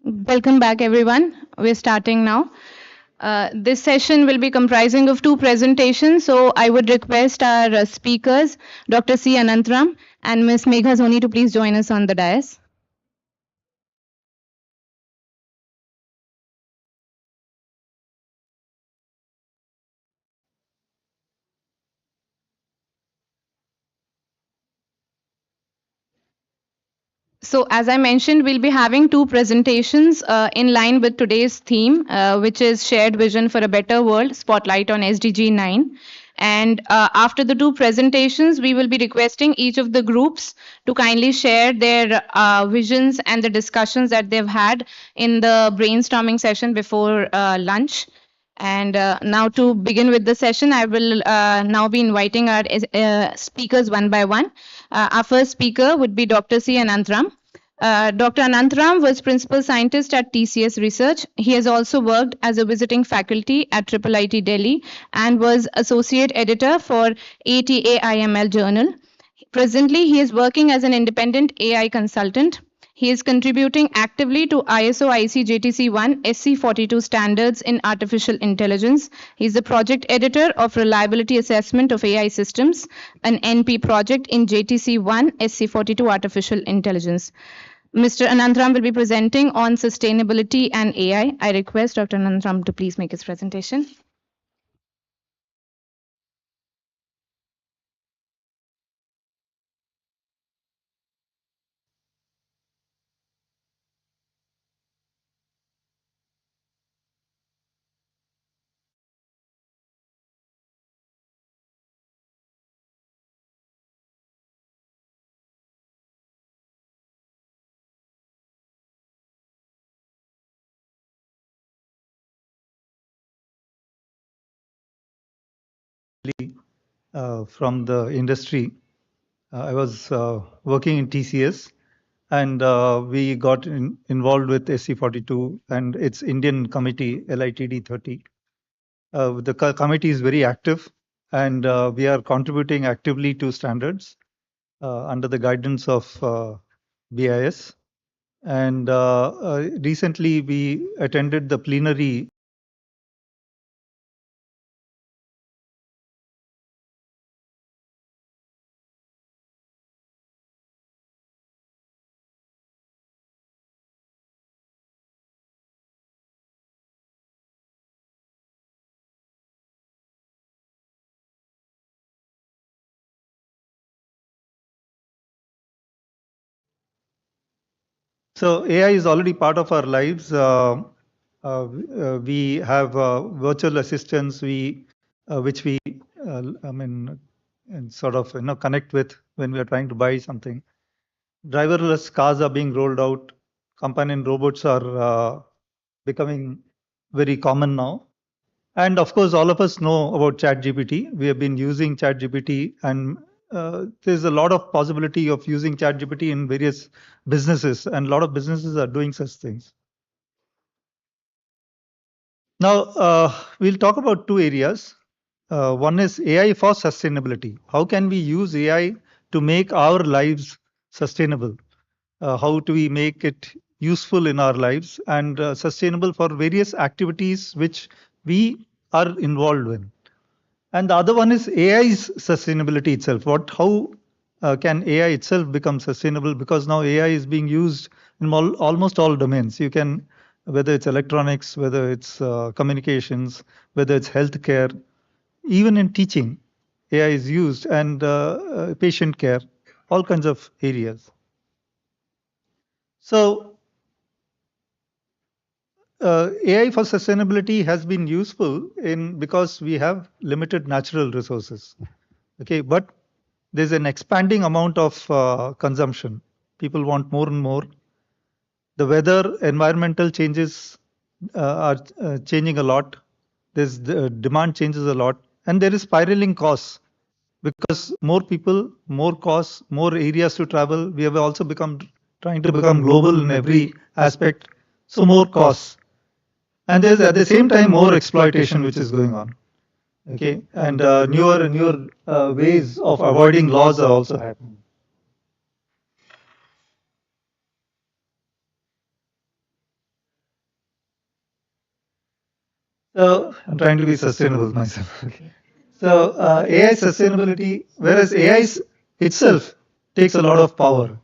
Welcome back, everyone. We're starting now. This session will be comprising of two presentations, so I would request our speakers, Dr. C. Anantram and Ms. Megha Soni, to please join us on the dais. So, as I mentioned, we'll be having two presentations in line with today's theme, which is Shared Vision for a Better World, Spotlight on SDG 9. And after the two presentations, we will be requesting each of the groups to kindly share their visions and the discussions that they've had in the brainstorming session before lunch. And now, to begin with the session, I will now be inviting our speakers one by one. Our first speaker would be Dr. C. Anantram. Dr. Anantram was principal scientist at TCS Research. He has also worked as a visiting faculty at IIIT Delhi and was associate editor for ATAIML Journal. Presently, he is working as an independent AI consultant. He is contributing actively to ISO IC-JTC1 SC42 standards in artificial intelligence. He is the project editor of Reliability Assessment of AI Systems, an NP project in JTC1 SC42 artificial intelligence. Mr. Anantram will be presenting on sustainability and AI. I request Dr. Anantram to please make his presentation. From the industry. I was working in TCS, and we got involved with SC42 and its Indian committee, LITD 30. The committee is very active, and we are contributing actively to standards under the guidance of BIS. And recently, we attended the plenary. So AI is already part of our lives. We have virtual assistants, which we, and sort of connect with when we are trying to buy something. Driverless cars are being rolled out. Companion robots are becoming very common now. And of course, all of us know about ChatGPT. We have been using ChatGPT, and there's a lot of possibility of using ChatGPT in various businesses, and a lot of businesses are doing such things. Now, we'll talk about two areas. One is AI for sustainability. How can we use AI to make our lives sustainable? How do we make it useful in our lives and sustainable for various activities which we are involved in? And the other one is AI's sustainability itself. How can AI itself become sustainable? Because now AI is being used in almost all domains. You can, whether it's electronics, whether it's communications, whether it's healthcare, even in teaching, AI is used, and patient care, all kinds of areas. So AI for sustainability has been useful because we have limited natural resources. Okay, but there's an expanding amount of consumption. People want more and more. The weather, environmental changes are changing a lot. There's the demand changes a lot, and there is spiraling costs because more people, more costs, more areas to travel. We have also become trying to become global in every aspect, so more costs. And there's at the same time more exploitation which is going on. Okay, and newer ways of avoiding laws are also happening. So I'm trying to be sustainable myself. So AI sustainability, whereas AI itself takes a lot of power,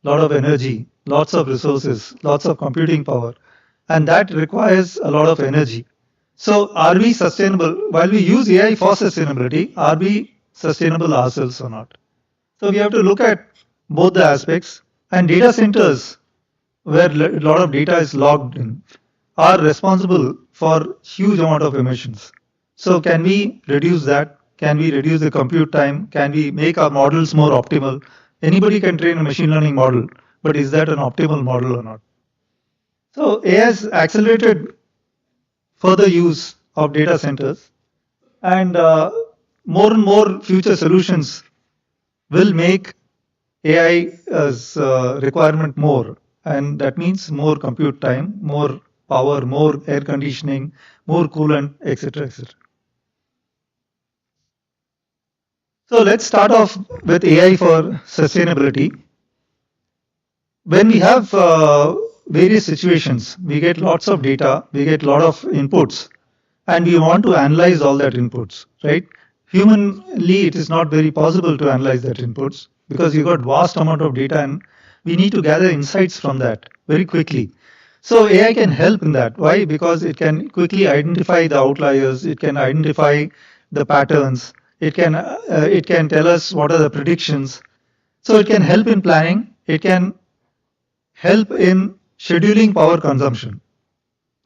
lot of energy, lots of resources, lots of computing power, and that requires a lot of energy. So are we sustainable? While we use AI for sustainability, are we sustainable ourselves or not? So we have to look at both the aspects, and data centers where a lot of data is logged in are responsible for huge amount of emissions. So can we reduce that? Can we reduce the compute time? Can we make our models more optimal? Anybody can train a machine learning model, but is that an optimal model or not? So AI has accelerated further use of data centers, and more and more future solutions will make AI's requirement more, and that means more compute time, more power, more air conditioning, more coolant, etc., etc. So let's start off with AI for sustainability. When we have various situations, we get lots of data, we get a lot of inputs, and we want to analyze all that inputs, right? Humanly, it is not very possible to analyze that inputs because you got vast amount of data, and we need to gather insights from that very quickly. So AI can help in that. Why? Because it can quickly identify the outliers, it can identify the patterns, it can tell us what are the predictions. So it can help in planning, it can help in scheduling power consumption.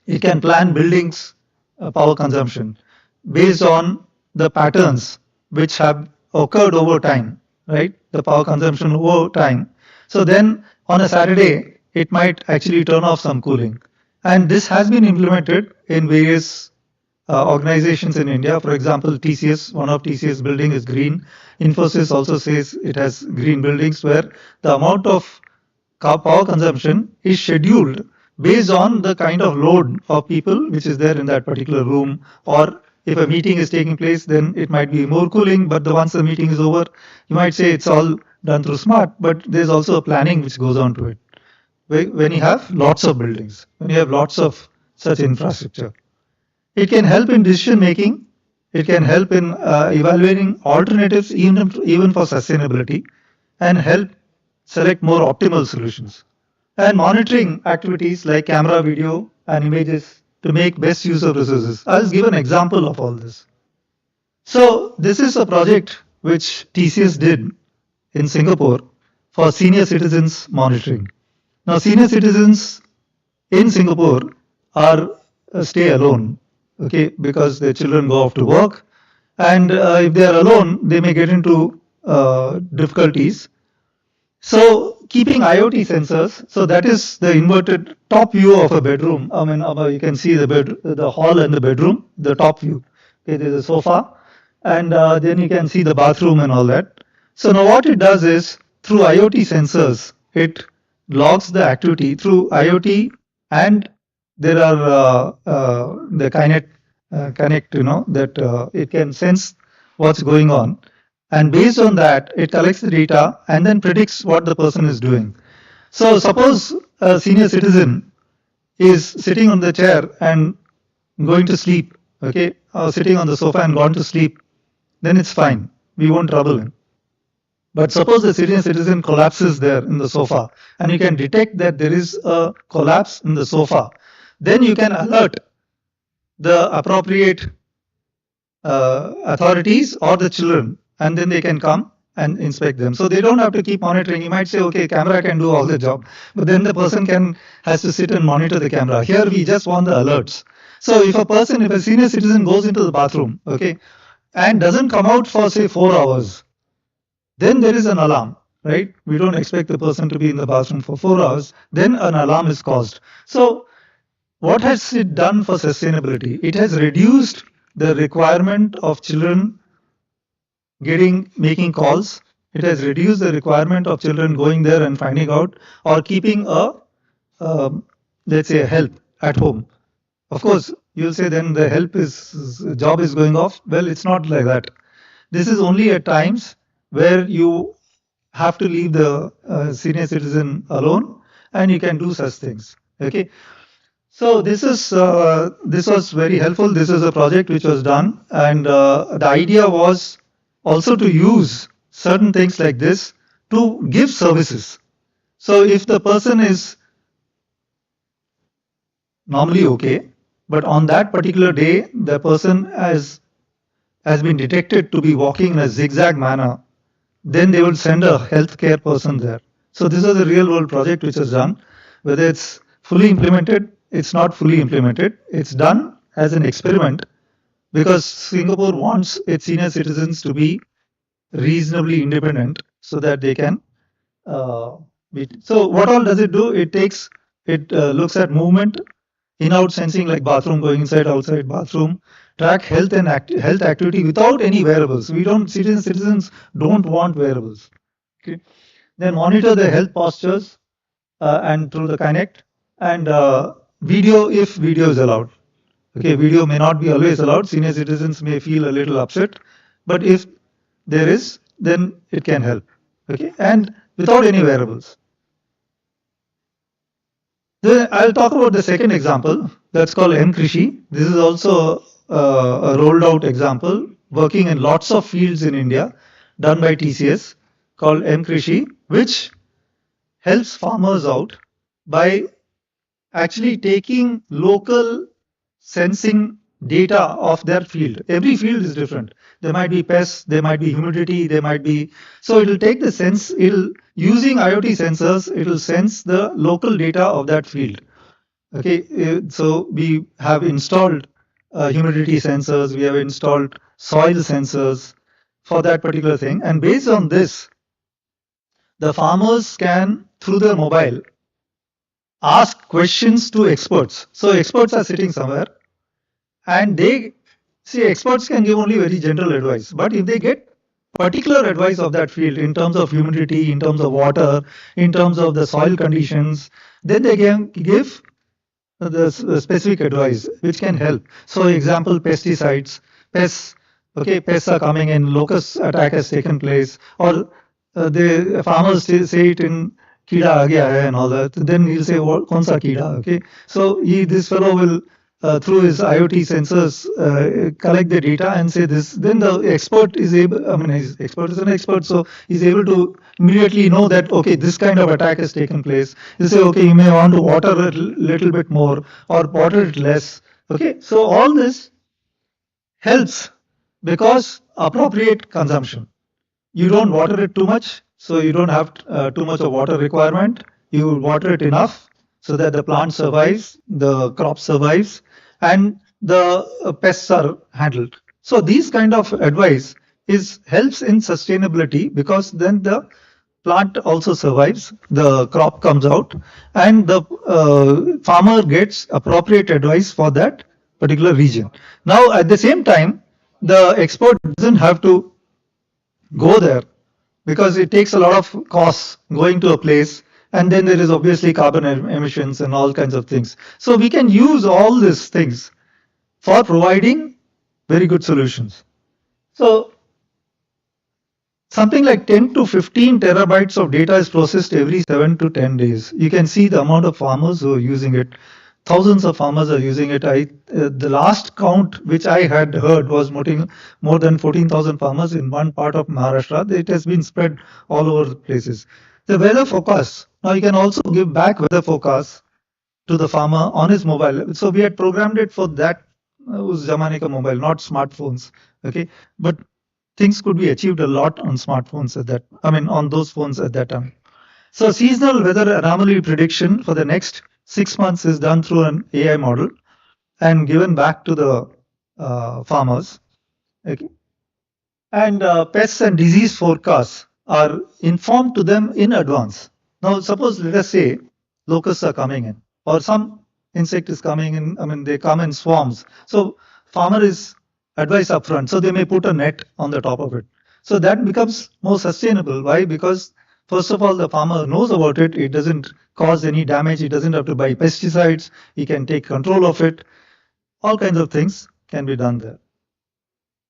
It can plan buildings power consumption based on the patterns which have occurred over time, right? The power consumption over time. So then on a Saturday, it might actually turn off some cooling. And this has been implemented in various organizations in India. For example, TCS, one of TCS building is green. Infosys also says it has green buildings where the amount of power consumption is scheduled based on the kind of load of people which is there in that particular room, or if a meeting is taking place, then it might be more cooling, but the once the meeting is over, you might say it's all done through smart, but there's also a planning which goes on to it. When you have lots of buildings, when you have lots of such infrastructure, it can help in decision making. It can help in evaluating alternatives, even for sustainability, and help select more optimal solutions. And monitoring activities like camera, video, and images to make best use of resources. I'll give an example of all this. So, this is a project which TCS did in Singapore for senior citizens monitoring. Now, senior citizens in Singapore are stay alone, okay, because their children go off to work, and if they are alone, they may get into difficulties. So keeping IoT sensors, so that is the inverted top view of a bedroom. I mean, you can see the hall and the bedroom, the top view. Okay, there's a sofa, and then you can see the bathroom and all that. So now what it does is through IoT sensors, it logs the activity through IoT, and there are the connect, that it can sense what's going on, and based on that it collects the data and then predicts what the person is doing. So suppose a senior citizen is sitting on the chair and going to sleep, okay, or sitting on the sofa and gone to sleep, then it's fine, we won't trouble him. But suppose the senior citizen collapses there in the sofa, and you can detect that there is a collapse in the sofa, then you can alert the appropriate authorities or the children, and then they can come and inspect them. So they don't have to keep monitoring. You might say, okay, camera can do all the job, but then the person can has to sit and monitor the camera. Here we just want the alerts. So if a senior citizen goes into the bathroom, okay, and doesn't come out for say 4 hours, then there is an alarm, right? We don't expect the person to be in the bathroom for 4 hours. Then an alarm is caused. So what has it done for sustainability? It has reduced the requirement of children making calls. It has reduced the requirement of children going there and finding out, or keeping a let's say a help at home. Of course, you'll say then the help is job is going off. Well, it's not like that. This is only at times where you have to leave the senior citizen alone, and you can do such things. Okay. So this was very helpful. This is a project which was done, and the idea was also to use certain things like this to give services. So if the person is normally okay, but on that particular day the person has been detected to be walking in a zigzag manner, then they will send a healthcare person there. So this is a real world project which is done. Whether it's fully implemented, it's not fully implemented. It's done as an experiment because Singapore wants its senior citizens to be reasonably independent so that they can. Uh, so what all does it do? It looks at movement, in-out sensing like bathroom going inside, outside bathroom, track health and health activity without any wearables. We don't citizens don't want wearables. Okay. Then monitor the health postures and through the Connect and video if video is allowed. Okay, video may not be always allowed. Senior citizens may feel a little upset, but if there is, then it can help. Okay, and without any wearables. Then I'll talk about the second example that's called M-Krishi. This is also a rolled out example working in lots of fields in India done by TCS called M-Krishi, which helps farmers out by actually taking local sensing data of their field. Every field is different. There might be pests, there might be humidity, there might be. So it'll take the sense, it'll using IoT sensors, it'll sense the local data of that field. Okay, so we have installed humidity sensors, we have installed soil sensors for that particular thing. And based on this, the farmers can, through their mobile, ask questions to experts. So experts are sitting somewhere and they see experts can give only very general advice. But if they get particular advice of that field in terms of humidity, in terms of water, in terms of the soil conditions, then they can give the specific advice which can help. So, example, pesticides, pests. Okay, pests are coming in, locust attack has taken place, or the farmers say it in कीड़ा आ गया है and all that. Then he'll say what कौन सा कीड़ा? Okay, so this fellow will through his IoT sensors collect the data and say this. Then the expert is able. I mean, his expert is an expert, so he's able to immediately know that okay, this kind of attack has taken place. You say okay, you may want to water it a little bit more or water it less. Okay, so all this helps because appropriate consumption. You don't water it too much, so you don't have too much of water requirement. You water it enough so that the plant survives, the crop survives, and the pests are handled. So these kind of advice is helps in sustainability because then the plant also survives, the crop comes out, and the farmer gets appropriate advice for that particular region. Now, at the same time, the expert doesn't have to go there because it takes a lot of costs going to a place, and then there is obviously carbon emissions and all kinds of things. So we can use all these things for providing very good solutions. So something like 10 to 15 terabytes of data is processed every 7 to 10 days. You can see the amount of farmers who are using it. Thousands of farmers are using it. The last count which I had heard was more than 14,000 farmers in one part of Maharashtra. It has been spread all over the places. The weather forecast. Now you can also give back weather forecasts to the farmer on his mobile. So we had programmed it for that उस जमाने का mobile, not smartphones. Okay, but things could be achieved a lot on smartphones at that. I mean, on those phones at that time. So seasonal weather anomaly prediction for the next 6 months is done through an AI model and given back to the farmers. Okay. And pests and disease forecasts are informed to them in advance. Now, suppose let us say locusts are coming in, or some insect is coming in. I mean, they come in swarms. So, farmer is advised upfront. So they may put a net on the top of it. So that becomes more sustainable. Why? Because first of all, the farmer knows about it. It doesn't cause any damage. He doesn't have to buy pesticides. He can take control of it. All kinds of things can be done there.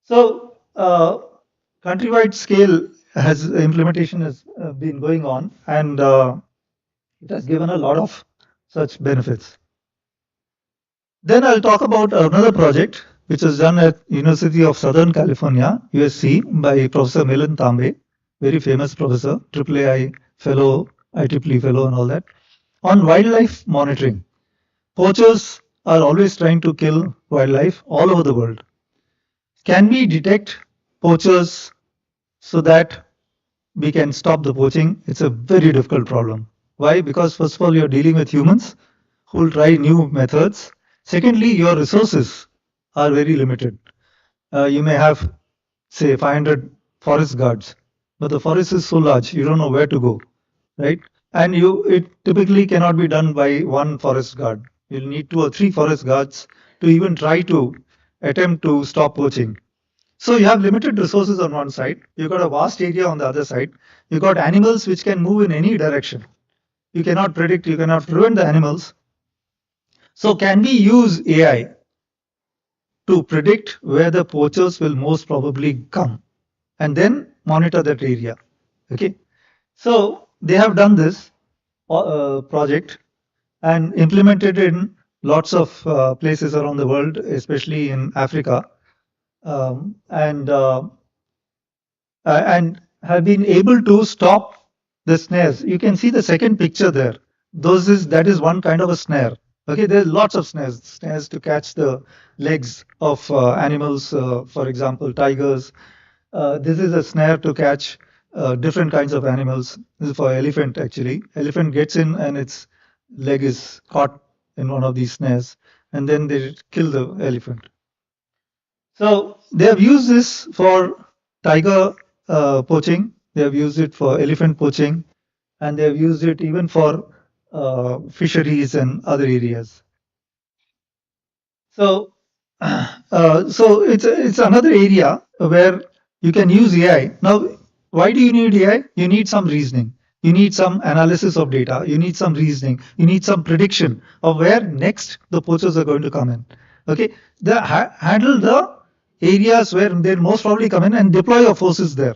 So, countrywide scale has implementation has been going on, and it has given a lot of such benefits. Then I'll talk about another project which was done at University of Southern California, USC, by Professor Milan Tambe, very famous professor, AAA fellow, IEEE fellow, and all that, on wildlife monitoring. Poachers are always trying to kill wildlife all over the world. Can we detect poachers so that we can stop the poaching? It's a very difficult problem. Why? Because first of all, you're dealing with humans who will try new methods. Secondly, your resources are very limited. You may have, say, 500 forest guards, but the forest is so large, you don't know where to go, right? And it typically cannot be done by one forest guard. You'll need two or three forest guards to even try to attempt to stop poaching. So you have limited resources on one side, you've got a vast area on the other side, you've got animals which can move in any direction. You cannot predict, you cannot prevent the animals. So can we use AI to predict where the poachers will most probably come and then monitor that area? Okay. So they have done this project and implemented it in lots of places around the world, especially in Africa, and have been able to stop the snares. You can see the second picture there. That is one kind of a snare. Okay, there's lots of snares to catch the legs of animals. For example, tigers. This is a snare to catch different kinds of animals. This is for elephant actually. Elephant gets in and its leg is caught in one of these snares, and then they kill the elephant. So they have used this for tiger poaching. They have used it for elephant poaching, and they have used it even for fisheries and other areas. So, it's another area where you can use AI. Now, why do you need AI? You need some reasoning. You need some analysis of data. You need some reasoning. You need some prediction of where next the poachers are going to come in. Okay, handle the areas where they'll most probably come in and deploy your forces there.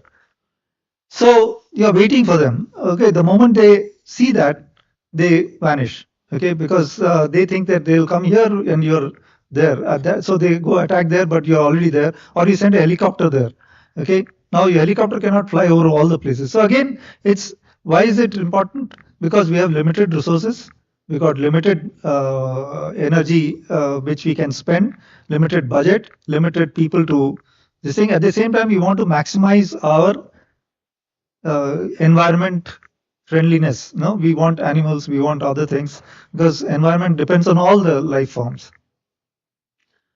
So you're waiting for them. Okay, the moment they see that, they vanish. Okay, because they think that they'll come here and you're there. So they go attack there, but you're already there, or you send a helicopter there. Okay, now your helicopter cannot fly over all the places. So again, it's why is it important? Because we have limited resources. We got limited energy which we can spend, limited budget, limited people to this thing. At the same time, we want to maximize our environment friendliness. No, we want animals, we want other things because environment depends on all the life forms.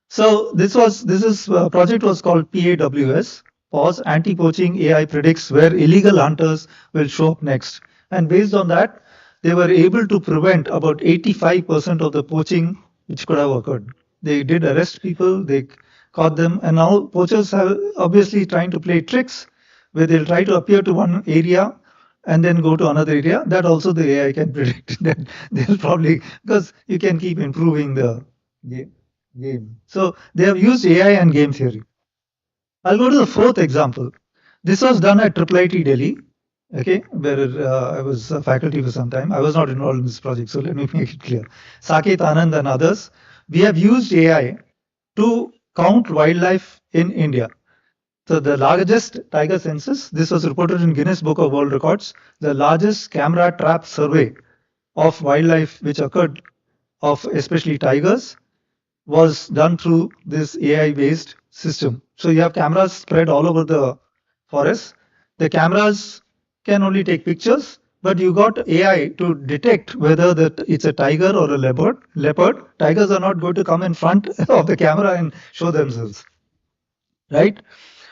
So this is project was called PAWS. Pause Anti-Poaching AI predicts where illegal hunters will show up next. And based on that, they were able to prevent about 85% of the poaching which could have occurred. They did arrest people, they caught them, and now poachers are obviously trying to play tricks where they'll try to appear to one area and then go to another area. That also the AI can predict that they'll probably, because you can keep improving the game. So they have used AI and game theory. I'll go to the fourth example. This was done at IIIT Delhi, okay, where I was a faculty for some time. I was not involved in this project, so let me make it clear. Saket Anand and others, we have used AI to count wildlife in India. So the largest tiger census, this was reported in Guinness Book of World Records, the largest camera trap survey of wildlife which occurred of especially tigers was done through this AI based system. So you have cameras spread all over the forest. The cameras can only take pictures, but you got AI to detect whether it's a tiger or a leopard. Tigers are not going to come in front of the camera and show themselves, right?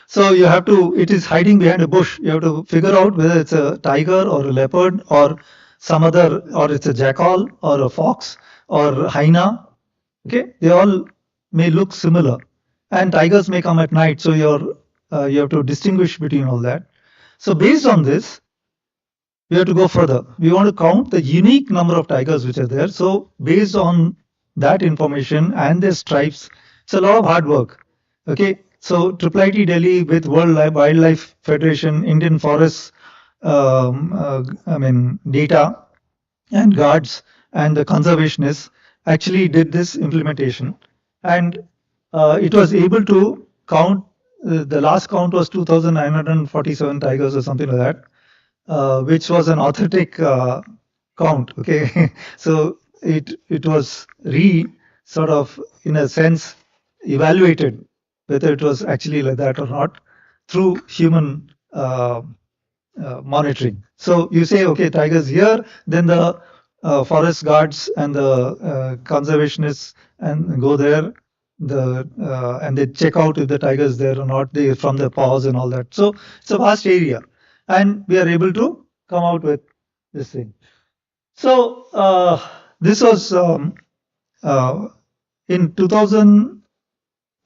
So you have to, it is hiding behind a bush. You have to figure out whether it's a tiger or a leopard or some other, or it's a jackal or a fox or hyena. Okay, they all may look similar, and tigers may come at night. So you have to distinguish between all that. So based on this, we have to go further. We want to count the unique number of tigers which are there. So based on that information and their stripes, it's a lot of hard work. Okay, so IIIT Delhi with Wildlife Federation, Indian Forests, I mean data and guards and the conservationists, actually did this implementation, and it was able to count. The last count was 2,947 tigers or something like that, which was an authentic count. Okay, so it was sort of in a sense evaluated whether it was actually like that or not through human monitoring. So you say, okay, tigers here, then the forest guards and the conservationists and go there, and they check out if the tiger is there or not. They from the paws and all that. So it's a vast area, and we are able to come out with this thing. So this was uh, in 2000.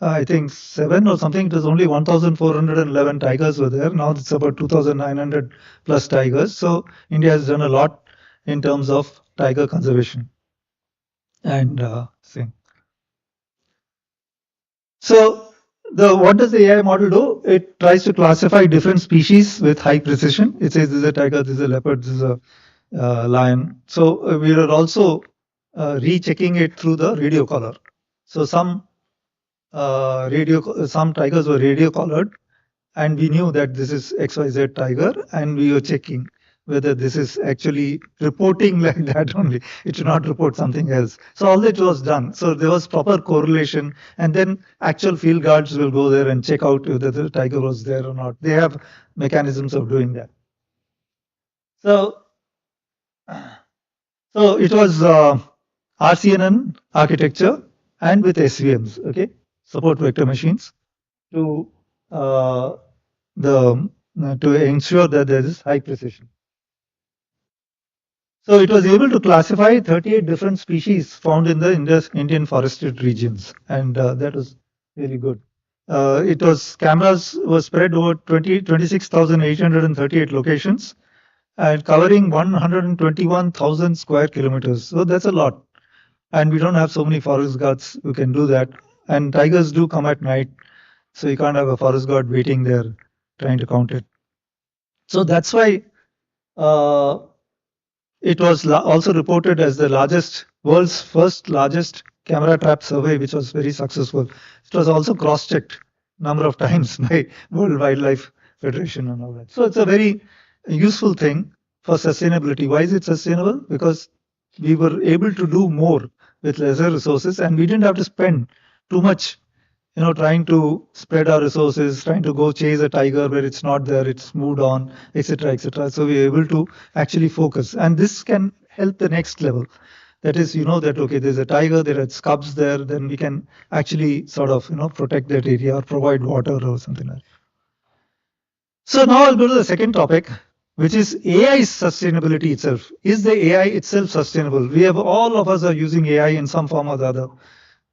I think 7 or something. It was only 1,411 tigers were there. Now it's about 2,900 plus tigers. So India has done a lot in terms of tiger conservation and thing. So the what does the AI model do? It tries to classify different species with high precision. It says this is a tiger, this is a leopard, this is a lion. So we are also rechecking it through the radio collar. So some tigers were radio collared, and we knew that this is XYZ tiger, and we were checking whether this is actually reporting like that only. It should not report something else. So all that was done. So there was proper correlation, and then actual field guards will go there and check out whether the tiger was there or not. They have mechanisms of doing that. So, so it was RCNN architecture and with SVMs, okay, support vector machines to uh, the to ensure that there is high precision. So it was able to classify 38 different species found in the Indian forested regions, and that was really good. It was cameras were spread over 26,838 locations and covering 121,000 square kilometers. So that's a lot, and we don't have so many forest guards who can do that. And tigers do come at night, so you can't have a forest guard waiting there trying to count it. So that's why uh, it was also reported as the world's first largest camera trap survey, which was very successful. It was also cross-checked number of times by World Wildlife Federation and all that. So it's a very useful thing for sustainability. Why is it sustainable? Because we were able to do more with lesser resources, and we didn't have to spend too much, trying to spread our resources, trying to go chase a tiger where it's not there, it's moved on, etc., etc. So we're able to actually focus, and this can help the next level. That is, that okay, there's a tiger, there are cubs there, then we can actually sort of, protect that area or provide water or something like that. So now I'll go to the second topic, which is AI sustainability itself. Is the AI itself sustainable? We have all of us are using AI in some form or the other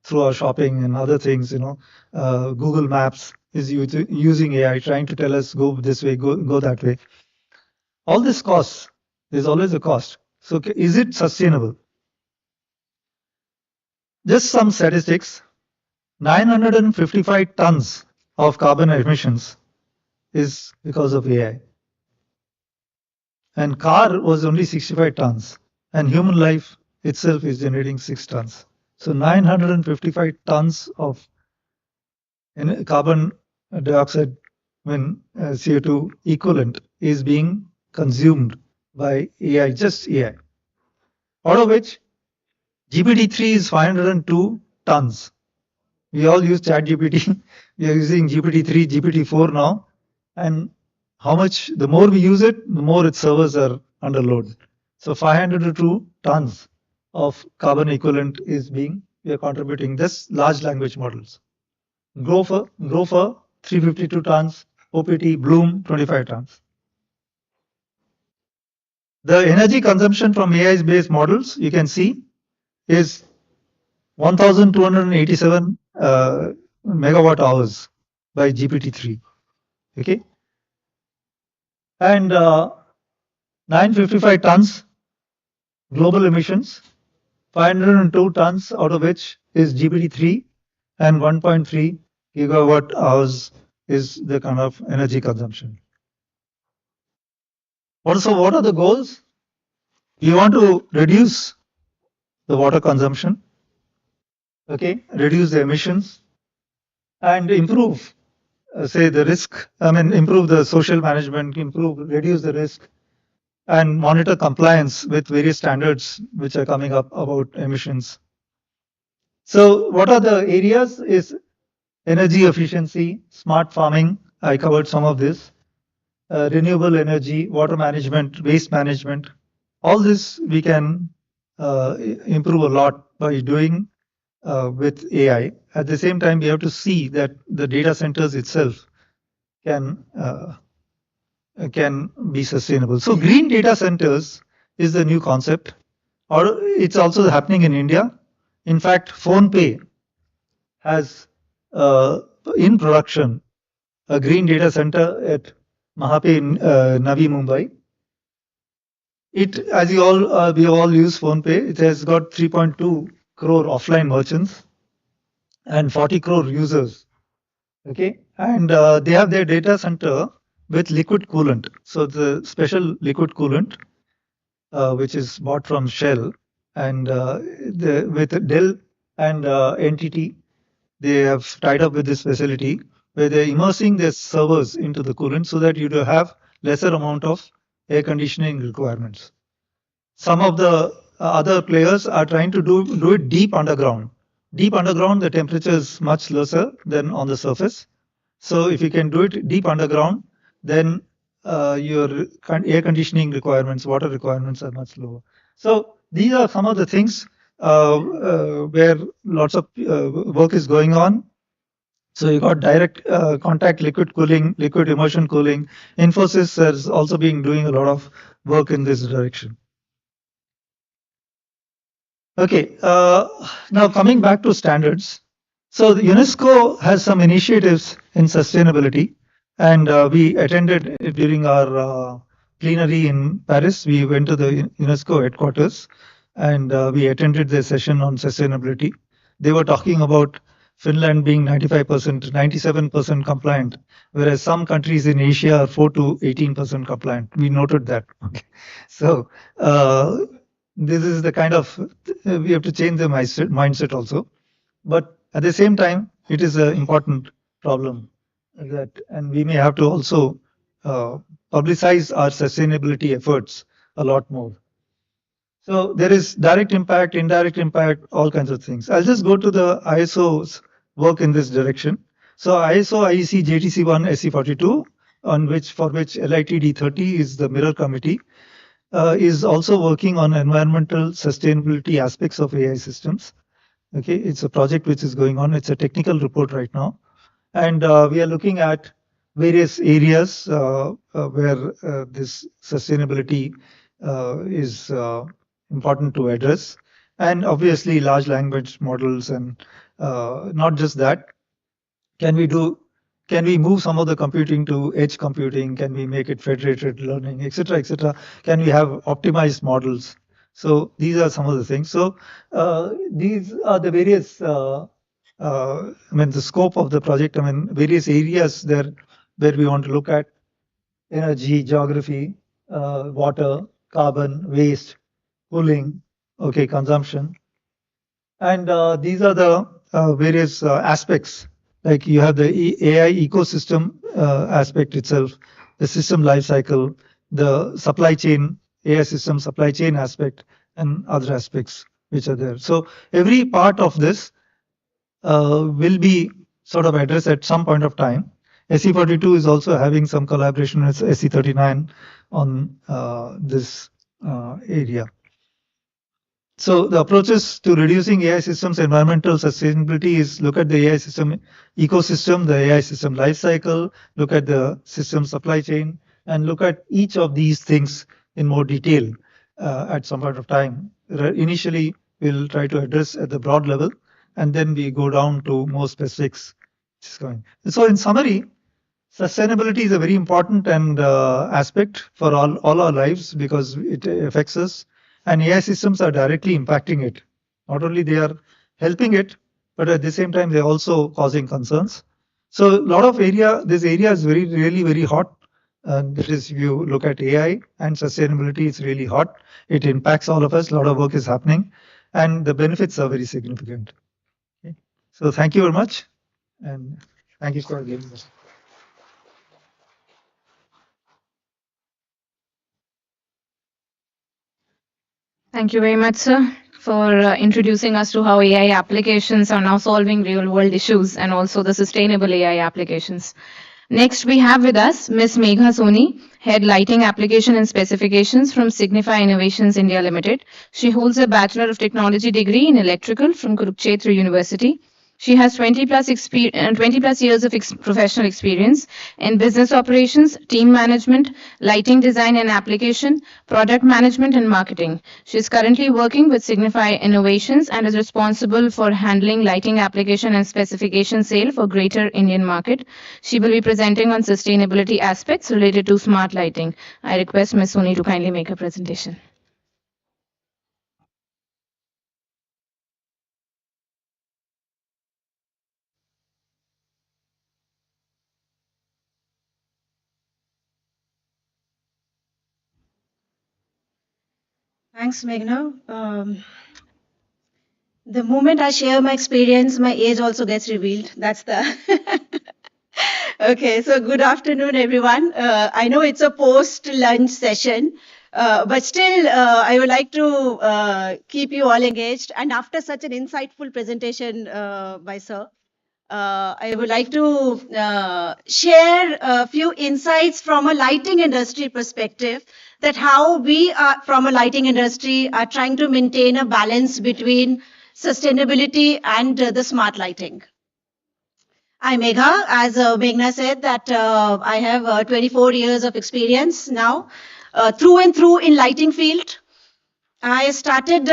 through our shopping and other things. Google Maps is using AI, trying to tell us go this way, go that way. All this costs. There's always a cost. So is it sustainable? Just some statistics: 955 tons of carbon emissions is because of AI, and car was only 65 tons, and human life itself is generating 6 tons. So 955 tons of carbon dioxide, when CO2 equivalent, is being consumed by AI, just AI. Out of which GPT-3 is 502 tons. We all use ChatGPT. We are using GPT-3, GPT-4 now. And how much, the more we use it, the more its servers are under load. So 502 tons of carbon equivalent we are contributing this large language models. Gopher 352 tons, OPT, Bloom 25 tons. The energy consumption from AI-based models, you can see, is 1,287 megawatt hours by GPT-3. Okay, and 955 tons global emissions, 502 tons out of which is GPT-3, and 1.3 gigawatt hours is the kind of energy consumption. Also, what are the goals? We want to reduce the water consumption. okay, reduce the emissions, and improve, say, the risk. I mean, improve the social management, reduce the risk, and monitor compliance with various standards which are coming up about emissions. So, what are the areas? Is energy efficiency, smart farming. I covered some of this. Renewable energy, water management, waste management. All this we can improve a lot by doing with AI. At the same time, we have to see that the data centers itself can can be sustainable. So green data centers is the new concept, or it's also happening in India. In fact, PhonePe has uh, in production a green data center at Mahape in Navi Mumbai. It, as you all, we all use PhonePe. It has got 3.2 crore offline merchants and 40 crore users. Okay, and they have their data center with liquid coolant. So the special liquid coolant, which is bought from Shell, and with Dell and NTT, they have tied up with this facility where they're immersing their servers into the coolant so that you do have lesser amount of air conditioning requirements. Some of the other players are trying to do it deep underground. Deep underground, the temperature is much lesser than on the surface. So if you can do it deep underground, then your air conditioning requirements, water requirements are much lower. So these are some of the things where lots of work is going on. So you got direct contact liquid cooling, liquid immersion cooling. Infosys has also been doing a lot of work in this direction. Okay, now coming back to standards. So the UNESCO has some initiatives in sustainability, and we attended it during our plenary in Paris. We went to the UNESCO headquarters, and we attended their session on sustainability. They were talking about Finland being 95%, 97% compliant, whereas some countries in Asia are 4 to 18% compliant. We noted that. Okay. So this is the kind of we have to change the mindset also. But at the same time, it is an important problem that, and we may have to also uh, publicize our sustainability efforts a lot more. So there is direct impact, indirect impact, all kinds of things. I'll just go to the ISO's work in this direction. So ISO IEC JTC1 SC42, on which for which LITD 30 is the mirror committee, is also working on environmental sustainability aspects of AI systems. Okay, it's a project which is going on. It's a technical report right now, and we are looking at various areas where this sustainability is important to address, and obviously large language models, and not just that, can we do can we move some of the computing to edge computing? Can we make it federated learning, etc., etc.? Can we have optimized models? So these are some of the things. So these are the various, I mean, the scope of the project. I mean, various areas there where we want to look at energy, geography, water, carbon, waste, cooling, okay, consumption. And these are the various aspects. Like you have the AI ecosystem aspect itself, the system life cycle, the supply chain, AI system supply chain aspect, and other aspects which are there. So every part of this will be sort of addressed at some point of time. SE42 is also having some collaboration with SE39 on this area. So the approaches to reducing AI systems environmental sustainability is look at the AI system ecosystem, the AI system life cycle, look at the system supply chain, and look at each of these things in more detail at some point of time. Initially, we'll try to address at the broad level, and then we go down to more specifics. So in summary, sustainability is a very important and aspect for all our lives because it affects us, and AI systems are directly impacting it. Not only they are helping it, but at the same time they're also causing concerns. So a lot of this area is really very hot. That is, if you look at AI and sustainability, it's really hot. It impacts all of us. A lot of work is happening, and the benefits are very significant. So thank you very much, and thank you for giving us. Thank you very much, sir, for introducing us to how AI applications are now solving real world issues and also the sustainable AI applications. Next, we have with us Ms. Megha Soni, Head Lighting Application and Specifications from Signify Innovations India Limited. She holds a Bachelor of Technology degree in Electrical from Kurukshetra University. She has 20 plus years of professional experience in business operations, team management, lighting design and application, product management, and marketing. She is currently working with Signify Innovations and is responsible for handling lighting application and specification sale for Greater Indian market. She will be presenting on sustainability aspects related to smart lighting. I request Ms. Soni to kindly make a presentation. Thanks, Meghna. The moment I share my experience, my age also gets revealed. That's the. Okay, so good afternoon, everyone. I know it's a post lunch session, but still, I would like to keep you all engaged. And after such an insightful presentation by Sir, I would like to share a few insights from a lighting industry perspective that how we are from a lighting industry are trying to maintain a balance between sustainability and the smart lighting. I'm Megha. As Meghna said, that I have 24 years of experience now, through and through in lighting field. I started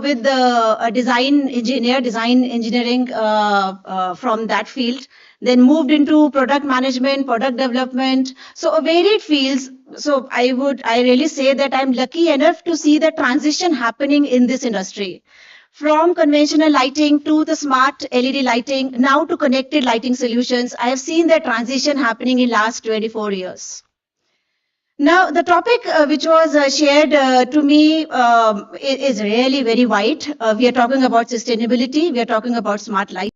with a design engineering from that field, then moved into product management, product development, so a varied fields. So I really say that I'm lucky enough to see the transition happening in this industry. From conventional lighting to the smart LED lighting, now to connected lighting solutions, I have seen that transition happening in last 24 years. Now, the topic which was shared to me is really very wide. We are talking about sustainability. We are talking about smart light.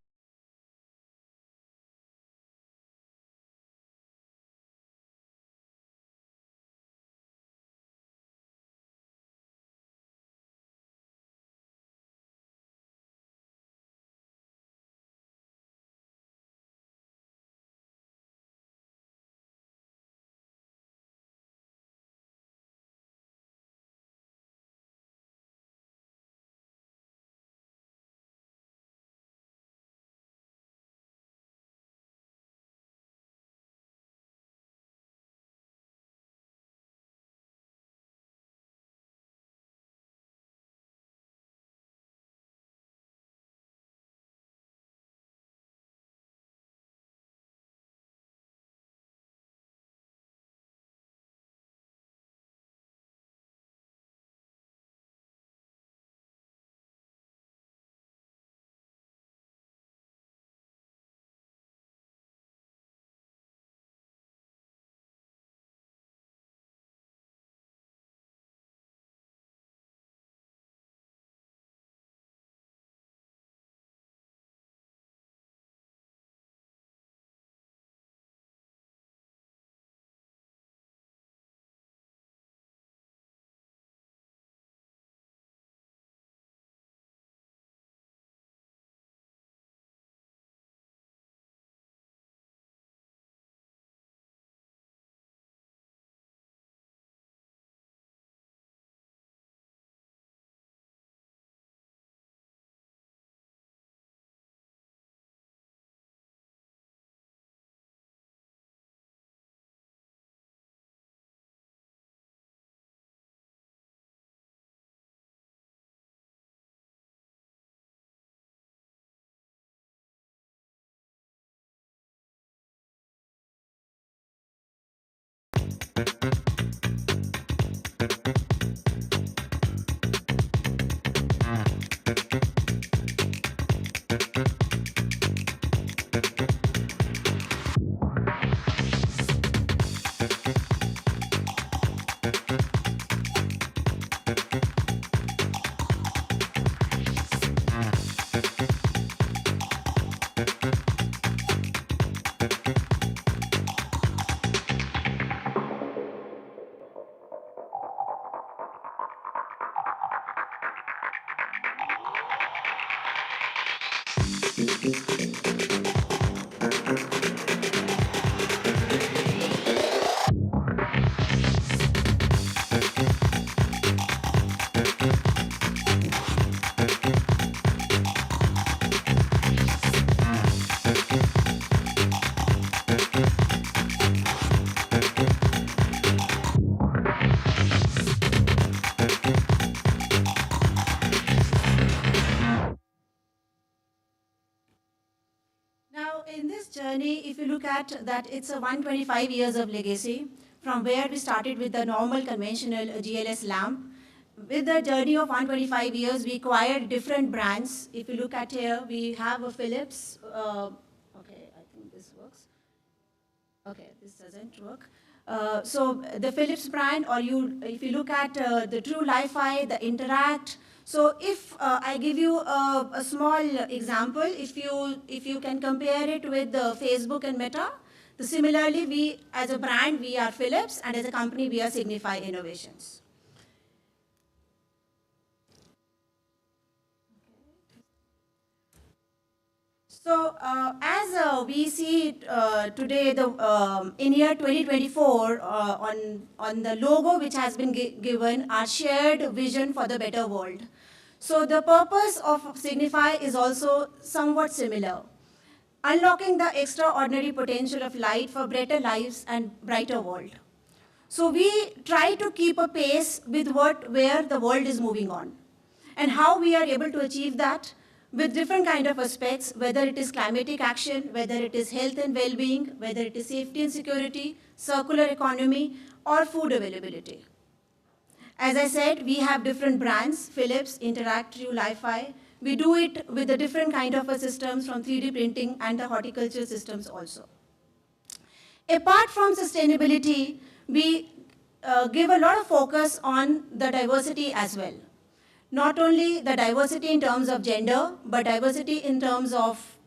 Now, in this journey, if you look at that, it's a 125 years of legacy from where we started with the normal conventional GLS lamp. With the journey of 125 years, we acquired different brands. If you look at here, we have a Philips. Okay, I think this works. Okay, this doesn't work. So the Philips brand, or if you look at the True Li-Fi, the Interact. So if I give you a small example, if you can compare it with Facebook and Meta, similarly, we as a brand we are Philips, and as a company we are Signify Innovations. So as we see today, in year 2024, on the logo which has been given, our shared vision for the better world. So the purpose of Signify is also somewhat similar, unlocking the extraordinary potential of light for better lives and brighter world. So we try to keep a pace with where the world is moving on, and how we are able to achieve that with different kind of aspects, whether it is climatic action, whether it is health and well-being, whether it is safety and security, circular economy, or food availability. As I said, we have different brands, Philips, Interact, True, Li-Fi. We do it with the different kind of systems from 3D printing and the horticulture systems also. Apart from sustainability, we give a lot of focus on the diversity as well. Not only the diversity in terms of gender, but diversity in terms of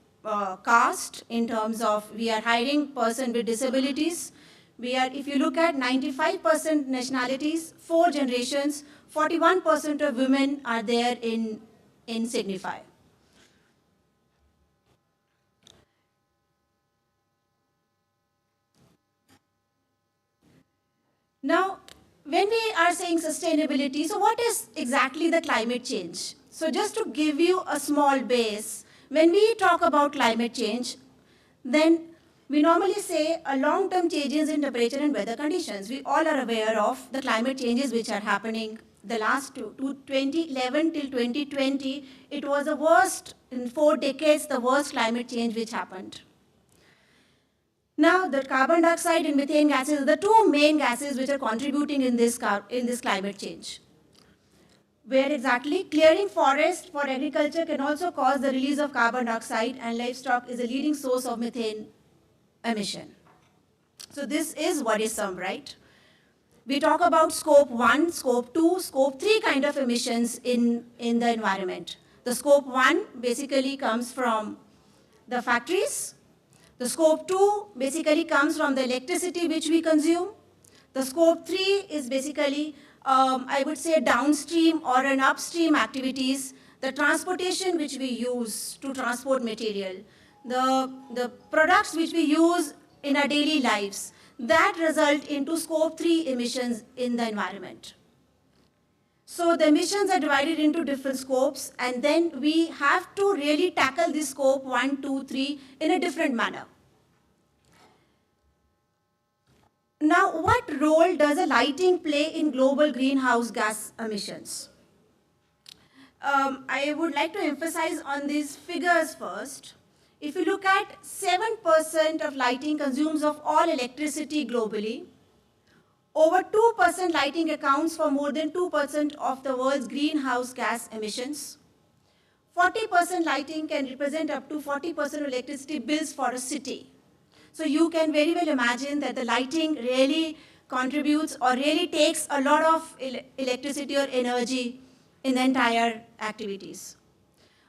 caste, in terms of we are hiring person with disabilities. We are, if you look at 95% nationalities, 4 generations, 41% of women are there in Signify. Now, when we are saying sustainability, so what is exactly the climate change? So just to give you a small base, when we talk about climate change, then we normally say a long-term changes in temperature and weather conditions. We all are aware of the climate changes which are happening. The last 2011 till 2020, it was the worst, in 4 decades, the worst climate change which happened. Now, the carbon dioxide and methane gases are the 2 main gases which are contributing in this climate change. Where exactly? Clearing forest for agriculture can also cause the release of carbon dioxide, and livestock is a leading source of methane emission. So this is worrisome, right? We talk about scope 1, scope 2, scope 3 kind of emissions in the environment. The scope 1 basically comes from the factories. The scope 2 basically comes from the electricity which we consume. The scope 3 is basically, I would say, downstream or an upstream activities, the transportation which we use to transport material, the products which we use in our daily lives, that result into scope 3 emissions in the environment. So the emissions are divided into different scopes, and then we have to really tackle this scope 1, 2, 3 in a different manner. Now, what role does a lighting play in global greenhouse gas emissions? I would like to emphasize on these figures first. If you look at 7% of lighting consumes of all electricity globally, over 2% lighting accounts for more than 2% of the world's greenhouse gas emissions. 40% lighting can represent up to 40% of electricity bills for a city. So you can very well imagine that the lighting really contributes or really takes a lot of electricity or energy in the entire activities.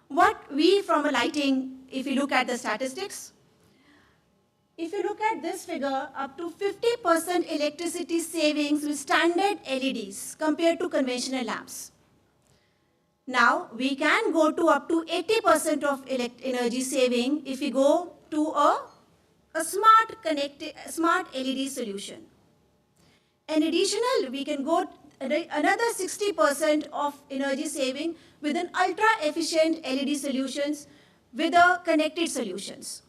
What we from a lighting, if you look at the statistics, if you look at this figure, up to 50% electricity savings with standard LEDs compared to conventional lamps. Now, we can go to up to 80% of energy saving if we go to a smart LED solution. And additional, we can go another 60% of energy saving with an ultra-efficient LED solutions with the connected solutions.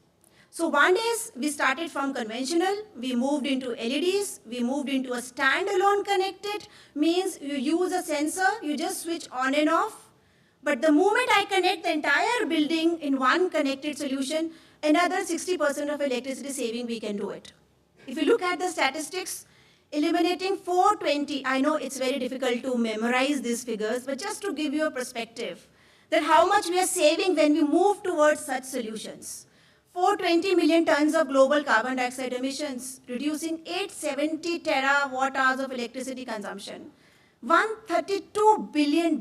So one is we started from conventional, we moved into LEDs, we moved into a standalone connected, means you use a sensor, you just switch on and off. But the moment I connect the entire building in one connected solution, another 60% of electricity saving, we can do it. If you look at the statistics, eliminating 420, I know it's very difficult to memorize these figures, but just to give you a perspective, that how much we are saving when we move towards such solutions. 420 million tons of global carbon dioxide emissions, reducing 870 terawatt hours of electricity consumption. $132 billion,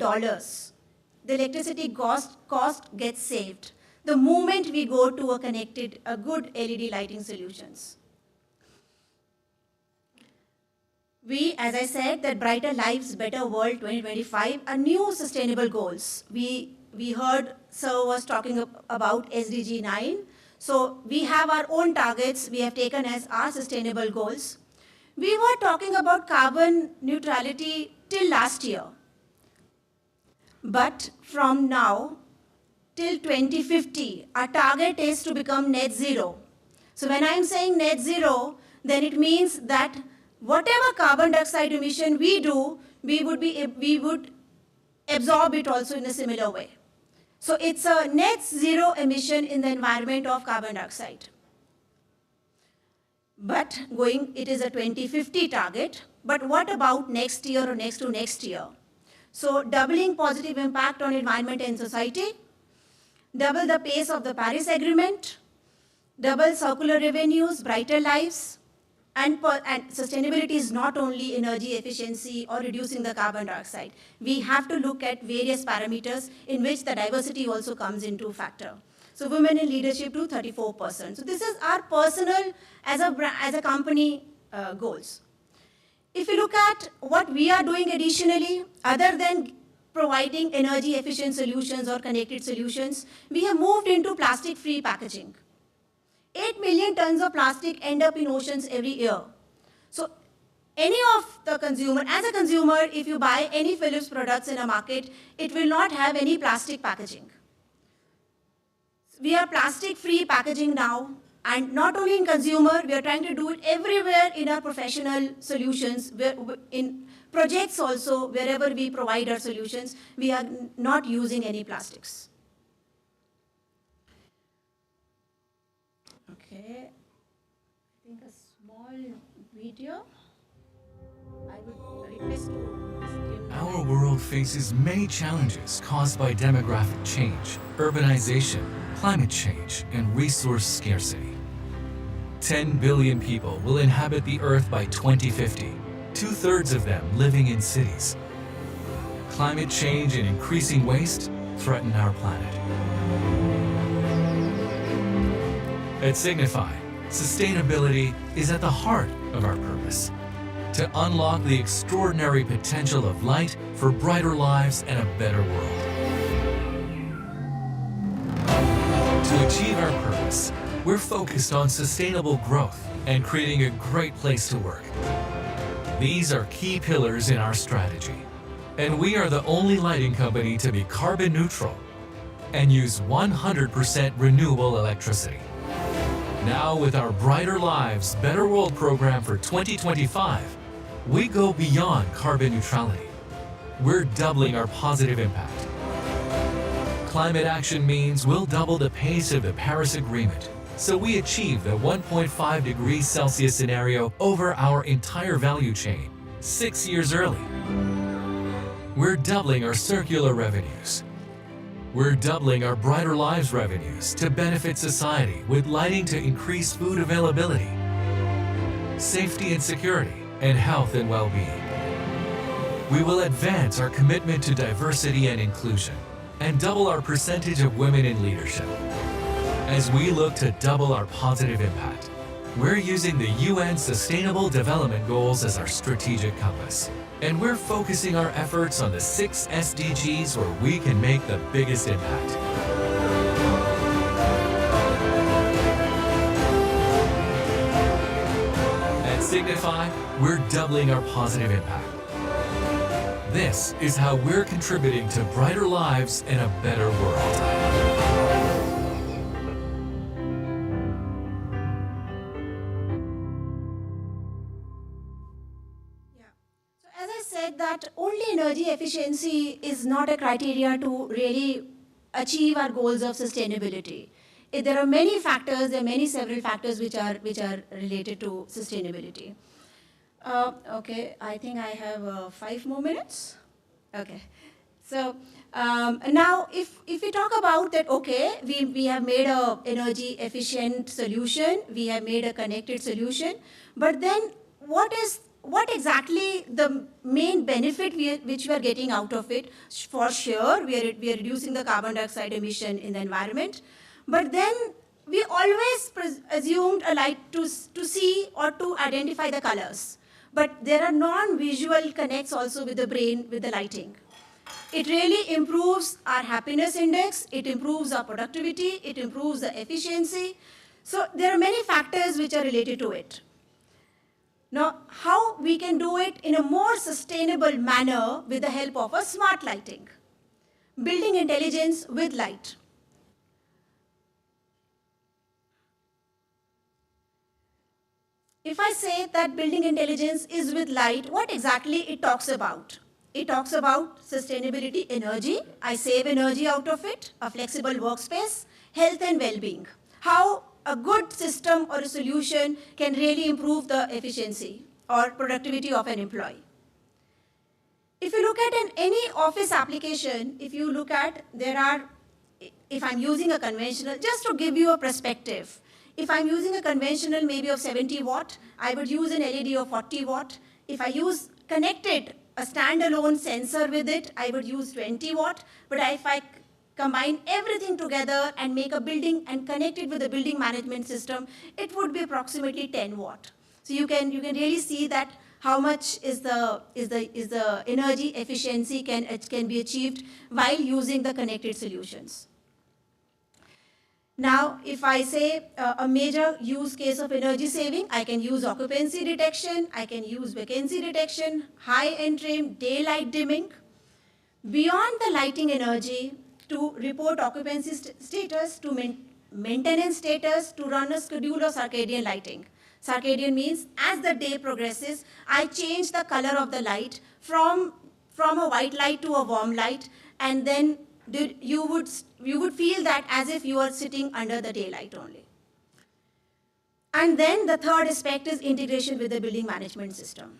the electricity cost gets saved the moment we go to a good LED lighting solutions. We, as I said, that Brighter Lives, Better World 2025 are new sustainable goals. We heard Sir was talking about SDG 9. So we have our own targets we have taken as our sustainable goals. We were talking about carbon neutrality till last year. But from now till 2050, our target is to become net zero. So when I'm saying net zero, then it means that whatever carbon dioxide emission we do, we would absorb it also in a similar way. So it's a net zero emission in the environment of carbon dioxide. But it is a 2050 target, but what about next year or next to next year? So doubling positive impact on environment and society, double the pace of the Paris Agreement, double circular revenues, brighter lives, and sustainability is not only energy efficiency or reducing the carbon dioxide. We have to look at various parameters in which the diversity also comes into factor. So women in leadership to 34%. So this is our personal, as a company, goals. If you look at what we are doing additionally, other than providing energy efficient solutions or connected solutions, we have moved into plastic-free packaging. 8 million tons of plastic end up in oceans every year. So any of the consumer, as a consumer, if you buy any Philips products in a market, it will not have any plastic packaging. We are plastic-free packaging now, and not only in consumer, we are trying to do it everywhere in our professional solutions, in projects also, wherever we provide our solutions, we are not using any plastics. Okay, I think a small video. I would request to. Our world faces many challenges caused by demographic change, urbanization, climate change, and resource scarcity. 10 billion people will inhabit the Earth by 2050, 2/3 of them living in cities. Climate change and increasing waste threaten our planet. At Signify, sustainability is at the heart of our purpose, to unlock the extraordinary potential of light for brighter lives and a better world. To achieve our purpose, we're focused on sustainable growth and creating a great place to work. These are key pillars in our strategy, and we are the only lighting company to be carbon neutral and use 100% renewable electricity. Now, with our Brighter Lives, Better World program for 2025, we go beyond carbon neutrality. We're doubling our positive impact. Climate action means we'll double the pace of the Paris Agreement, so we achieve the 1.5 degrees Celsius scenario over our entire value chain 6 years early. We're doubling our circular revenues. We're doubling our Brighter Lives revenues to benefit society with lighting to increase food availability, safety and security, and health and well-being. We will advance our commitment to diversity and inclusion and double our percentage of women in leadership. As we look to double our positive impact, We're using the UN Sustainable Development Goals as our strategic compass. And we're focusing our efforts on the 6 SDGs where we can make the biggest impact. At Signify, we're doubling our positive impact. This is how we're contributing to brighter lives and a better world. As I said, that only energy efficiency is not a criteria to really achieve our goals of sustainability. There are many factors, several factors which are related to sustainability. Okay, I think I have 5 more minutes. Okay, so now if we talk about that, okay, we have made a energy efficient solution, we have made a connected solution, but then what exactly the main benefit which we are getting out of it? For sure, we are reducing the carbon dioxide emission in the environment, but then we always assumed a light to see or to identify the colors. But there are non-visual connects also with the brain, with the lighting. It really improves our happiness index, it improves our productivity, it improves the efficiency. So there are many factors which are related to it. Now, how we can do it in a more sustainable manner with the help of a smart lighting. Building intelligence with light. If I say that building intelligence is with light, what exactly it talks about? It talks about sustainability, energy. I save energy out of it, a flexible workspace, health and well-being. How a good system or a solution can really improve the efficiency or productivity of an employee. If you look at any office application, if you look at, if I'm using a conventional, just to give you a perspective, if I'm using a conventional maybe of 70 watt, I would use an LED of 40 watt. If I use connected, a standalone sensor with it, I would use 20 watt. But if I combine everything together and make a building and connect it with a building management system, it would be approximately 10 watt. So you can really see that how much is the energy efficiency can be achieved while using the connected solutions. Now, if I say a major use case of energy saving, I can use occupancy detection, I can use vacancy detection, high entry, daylight dimming. Beyond the lighting energy, to report occupancy status, to maintenance status, to run a schedule of circadian lighting. Circadian means as the day progresses, I change the color of the light from a white light to a warm light, and then you would feel that as if you are sitting under the daylight only. And then the third aspect is integration with the building management system.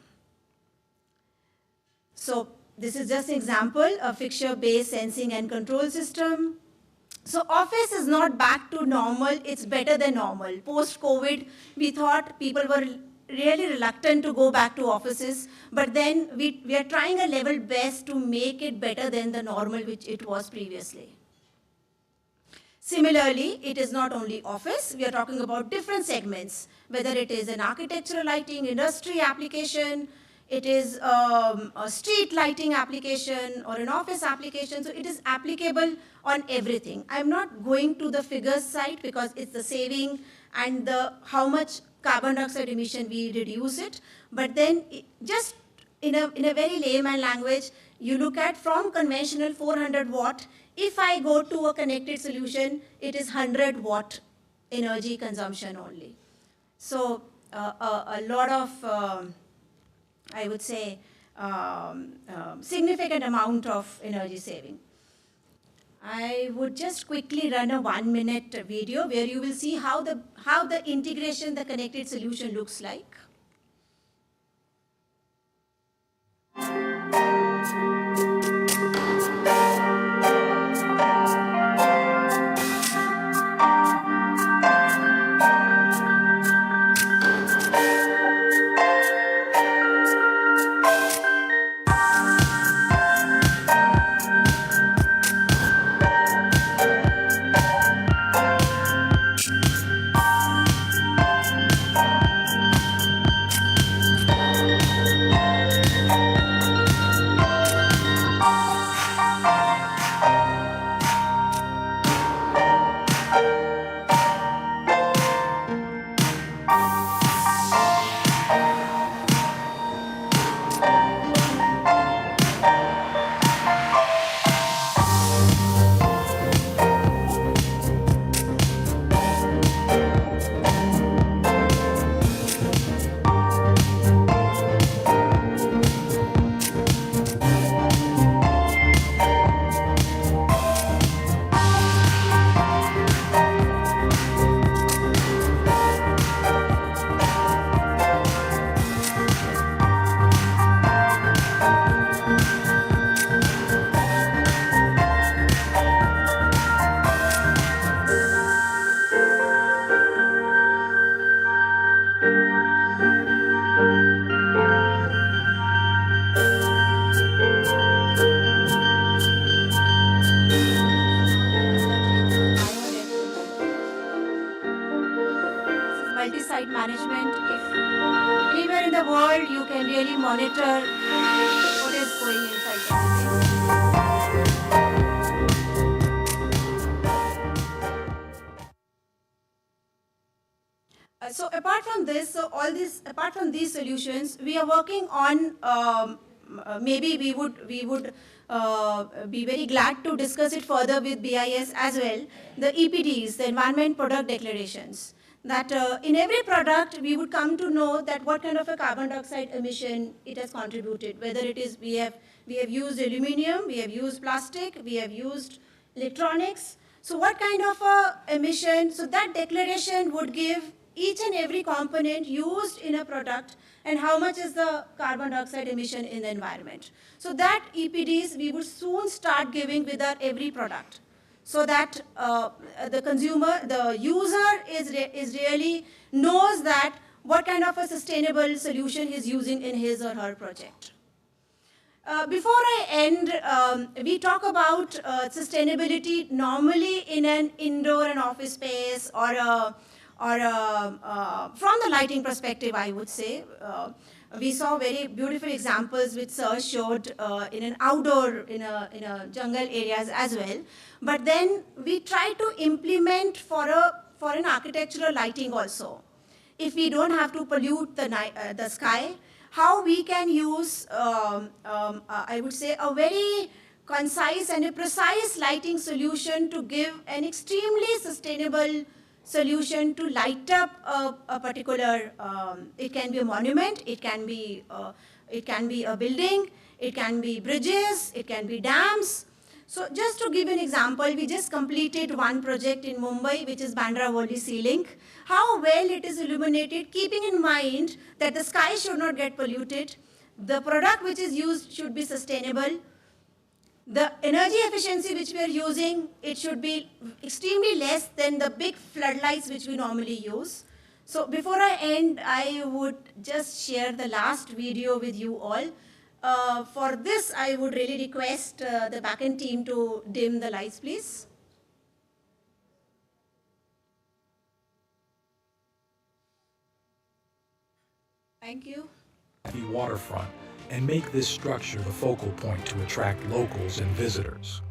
So this is just an example, a fixture-based sensing and control system. So office is not back to normal, it's better than normal. Post-COVID, we thought people were really reluctant to go back to offices, but then we are trying a level best to make it better than the normal which it was previously. Similarly, it is not only office, we are talking about different segments, whether it is an architectural lighting, industry application, it is a street lighting application or an office application, so it is applicable on everything. I'm not going to the figures side because it's the saving and how much carbon dioxide emission we reduce it, but then just in a very layman language, you look at from conventional 400 watt, if I go to a connected solution, it is 100 watt energy consumption only. So a lot of, I would say, significant amount of energy saving. I would just quickly run a 1-minute video where you will see how the integration, the connected solution looks like. monitor what is going inside the building. So apart from this, apart from these solutions, we are working on. Maybe we would be very glad to discuss it further with BIS as well. The EPDs, the Environment Product Declarations. That in every product we would come to know that what kind of a carbon dioxide emission it has contributed. Whether it is we have used aluminium, we have used plastic, we have used electronics. So what kind of a emission? So that declaration would give each and every component used in a product and how much is the carbon dioxide emission in the environment. So that EPDs we would soon start giving with our every product, so that the consumer, the user is really knows that what kind of a sustainable solution he's using in his or her project. Before I end, we talk about sustainability normally in an indoor and office space or from the lighting perspective, I would say. We saw very beautiful examples which Sir showed in an outdoor, in a jungle areas as well. But then we try to implement for an architectural lighting also. If we don't have to pollute the sky, how we can use, I would say, a very concise and a precise lighting solution to give an extremely sustainable solution to light up a particular, it can be a monument, it can be a building, it can be bridges, it can be dams. So just to give an example, we just completed one project in Mumbai, which is Bandra Worli Sea Link. How well it is illuminated, keeping in mind that the sky should not get polluted, the product which is used should be sustainable, the energy efficiency which we are using, it should be extremely less than the big floodlights which we normally use. So before I end, I would just share the last video with you all. For this, I would really request the backend team to dim the lights, please. Thank you. The waterfront and make this structure the focal point to attract locals and visitors.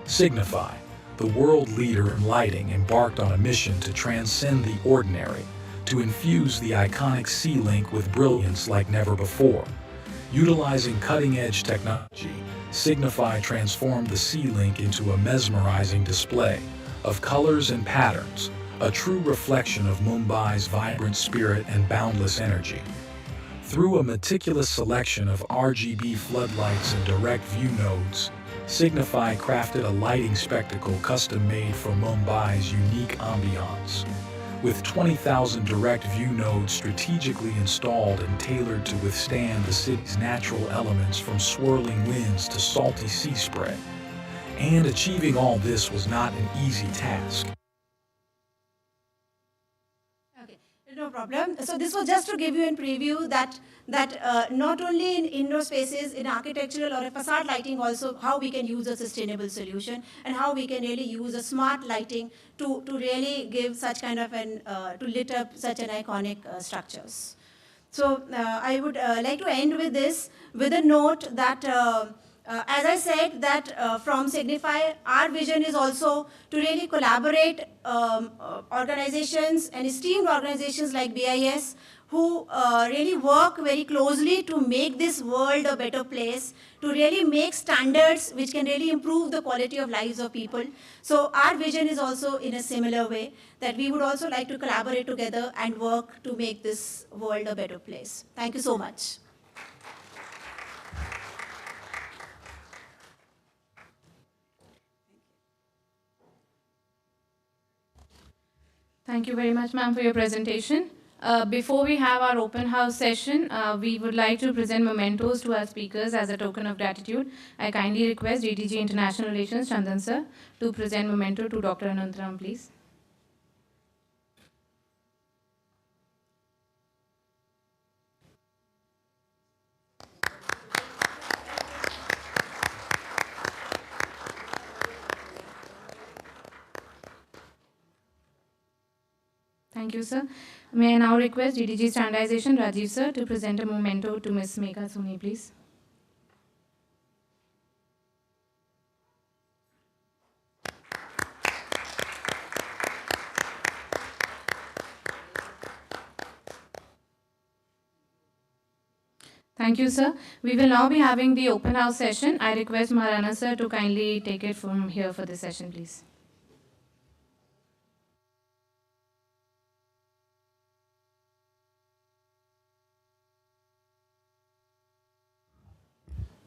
Signify, the world leader in lighting, embarked on a mission to transcend the ordinary, to infuse the iconic Sea Link with brilliance like never before. Utilizing cutting-edge technology, Signify transformed the Sea Link into a mesmerizing display of colors and patterns, a true reflection of Mumbai's vibrant spirit and boundless energy. Through a meticulous selection of RGB floodlights and direct view nodes, Signify crafted a lighting spectacle custom-made for Mumbai's unique ambiance. With 20,000 direct view nodes strategically installed and tailored to withstand the city's natural elements from swirling winds to salty sea spray. And achieving all this was not an easy task. No problem. So this was just to give you a preview that not only in indoor spaces, in architectural or a facade lighting also, how we can use a sustainable solution and how we can really use a smart lighting to really give such kind of an, to lit up such an iconic structures. So I would like to end with this, with a note that as I said, that from Signify, our vision is also to really collaborate organizations and esteemed organizations like BIS who really work very closely to make this world a better place, to really make standards which can really improve the quality of lives of people. So our vision is also in a similar way, that we would also like to collaborate together and work to make this world a better place. Thank you so much. Thank you very much, ma'am, for your presentation. Before we have our open house session, we would like to present mementos to our speakers as a token of gratitude. I kindly request DDG International Relations, Chandan sir, to present memento to Dr. Anantram, please. Thank you, sir. May I now request DDG Standardization, Rajiv sir, to present a memento to Ms. Megha Soni, please. Thank you, sir. We will now be having the open house session. I request Maharana sir to kindly take it from here for this session, please.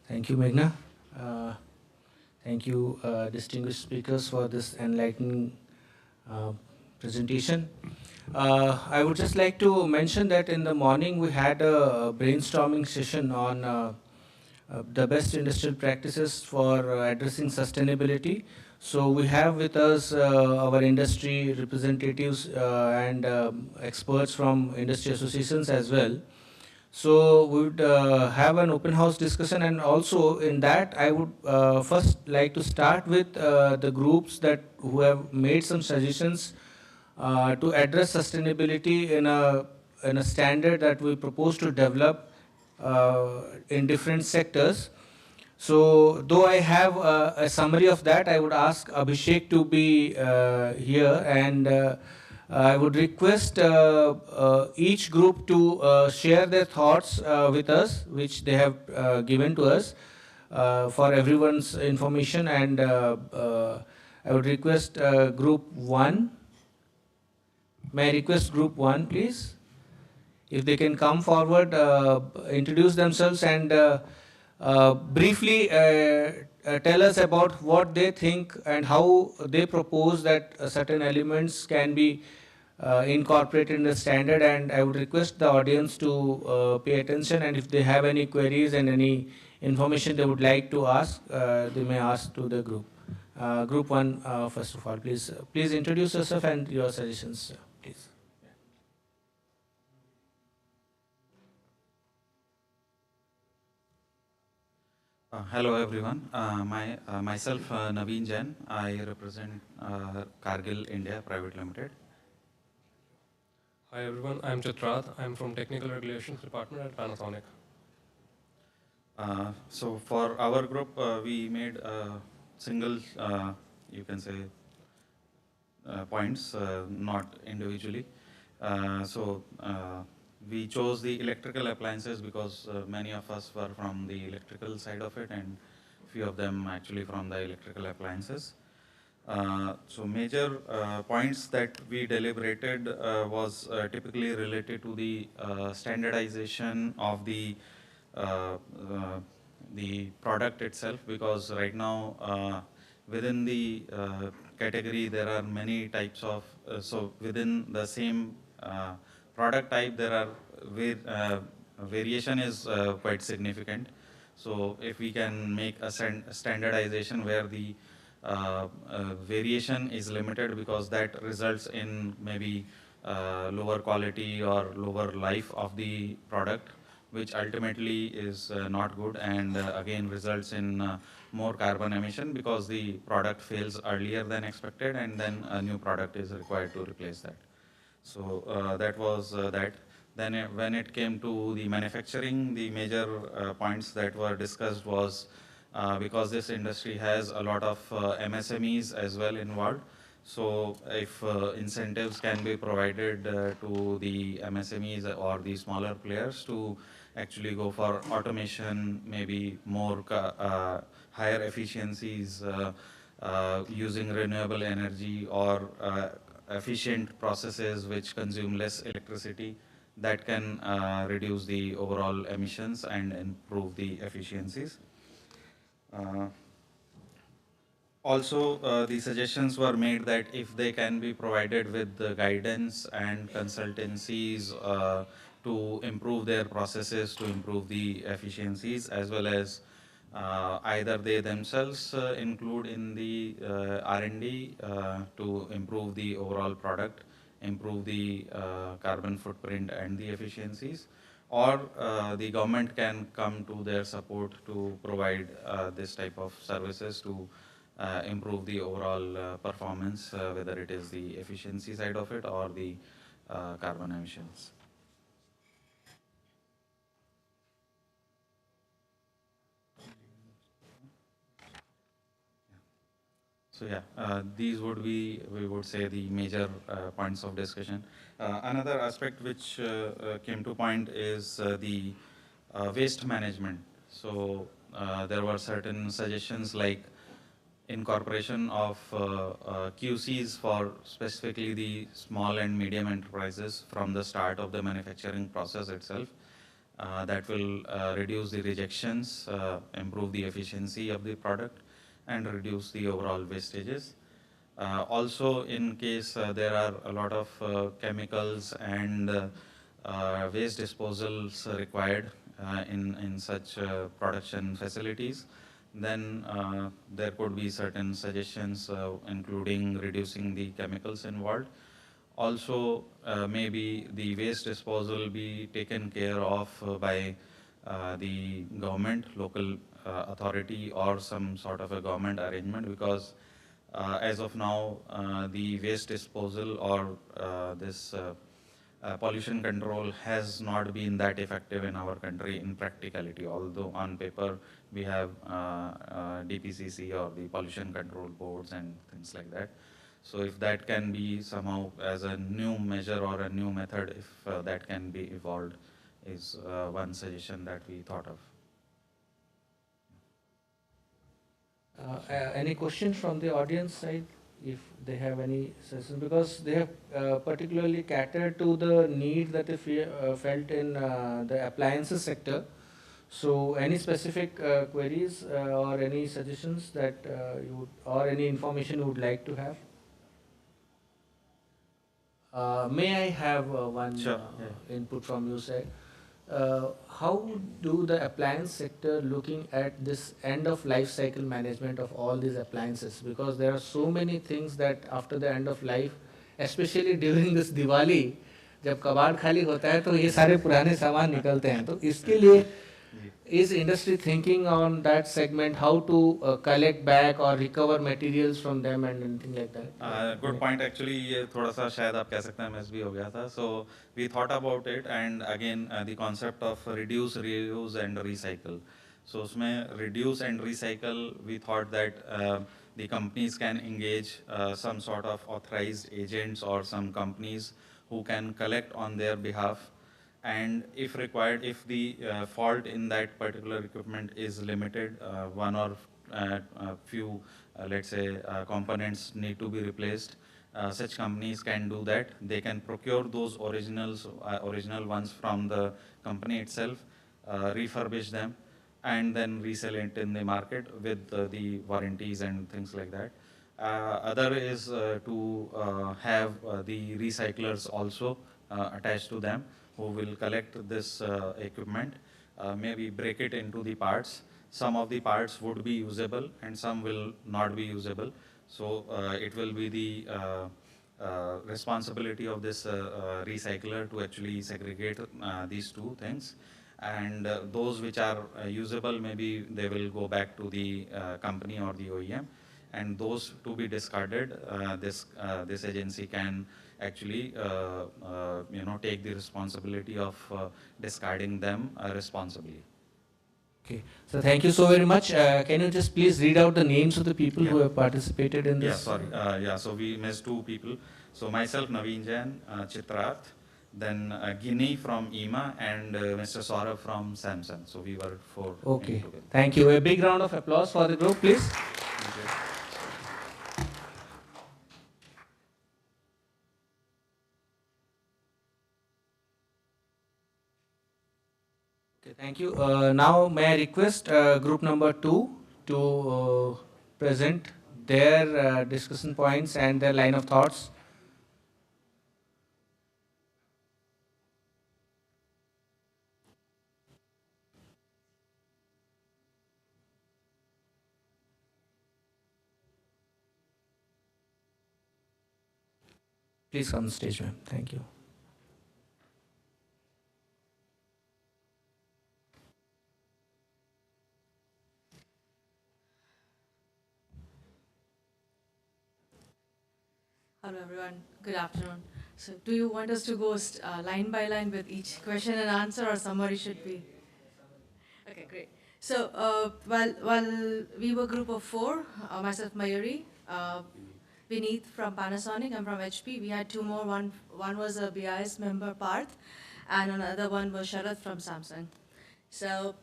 Thank you, Meghna. Uh, Thank you, distinguished speakers, for this enlightening uh, presentation. I would just like to mention that in the morning we had a brainstorming session on the best industrial practices for addressing sustainability. So we have with us our industry representatives and experts from industry associations as well. So we would have an open house discussion, and also in that I would first like to start with the groups that who have made some suggestions to address sustainability in a standard that we propose to develop in different sectors. So though I have a summary of that, I would ask Abhishek to be here, and I would request each group to share their thoughts with us, which they have given to us for everyone's information. And I would request group 1. May I request group 1, please? If they can come forward, introduce themselves, and briefly tell us about what they think and how they propose that certain elements can be incorporated in the standard. And I would request the audience to pay attention, and if they have any queries and any information they would like to ask, they may ask to the group. Group 1, first of all, please introduce yourself and your suggestions, please. Hello everyone. Myself Naveen Jain. I represent Cargill India Private Limited. Hi everyone, I'm Chitrat. I'm from Technical Regulations Department at Panasonic. So for our group, we made single, you can say, points, not individually. We chose the electrical appliances because many of us were from the electrical side of it, and few of them actually from the electrical appliances. So major points that we deliberated was typically related to the standardization of uh, uh, the product itself, because right now within the category there are many types of, so within the same product type there are variation is quite significant. So if we can make a standardization where the variation is limited, because that results in maybe lower quality or lower life of the product, which ultimately is not good, and again results in more carbon emission because the product fails earlier than expected, and then a new product is required to replace that. So that was that. Then when it came to the manufacturing, the major points that were discussed was because this industry has a lot of MSMEs as well involved. So if incentives can be provided to the MSMEs or the smaller players to actually go for automation, maybe more higher efficiencies using renewable energy, or efficient processes which consume less electricity, that can reduce the overall emissions and improve the efficiencies. Uh, Also, the suggestions were made that if they can be provided with the guidance and consultancies to improve their processes, to improve the efficiencies, as well as either they themselves include in the R&D to improve the overall product, improve the carbon footprint and the efficiencies, or the government can come to their support to provide this type of services to improve the overall performance, whether it is the efficiency side of it or the carbon emissions. So yeah, these would be, we would say, the major points of discussion. Another aspect which came to point is the waste management. So there were certain suggestions like incorporation of QCs for specifically the small and medium enterprises from the start of the manufacturing process itself. That will reduce the rejections, improve the efficiency of the product, and reduce the overall wastages. Also, in case there are a lot of chemicals and waste disposals required in such production facilities, then there could be certain suggestions, including reducing the chemicals involved. Also, maybe the waste disposal be taken care of by the government, local authority, or some sort of a government arrangement, because as of now, the waste disposal or this pollution control has not been that effective in our country in practicality, although on paper we have DPCC or the pollution control boards and things like that. So if that can be somehow as a new measure or a new method, if that can be evolved, is one suggestion that we thought of. Any questions from the audience side, if they have any suggestions? Because they have particularly catered to the need that they felt in the appliances sector. So, any specific queries or any suggestions that you would, or any information you would like to have? May I have one Sure. Yeah. input from you, sir? How do the appliance sector looking at this end of life cycle management of all these appliances? Because there are so many things that after the end of life, especially during this Diwali, जब कबाड़ खाली होता है तो ये सारे पुराने सामान निकलते हैं, तो इसके लिए is industry thinking on that segment, how to collect back or recover materials from them and anything like that? Good point. Actually, ये थोड़ा सा शायद आप कह सकते हैं मिस भी हो गया था. So we thought about it, and again the concept of reduce, reuse, and recycle. So उसमें reduce and recycle, we thought that the companies can engage some sort of authorized agents or some companies who can collect on their behalf, and if required, if the fault in that particular equipment is limited, one or few, let's say, components need to be replaced, such companies can do that. They can procure those original ones from the company itself, refurbish them, and then resell it in the market with the warranties and things like that. Other is to have the recyclers also attached to them, who will collect this equipment, maybe break it into the parts. Some of the parts would be usable and some will not be usable. So it will be the responsibility of this recycler to actually segregate these two things. And those which are usable, maybe they will go back to the company or the OEM. And those to be discarded, this agency can actually take the responsibility of discarding them responsibly. Okay, so thank you so very much. Can you just please read out the names of the people who have participated in this? Yeah, sorry. So we missed two people. So myself, Naveen Jain, Chitrath, then Guinea from EMA, and Mr. Saurabh from Samsung. So we were four. Okay, thank you. A big round of applause for the group, please. Thank you. Okay, thank you. Now, may I request group number 2 to present their discussion points and their line of thoughts. Please come on stage, ma'am. Thank you. Hello everyone, good afternoon. So do you want us to go line by line with each question and answer, or summary should be? Okay, great. So while we were a group of four, myself, Mayuri, Vineet from Panasonic, and from HP, we had two more. One was a BIS member, Parth, and another one was Sharath from Samsung. So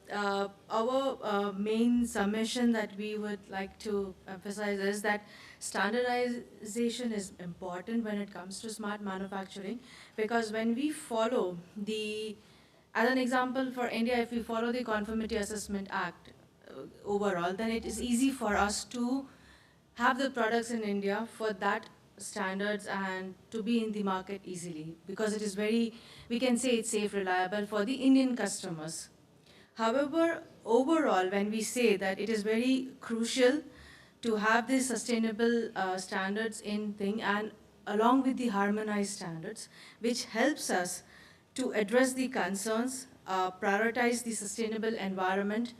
our main submission that we would like to emphasize is that standardization is important when it comes to smart manufacturing, because when we follow as an example for India, if we follow the Conformity Assessment Act overall, then it is easy for us to have the products in India for that standards and to be in the market easily, because it is very, we can say it's safe, reliable for the Indian customers. However, overall, when we say that it is very crucial to have these sustainable standards in thing, and along with the harmonized standards, which helps us to address the concerns, prioritize the sustainable environment,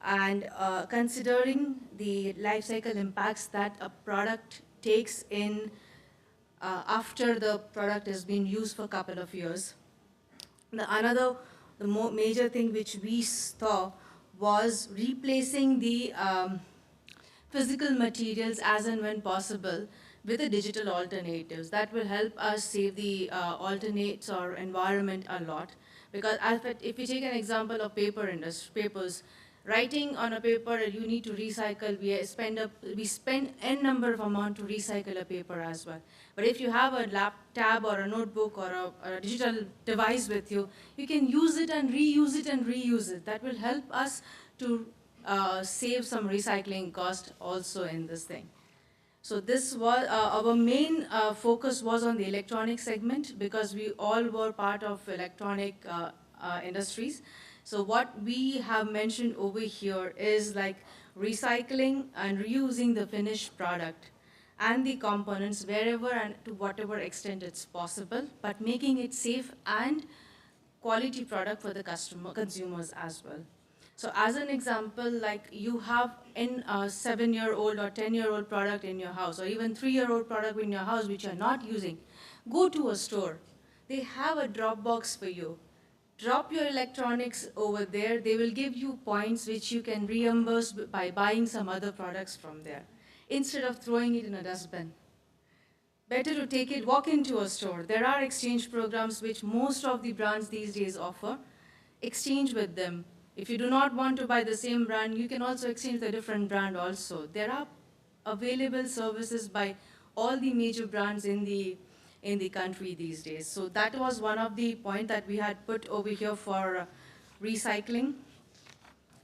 and considering the life cycle impacts that a product takes in after the product has been used for a couple of years. The major thing which we saw was replacing the physical materials as and when possible with the digital alternatives. That will help us save the alternates or environment a lot. Because if we take an example of papers, writing on a paper, you need to recycle. We spend n number of amount to recycle a paper as well. But if you have a tab or a notebook or a digital device with you, you can use it and reuse it and reuse it. That will help us to save some recycling cost also in this thing. So this was our main focus was on the electronic segment, because we all were part of electronic industries. So what we have mentioned over here is like recycling and reusing the finished product and the components wherever and to whatever extent it's possible, but making it safe and quality product for the consumers as well. So as an example, like you have in a 7-year-old or 10-year-old product in your house, or even 3-year-old product in your house which you're not using, go to a store. They have a drop box for you. Drop your electronics over there. They will give you points which you can reimburse by buying some other products from there, instead of throwing it in a dustbin. Better to take it, walk into a store. There are exchange programs which most of the brands these days offer. Exchange with them. If you do not want to buy the same brand, you can also exchange with a different brand also. There are available services by all the major brands in the country these days. So that was one of the points that we had put over here for recycling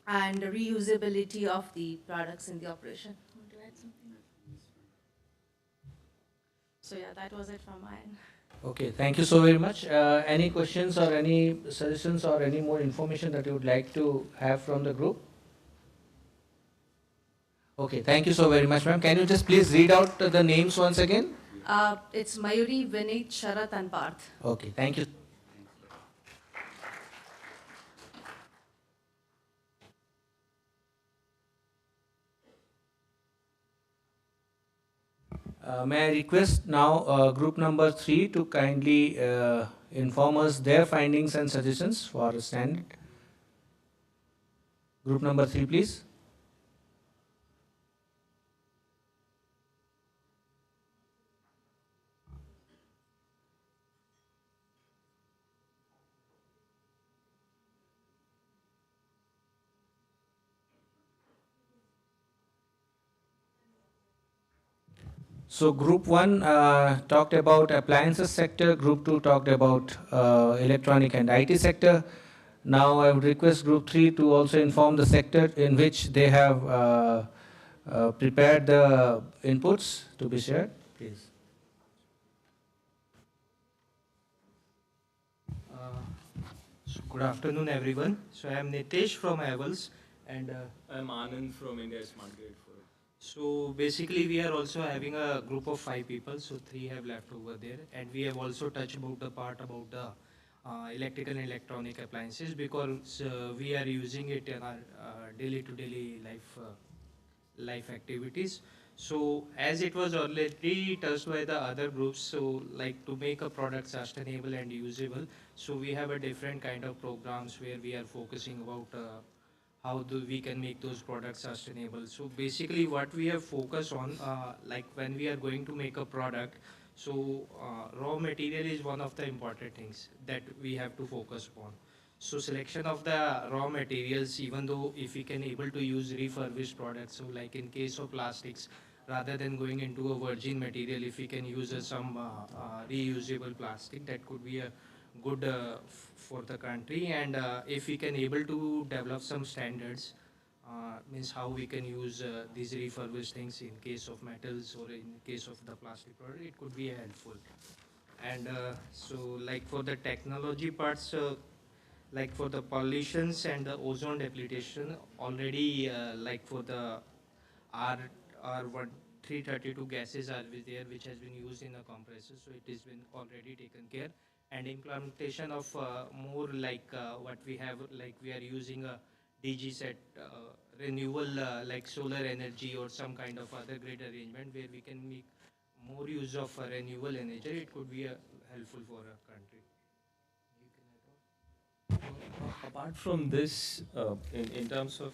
and reusability of the products in the operation. Want to add something? So yeah, that was it from my end. Okay, thank you so very much. Any questions or any suggestions or any more information that you would like to have from the group? Okay, thank you so very much, ma'am. Can you just please read out the names once again? It's Mayuri, Vineet, Sharath, and Parth. Okay, thank you. May I request now group number 3 to kindly inform us their findings and suggestions for standard. Group number 3, please. So group 1 talked about appliances sector, group 2 talked about electronic and IT sector. Now I would request group 3 to also inform the sector in which they have prepared the inputs to be shared, please. So good afternoon, everyone. So I am Nitesh from Havels, and I'm Anand from India Smart Grid 4. so basically we are also having a group of 5 people. So 3 have left over there, and we have also touched about the part about the electrical and electronic appliances, because we are using it in our daily to daily life activities. So as it was already touched by the other groups, so like to make a product sustainable and usable, so we have a different kind of programs where we are focusing about how do we can make those products sustainable. So basically what we have focused on, like when we are going to make a product, so raw material is one of the important things that we have to focus upon. So selection of the raw materials, even though if we can able to use refurbished products, so like in case of plastics, rather than going into a virgin material, if we can use some reusable plastic, that could be a good for the country. And if we can able to develop some standards, means how we can use these refurbished things in case of metals or in case of the plastic product, it could be helpful. And so like for the technology parts, like for the pollutions and the ozone depletion, already like for the R R1 332 gases are there, which has been used in the compressor, so it has been already taken care. And implementation of more like what we have, like we are using a DG set renewable like solar energy or some kind of other grid arrangement where we can make more use of renewable energy. It could be helpful for a country. Apart from this, in terms of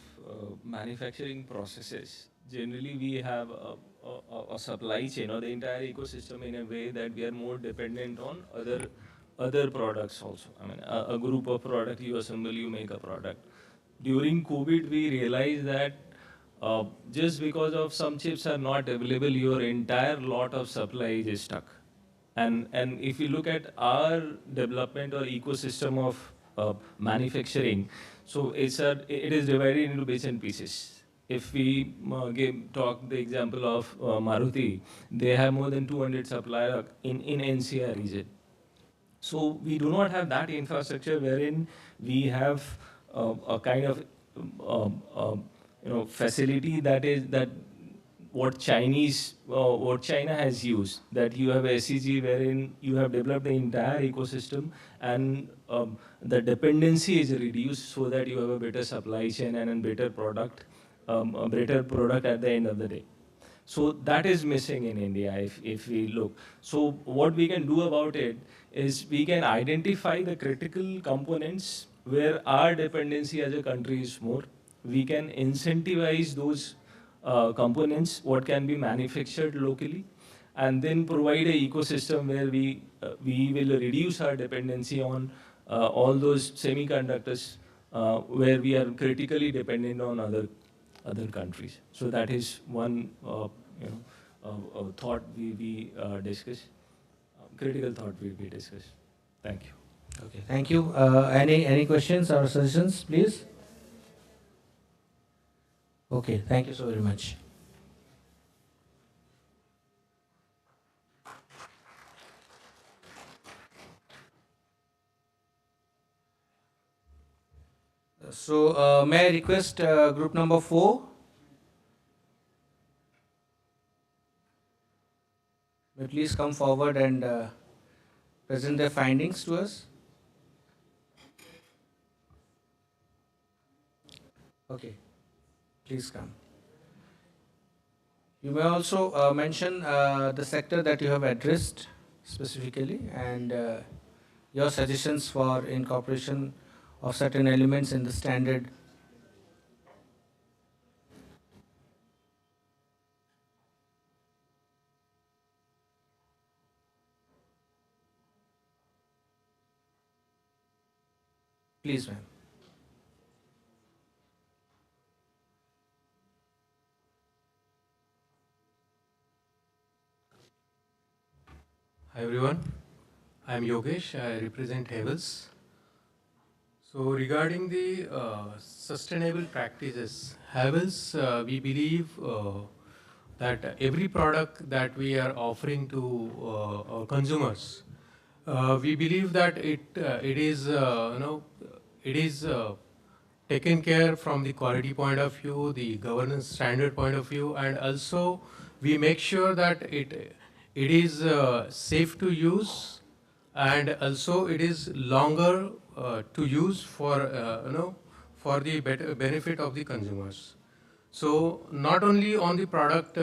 manufacturing processes, generally we have a supply chain or the entire ecosystem in a way that we are more dependent on other products also. I mean, a group of product you assemble, you make a product. During COVID, we realized that just because of some chips are not available, your entire lot of supply is stuck. And if you look at our development or ecosystem of manufacturing, so it is divided into bits and pieces. If we talk the example of Maruti, they have more than 200 suppliers in NCR region. So we do not have that infrastructure wherein we have a kind of facility that what China has used, that you have SEG wherein you have developed the entire ecosystem, and the dependency is reduced so that you have a better supply chain and a better product at the end of the day. So that is missing in India if we look. So what we can do about it is we can identify the critical components where our dependency as a country is more. We can incentivize those components, what can be manufactured locally, and then provide an ecosystem where we will reduce our dependency on all those semiconductors where we are critically dependent on other countries. So that is one thought we discuss, critical thought we discuss. Thank you. Okay, thank you. Any questions or suggestions, please? Okay, thank you so very much. So, may I request group number 4? May please come forward and present their findings to us. Okay, please come. You may also mention the sector that you have addressed specifically and your suggestions for incorporation of certain elements in the standard. Please, ma'am. Hi everyone, I am Yogesh. I represent Havels. So regarding the sustainable practices, Havels, we believe that every product that we are offering to our consumers, we believe that it is it is taken care from the quality point of view, the governance standard point of view, and also we make sure that it is safe to use, and also it is longer to use for for the better benefit of the consumers. So not only on the product,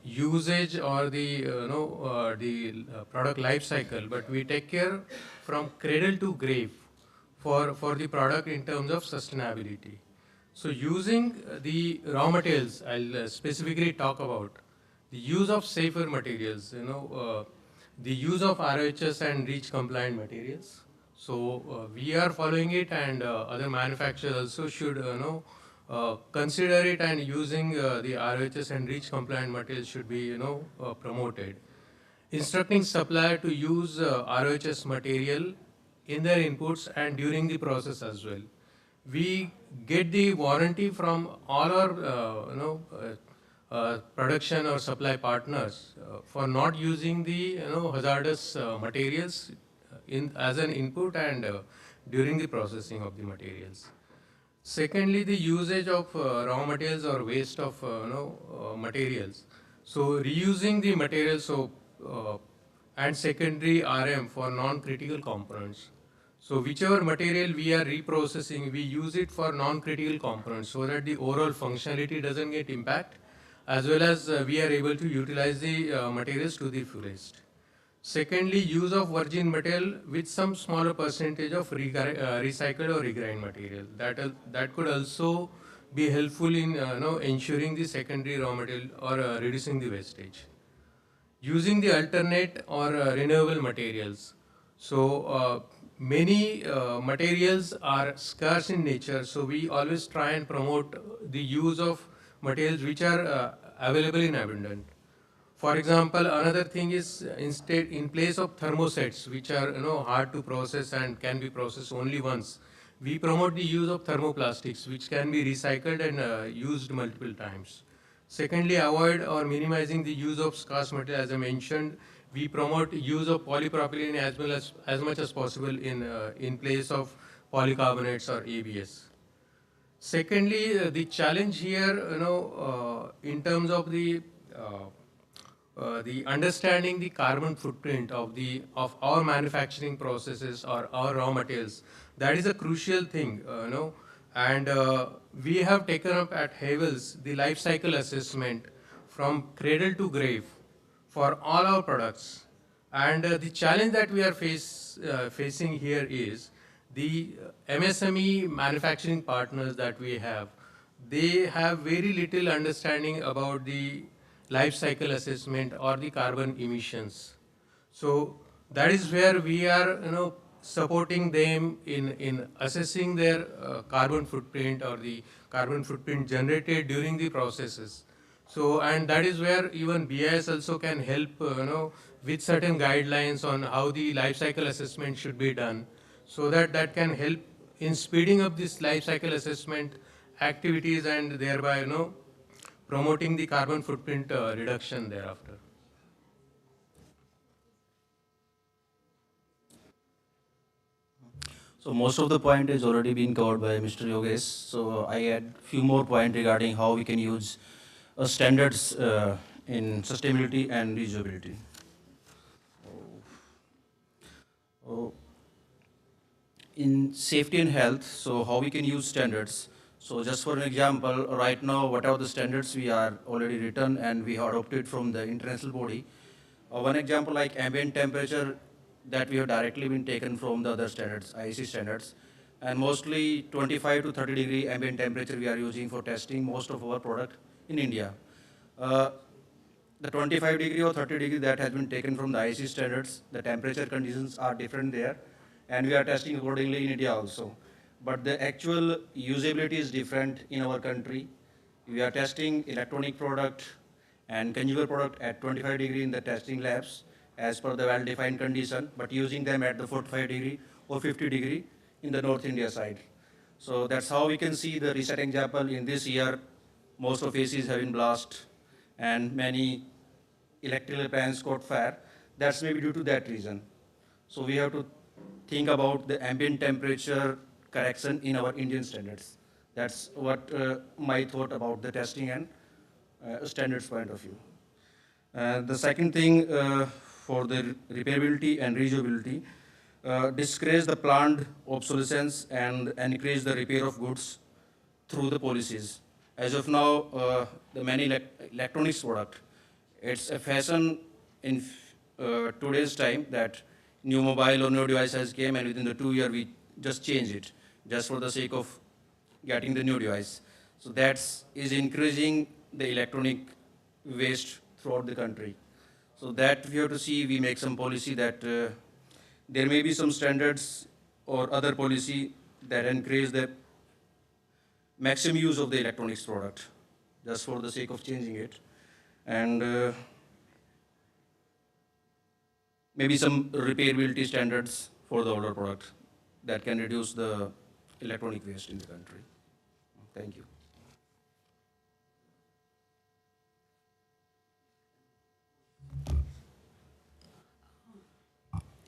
usage or the product life cycle, but we take care from cradle to grave for the product in terms of sustainability. So using the raw materials, I'll specifically talk about the use of safer materials, the use of ROHS and REACH compliant materials. So we are following it, and other manufacturers also should consider it, and using the ROHS and REACH compliant materials should be promoted. Instructing supplier to use ROHS material in their inputs and during the process as well. We get the warranty from all our production or supply partners for not using the hazardous materials in as an input and during the processing of the materials. Secondly, the usage of raw materials or waste of materials. So reusing the materials, and secondary RM for non-critical components. So whichever material we are reprocessing, we use it for non-critical components so that the overall functionality doesn't get impact, as well as we are able to utilize the materials to the fullest. Secondly, use of virgin material with some smaller percentage of recycled or regrind material. That could also be helpful in ensuring the secondary raw material or reducing the wastage. Using the alternate or renewable materials. So many materials are scarce in nature, so we always try and promote the use of materials which are available in abundance. For example, another thing is instead in place of thermosets, which are hard to process and can be processed only once, we promote the use of thermoplastics, which can be recycled and used multiple times. Secondly, avoid or minimizing the use of scarce material. As I mentioned, we promote use of polypropylene as much as possible in place of polycarbonates or ABS. Secondly, the challenge here, in terms of the understanding the carbon footprint of our manufacturing processes or our raw materials, that is a crucial thing, and we have taken up at Havels the life cycle assessment from cradle to grave for all our products. And the challenge that we are facing here is the MSME manufacturing partners that we have. They have very little understanding about the life cycle assessment or the carbon emissions. So that is where we are, supporting them in assessing their carbon footprint or the carbon footprint generated during the processes. So, and that is where even BIS also can help, with certain guidelines on how the life cycle assessment should be done, so that that can help in speeding up this life cycle assessment activities and thereby, promoting the carbon footprint reduction thereafter. So most of the point is already been covered by Mr. Yogesh. So I add few more points regarding how we can use standards in sustainability and reusability. Oh, in safety and health, so how we can use standards. So just for an example, right now, whatever the standards we are already written and we have adopted from the international body. One example like ambient temperature that we have directly been taken from the other standards, IEC standards. And mostly 25 to 30 degree ambient temperature we are using for testing most of our product in India. The 25 degree or 30 degree that has been taken from the IEC standards, the temperature conditions are different there, and we are testing accordingly in India also. But the actual usability is different in our country. We are testing electronic product and consumer product at 25 degree in the testing labs as per the well-defined condition, but using them at the 45 degree or 50 degree in the North India side. So that's how we can see the recent example in this year, most of ACs have been blast and many electrical plants caught fire. That's maybe due to that reason. So we have to think about the ambient temperature correction in our Indian standards. That's what my thought about the testing and standards point of view. The second thing for the repairability and reusability, discourage the planned obsolescence and encourage the repair of goods through the policies. as of now, the many electronics product, it's a fashion in today's time that new mobile or new device has came, and within the 2 year we just change it just for the sake of getting the new device. So that is increasing the electronic waste throughout the country. So that we have to see, we make some policy that there may be some standards or other policy that encourage the maximum use of the electronics product just for the sake of changing it. And maybe some repairability standards for the older product that can reduce the electronic waste in the country. Thank you.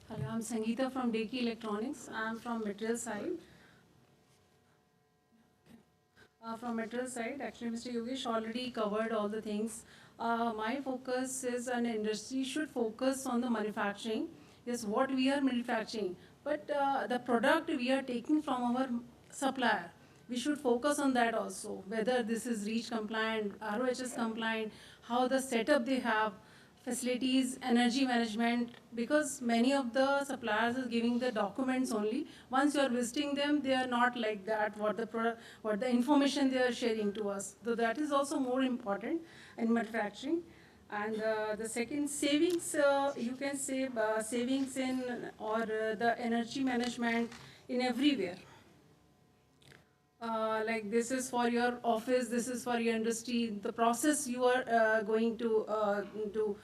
Hello, I'm Sangeeta from Deki Electronics. I'm from material side. From material side, actually, Mr. Yogesh already covered all the things. My focus is an industry should focus on the manufacturing, is what we are manufacturing. But the product we are taking from our supplier, we should focus on that also, whether this is REACH compliant, ROHS compliant, how the setup they have, facilities, energy management, because many of the suppliers is giving the documents only. Once you are visiting them, they are not like that, what the information they are sharing to us. So that is also more important in manufacturing. And the second, savings, you can save savings in, or the energy management in everywhere. Like this is for your office, this is for your industry. The process you are going to do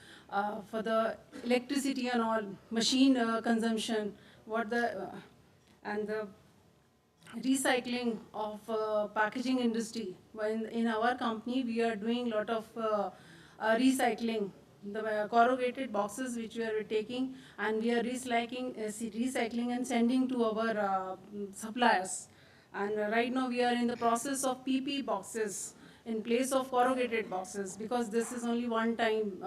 for the electricity and all, machine consumption, what the, and the recycling of packaging industry. In our company, we are doing a lot of recycling. The corrugated boxes which we are taking, and we are recycling and sending to our suppliers. And right now we are in the process of PP boxes in place of corrugated boxes, because this is only one time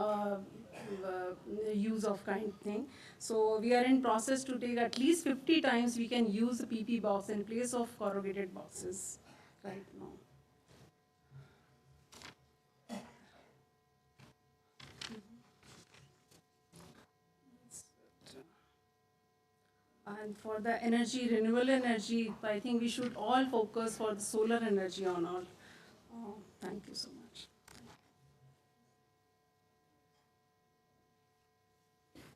use of kind thing. So we are in process to take at least 50 times we can use the PP box in place of corrugated boxes right now. And for the energy, renewable energy, I think we should all focus for the solar energy on all. Oh, thank you so much.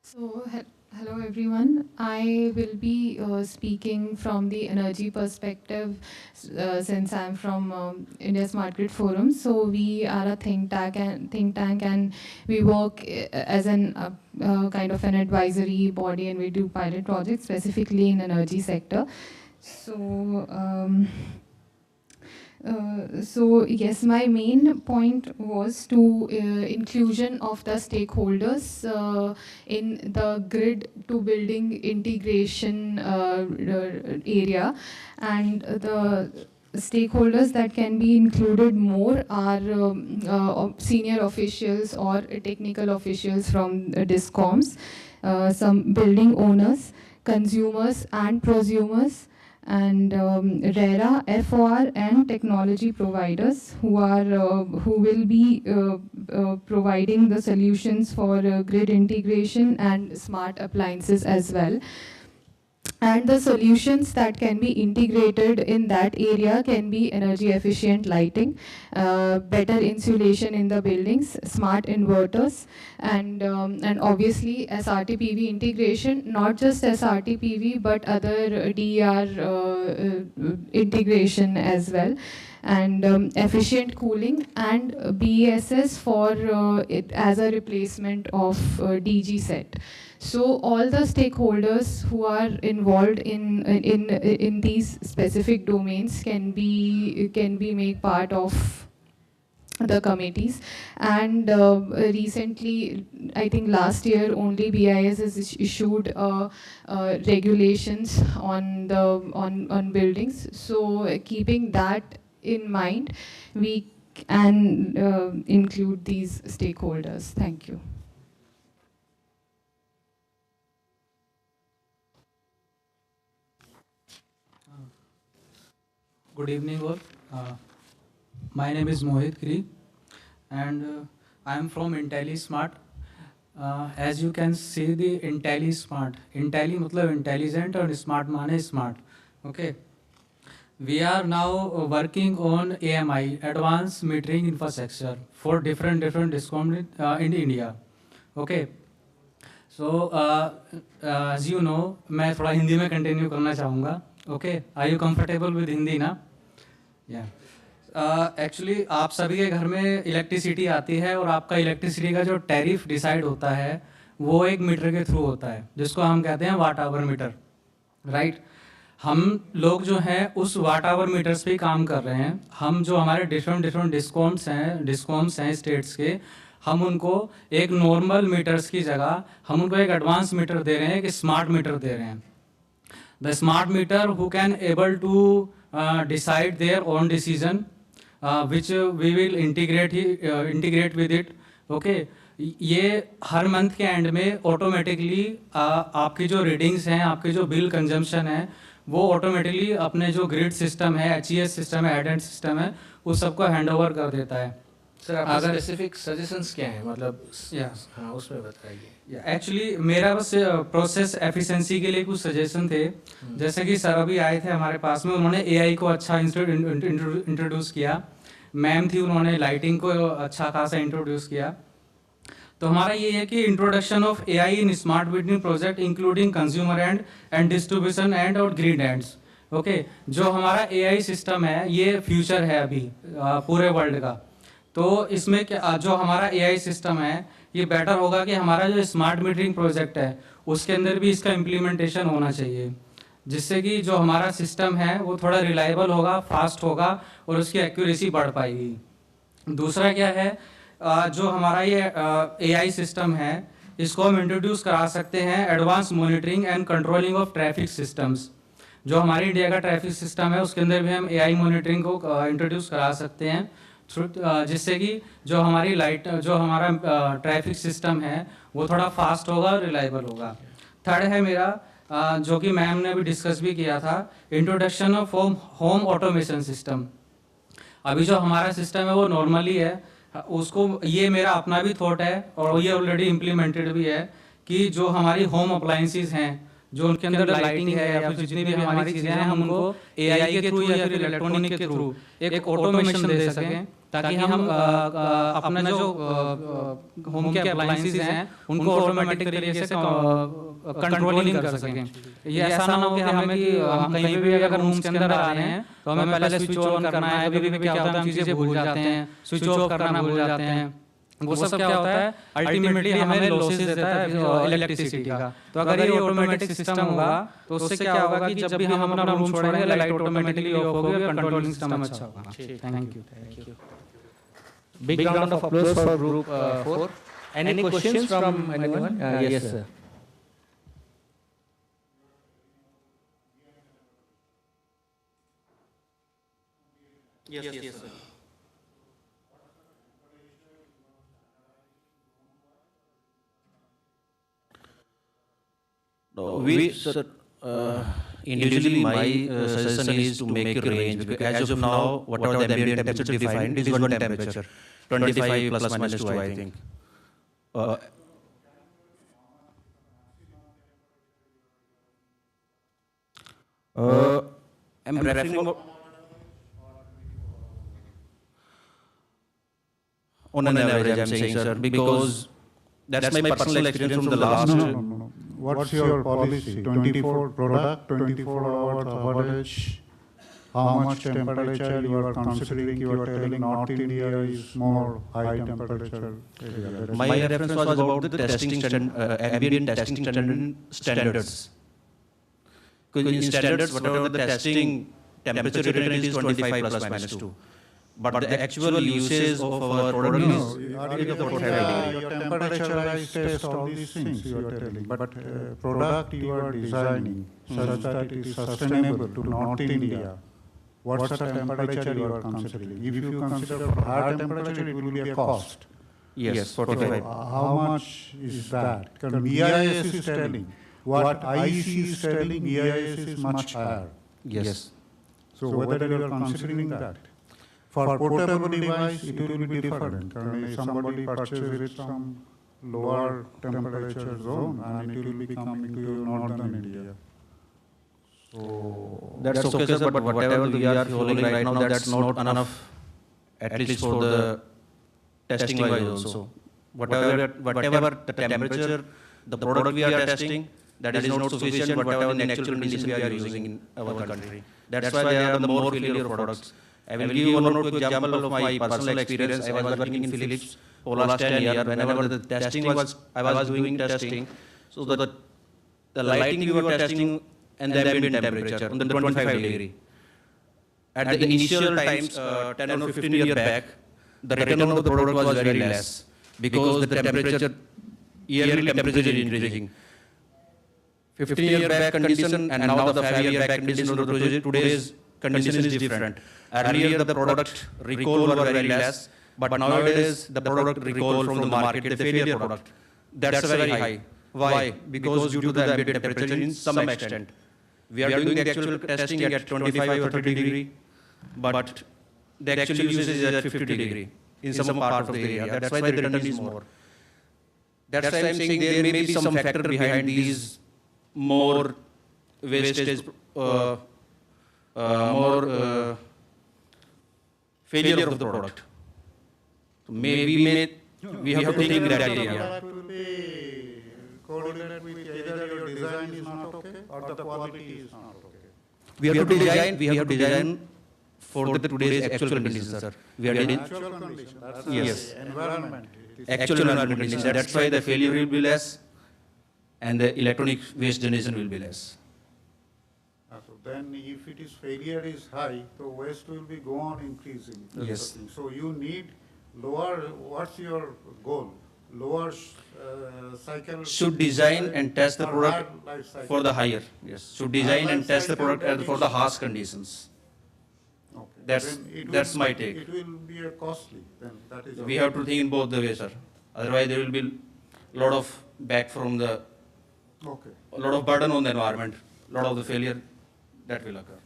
So, hello everyone. I will be speaking from the energy perspective since I'm from India Smart Grid Forum. So, we are a think tank, and we work as an kind of an advisory body, and we do pilot projects specifically in energy sector. So. So yes, my main point was to inclusion of the stakeholders in the grid to building integration area, and the stakeholders that can be included more are senior officials or technical officials from DISCOMs, some building owners, consumers and prosumers, and RERA, FOR, and technology providers who will be providing the solutions for grid integration and smart appliances as well. And the solutions that can be integrated in that area can be energy efficient lighting, better insulation in the buildings, smart inverters, and obviously SRT-PV integration, not just SRT-PV but other DER integration as well, and efficient cooling and BESS for it as a replacement of DG set. So all the stakeholders who are involved in these specific domains can be made part of the committees. And recently, I think last year only, BIS has issued regulations on buildings. So keeping that in mind, we can include these stakeholders. Thank you. Good evening all. My name is Mohit Kri, and I am from IntelliSmart. As you can see, the IntelliSmart. Intelli मतलब intelligent and smart माने smart. Okay. We are now working on AMI, Advanced Metering Infrastructure, for different discount in India. Okay. So as you know, मैं थोड़ा हिंदी में continue करना चाहूँगा. Okay. Are you comfortable with Hindi ना? Yeah. Actually आप सभी के घर में इलेक्ट्रिसिटी आती है और आपका इलेक्ट्रिसिटी का जो टैरिफ डिसाइड होता है वो एक मीटर के थ्रू होता है जिसको हम कहते हैं वाट आवर मीटर, राइट. हम लोग जो हैं उस वाट आवर मीटर्स पे काम कर रहे हैं. हम जो हमारे डिफरेंट डिस्कॉम्स हैं स्टेट्स के, हम उनको एक नॉर्मल मीटर्स की जगह हम उनको एक एडवांस मीटर दे रहे हैं, एक स्मार्ट मीटर दे रहे हैं. The smart meter who can able to decide their own decision, which we will integrate with it. Okay. ये हर मंथ के एंड में ऑटोमेटिकली आपकी जो रीडिंग्स हैं, आपकी जो बिल कंजम्पशन है, वो ऑटोमेटिकली अपने जो ग्रिड सिस्टम है, HES सिस्टम है, एडेंट सिस्टम है, उस सबको हैंड ओवर कर देता है. सर अगर स्पेसिफिक सजेशंस क्या हैं, मतलब हाँ उसमें बताइए. एक्चुअली मेरा बस प्रोसेस एफिशिएंसी के लिए कुछ सजेशन थे. जैसे कि सर अभी आए थे हमारे पास में, उन्होंने एआई को अच्छा इंट्रोड्यूस किया. मैम थी, उन्होंने लाइटिंग को अच्छा खासा इंट्रोड्यूस किया. तो हमारा ये है कि introduction of AI in smart metering project including consumer and distribution and और ग्रिड एंड्स. ओके. जो हमारा एआई सिस्टम है ये फ्यूचर है अभी पूरे वर्ल्ड का. तो इसमें क्या जो हमारा एआई सिस्टम है ये बेटर होगा कि हमारा जो स्मार्ट मीटरिंग प्रोजेक्ट है उसके अंदर भी इसका इम्प्लीमेंटेशन होना चाहिए, जिससे कि जो हमारा सिस्टम है वो थोड़ा रिलायबल होगा, फास्ट होगा और उसकी एक्यूरेसी बढ़ पाएगी. दूसरा क्या है, जो हमारा ये एआई सिस्टम है इसको हम इंट्रोड्यूस करा सकते हैं advance monitoring and controlling of traffic systems. जो हमारी इंडिया का ट्रैफिक सिस्टम है उसके अंदर भी हम एआई मॉनिटरिंग को इंट्रोड्यूस करा सकते हैं, जिससे कि जो हमारी जो हमारा ट्रैफिक सिस्टम है वो थोड़ा फास्ट होगा और रिलायबल होगा. थर्ड है मेरा, जो कि मैम ने अभी डिस्कस भी किया था, introduction of home automation system. अभी जो हमारा सिस्टम है वो नॉर्मली है, उसको ये मेरा अपना भी थॉट है और ये ऑलरेडी इम्प्लीमेंटेड भी है कि जो हमारी होम अप्लायंसेस हैं, जो उनके अंदर लाइटिंग है या फिर जितनी भी हमारी चीज़ें हैं, हम उनको एआई के थ्रू या फिर इलेक्ट्रॉनिक के थ्रू एक ऑटोमेशन दे सकें, ताकि हम अपना जो होम के अप्लायंसेस हैं उनको ऑटोमेटिक तरीके से कंट्रोलिंग कर सकें. ये ऐसा ना हो कि हमें कि हम कहीं भी अगर रूम्स के अंदर आ रहे हैं तो हमें पहले स्विच ऑन करना है. कभी भी क्या होता है हम चीज़ें भूल जाते हैं, स्विच ऑफ करना भूल जाते हैं. वो सब क्या होता है, अल्टीमेटली हमें लॉसेस देता है इलेक्ट्रिसिटी का. तो अगर ये ऑटोमेटिक सिस्टम होगा तो उससे क्या होगा कि जब भी हम अपना रूम छोड़ेंगे लाइट ऑटोमेटिकली ऑफ होगी और कंट्रोलिंग सिस्टम अच्छा होगा. Thank you. Big round of applause for group 4. Any questions from anyone? Yes, sir. Yes, sir. No, sir, individually my suggestion is to make a range, because as of now, whatever the ambient temperature defined is one temperature, 25 plus minus 2, I think. I'm referring on an average, I'm saying, sir, because that's my personal experience from the last. No. What's your policy? 24 product, 24 hours average. How much temperature you are considering? You are telling North India is more high temperature area. My reference was about the testing ambient testing standards. Because in standards, whatever the testing temperature written is 25 plus minus 2. But the actual usage of our product is your temperature test all these things you are telling. But product you are designing such that it is sustainable to North India. What's the temperature you are considering? If you consider higher temperature, it will be a cost. Yes, 45. How much is that? Because BIS is telling. What IEC is telling, BIS is much higher. Yes. So whether you are considering that? For portable device, it will be different. And if somebody purchases it from lower temperature zone, and it will be coming to northern India. So That's okay, sir, but whatever we are following right now, that's not enough, at least for the testing wise also. Whatever the temperature, the product we are testing, that is not sufficient, whatever the actual condition we are using in our country. That's why there are the more failure products. I will give you one or two example of my personal experience. I was working in Philips for last 10 years. Whenever the testing was, I was doing testing, so the lighting we were testing and the ambient temperature on the 25 degree. At the initial times, 10 or 15 years back, the return of the product was very less because the temperature, yearly temperature is increasing. 15 years back condition and now the 5 year back condition of the project, today's condition is different. Earlier the product recall were very less, but nowadays the product recall from the market, the failure product, that's very high. Why? Because due to the ambient temperature in some extent. We are doing the actual testing at 25 or 30 degree, but the actual usage is at 50 degree in some part of the area. That's why the return is more. That's why I'm saying there may be some factor behind these more wastage, more failure of the product. So maybe we have to think in that area. That will be coordinated with either your design is not okay or the quality is not okay. We have to design for the today's actual conditions, sir. We are doing actual condition. That's yes. Environment. Actual environment conditions. That's why the failure will be less and the electronic waste generation will be less. So then if it is failure is high, the waste will be go on increasing. That's Yes. the thing. So you need lower, what's your goal? Lower cycle. Should design and test the or product higher life cycle. for the higher. Yes. Should design and test the product for the harsh conditions. Okay. That's Then it my will- take. It will be a costly. Then that is. We have to think in both the ways, sir. Otherwise, there will be a lot of back from the, Okay. a lot of burden on the environment, a lot of the failure that will occur.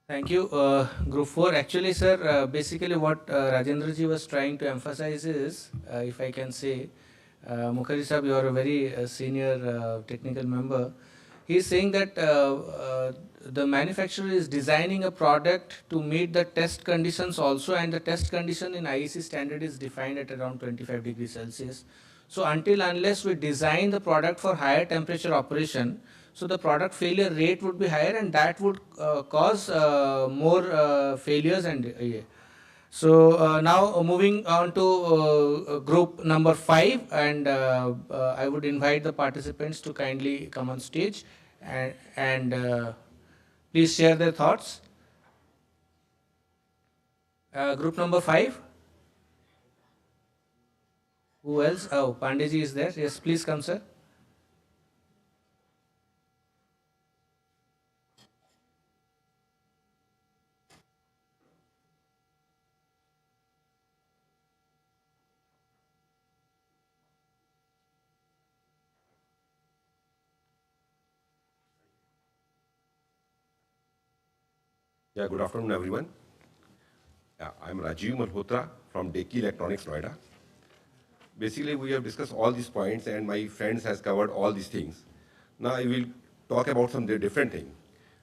Thank you. Group 4, actually, sir, basically what Rajendra ji was trying to emphasize is, if I can say, Mukherjee sahab, you are a very senior technical member. He is saying that the manufacturer is designing a product to meet the test conditions also, and the test condition in IEC standard is defined at around 25 degrees Celsius. So unless we design the product for higher temperature operation, so the product failure rate would be higher, and that would cause more failures. And so now moving on to group number 5, and I would invite the participants to kindly come on stage and please share their thoughts. Group number 5. Who else? Oh, Pandeyji is there. Yes, please come, sir. Yeah, good afternoon, everyone. I'm Rajiv Malhotra from Deki Electronics, Noida. Basically, we have discussed all these points, and my friends has covered all these things. Now, I will talk about some different thing.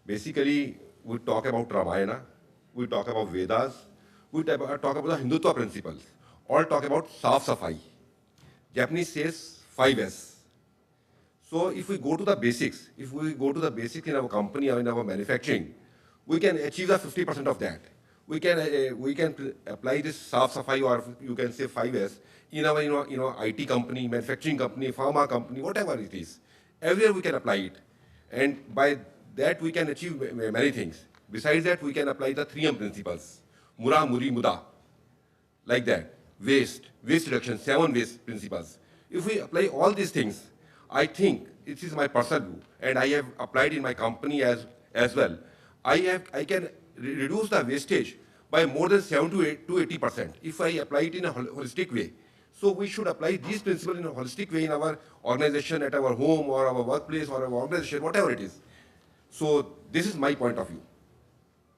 Basically, we talk about Ramayana, we talk about Vedas, we talk about the Hindutva principles, all talk about Saf Safai. Japanese says 5S. So if we go to the basics, in our company or in our manufacturing, we can achieve the 50% of that. We can apply this Saf Safai, or you can say 5S, in our IT company, manufacturing company, pharma company, whatever it is. Everywhere we can apply it. And by that we can achieve many things. Besides that, we can apply the 3M principles. Mura, Muri, Muda. Like that. Waste reduction, 7 waste principles. If we apply all these things, I think, this is my personal view, and I have applied in my company as well. I can reduce the wastage by more than 7 to 80% if I apply it in a holistic way. So we should apply these principles in a holistic way in our organization, at our home or our workplace or our organization, whatever it is. So this is my point of view.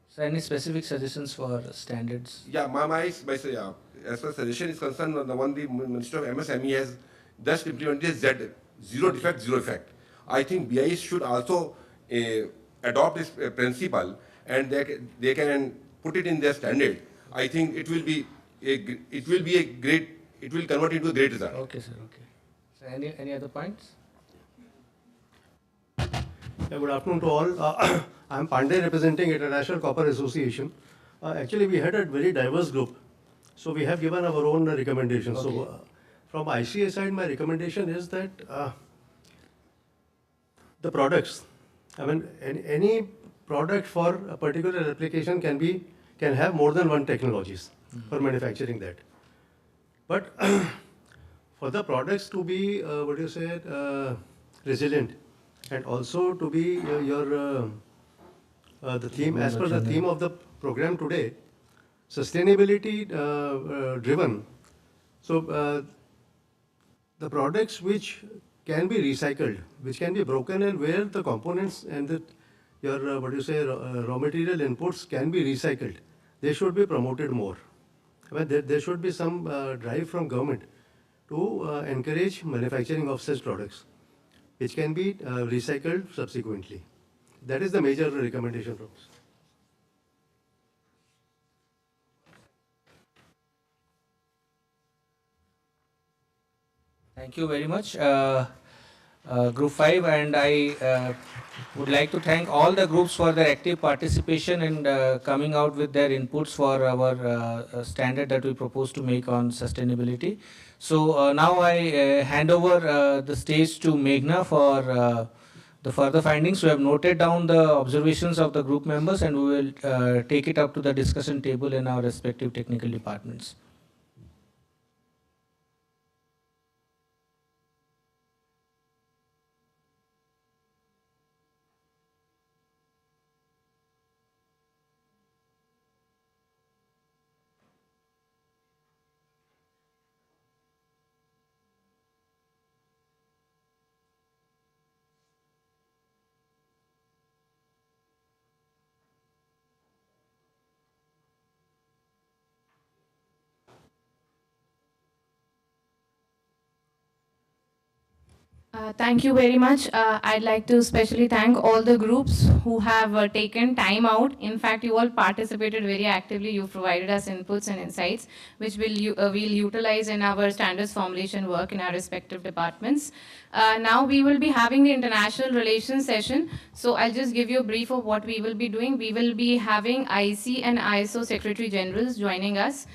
So any specific suggestions for standards? Yeah, as far as suggestion is concerned, the one the Minister of MSME has just implemented is Z, zero defect, zero effect. I think BIs should also adopt this principle, and they can put it in their standard. I think it will be a great, it will convert into a great result. Okay, sir. Okay. So any other points? Yeah, good afternoon to all. I am Pandey representing International Copper Association. Actually, we had a very diverse group. So we have given our own recommendations. Okay. So from ICA side, my recommendation is that the products, I mean, any product for a particular application can have more than one technologies for manufacturing that. But for the products to be, resilient, and also to be the theme, as per the theme of the program today, sustainability driven. So the products which can be recycled, which can be broken, and where the components and your raw material inputs can be recycled, they should be promoted more. I mean, there should be some drive from government to encourage manufacturing of such products, which can be recycled subsequently. That is the major recommendation from us. Thank you very much, Group 5, and I would like to thank all the groups for their active participation and coming out with their inputs for our standard that we propose to make on sustainability. So now I hand over the stage to Meghna for the further findings. We have noted down the observations of the group members, and we will take it up to the discussion table in our respective technical departments. Thank you very much. I'd like to especially thank all the groups who have taken time out. In fact, you all participated very actively. You provided us inputs and insights, which we'll utilize in our standards formulation work in our respective departments. Now we will be having the international relations session. So I'll just give you a brief of what we will be doing. We will be having IC and ISO Secretary Generals joining us.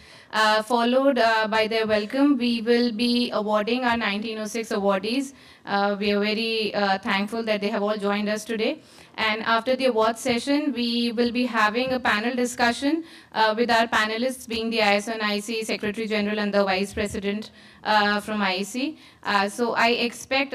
Followed by their welcome, we will be awarding our 1906 awardees. We are very thankful that they have all joined us today. And after the award session, we will be having a panel discussion with our panelists being the ISO and IC Secretary General and the Vice President from IC. So I expect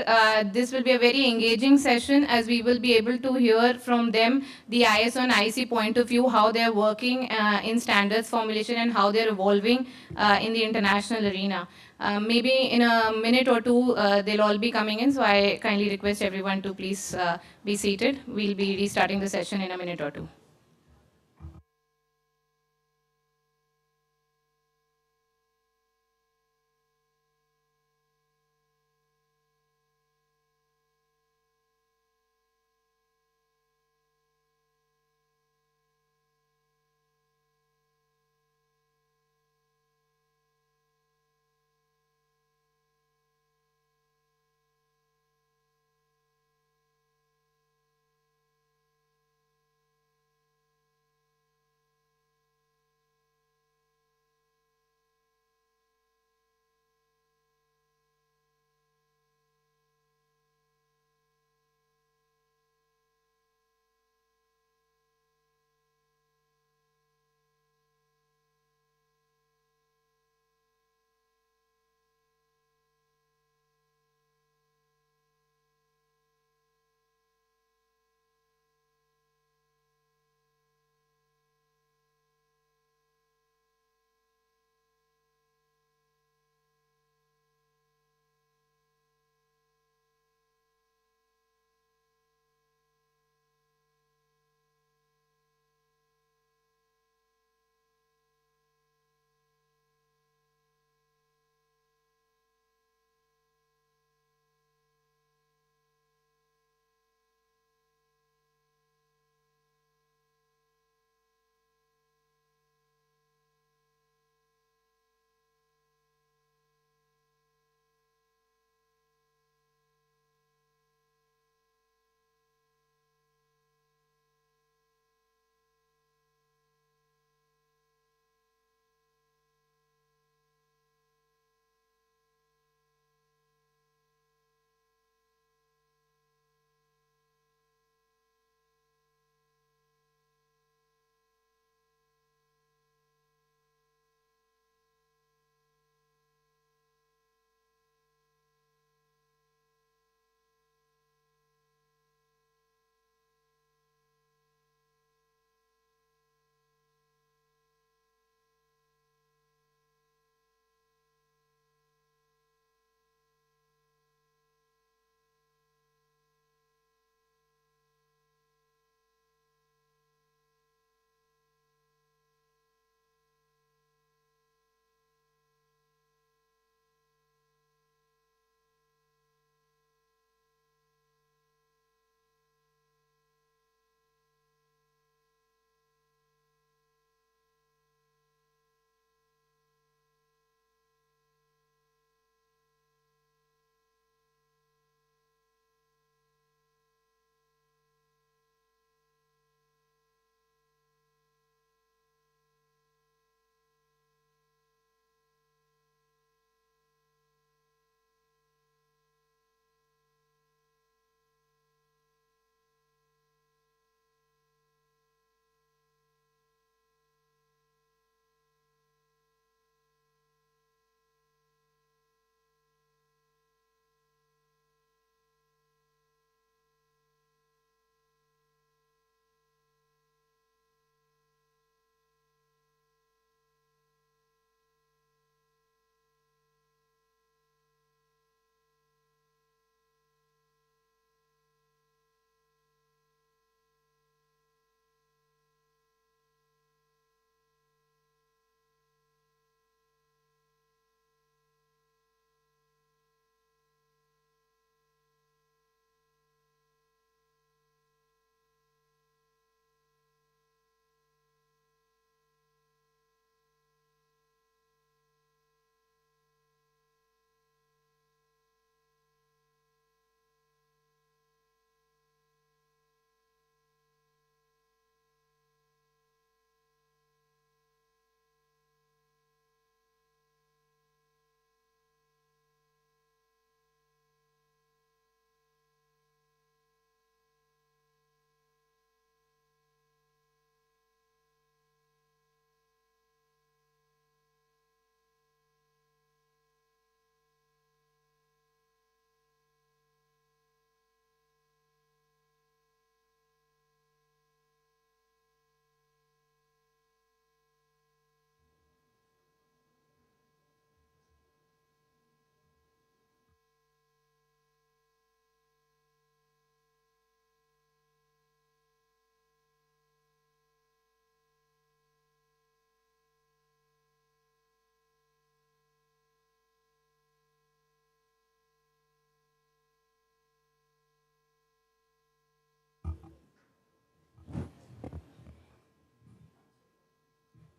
this will be a very engaging session, as we will be able to hear from them the ISO and IC point of view, how they're working in standards formulation and how they're evolving in the international arena. Maybe in a minute or two, they'll all be coming in, so I kindly request everyone to please be seated. We'll be restarting the session in a minute or two.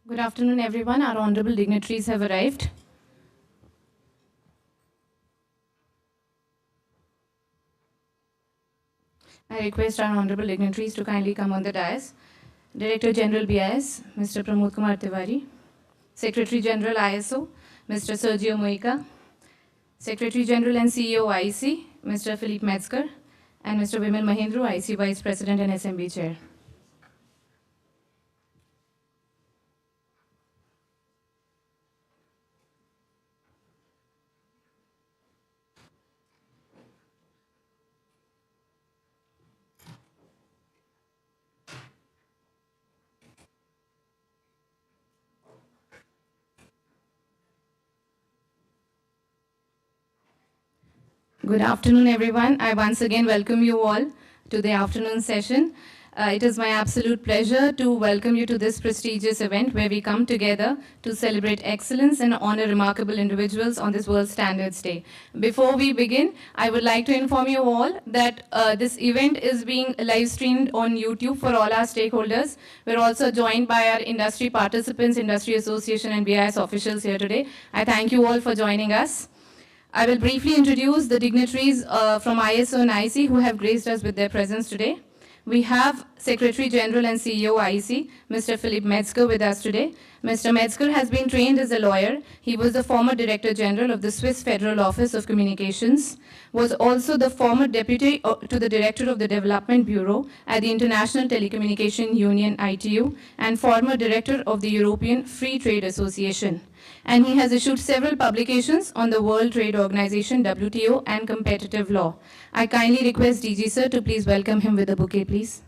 Good afternoon, everyone. Our honorable dignitaries have arrived. I request our honorable dignitaries to kindly come on the dais. Director General BIS, Mr. Pramod Kumar Tiwari. Secretary General ISO, Mr. Sergio Moica. Secretary General and CEO IC, Mr. Philippe Metzger. And Mr. Vimal Mahindru, IC Vice President and SMB Chair. Good afternoon, everyone. I once again welcome you all to the afternoon session. It is my absolute pleasure to welcome you to this prestigious event where we come together to celebrate excellence and honor remarkable individuals on this World Standards Day. Before we begin, I would like to inform you all that this event is being live streamed on YouTube for all our stakeholders. We're also joined by our industry participants, industry association and BIS officials here today. I thank you all for joining us. I will briefly introduce the dignitaries from ISO and IC who have graced us with their presence today. We have Secretary General and CEO IC, Mr. Philippe Metzger, with us today. Mr. Metzger has been trained as a lawyer. He was the former Director General of the Swiss Federal Office of Communications, was also the former Deputy to the Director of the Development Bureau at the International Telecommunication Union, ITU, and former Director of the European Free Trade Association. And he has issued several publications on the World Trade Organization, WTO, and competitive law. I kindly request DG sir to please welcome him with a bouquet, please.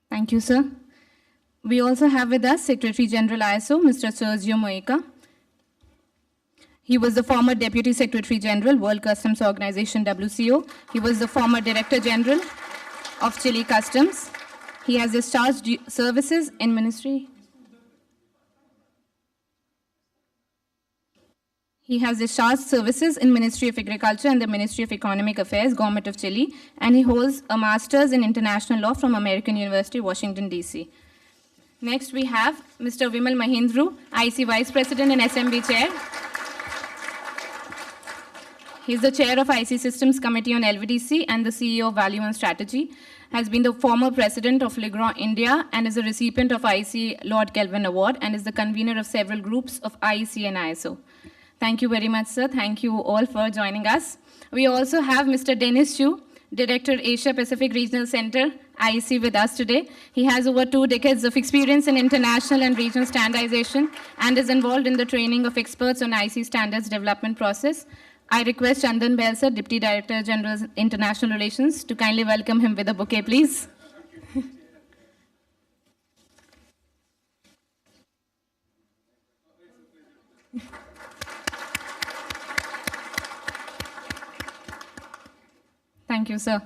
Thank you, sir. We also have with us Secretary General ISO, Mr. Sergio Moica. He was the former Deputy Secretary General, World Customs Organization, WCO. He was the former Director General of Chile Customs. He has discharged services in Ministry. He has discharged services in Ministry of Agriculture and the Ministry of Economic Affairs, Government of Chile, and he holds a Master's in International Law from American University, Washington, D.C. Next, we have Mr. Vimal Mahindru, IC Vice President and SMB Chair. He's the Chair of IC Systems Committee on LVDC and the CEO of Value and Strategy, has been the former President of Legrand India and is a recipient of IC Lord Kelvin Award and is the convener of several groups of IEC and ISO. Thank you very much, sir. Thank you all for joining us. We also have Mr. Dennis Chu, Director, Asia Pacific Regional Center, IEC, with us today. He has over 2 decades of experience in international and regional standardization and is involved in the training of experts on IC standards development process. I request Chandan Bail, sir, Deputy Director General International Relations, to kindly welcome him with a bouquet, please. Thank you, sir.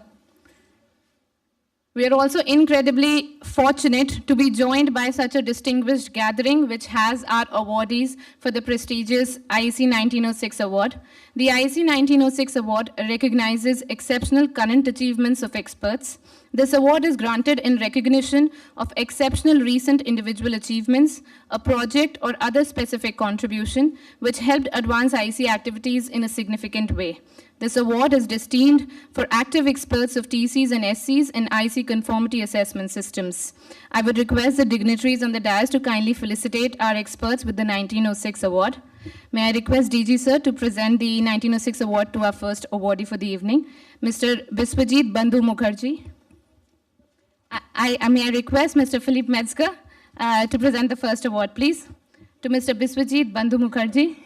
We are also incredibly fortunate to be joined by such a distinguished gathering which has our awardees for the prestigious IEC 1906 Award. The IEC 1906 Award recognizes exceptional current achievements of experts. This award is granted in recognition of exceptional recent individual achievements, a project or other specific contribution which helped advance IEC activities in a significant way. This award is destined for active experts of TCs and SCs in IC conformity assessment systems. I would request the dignitaries on the dais to kindly felicitate our experts with the 1906 award. May I request DG sir to present the 1906 award to our first awardee for the evening, Mr. Biswajit Bandhu Mukherjee. May I request Mr. Philippe Metzger to present the first award, please, to Mr. Biswajit Bandhu Mukherjee.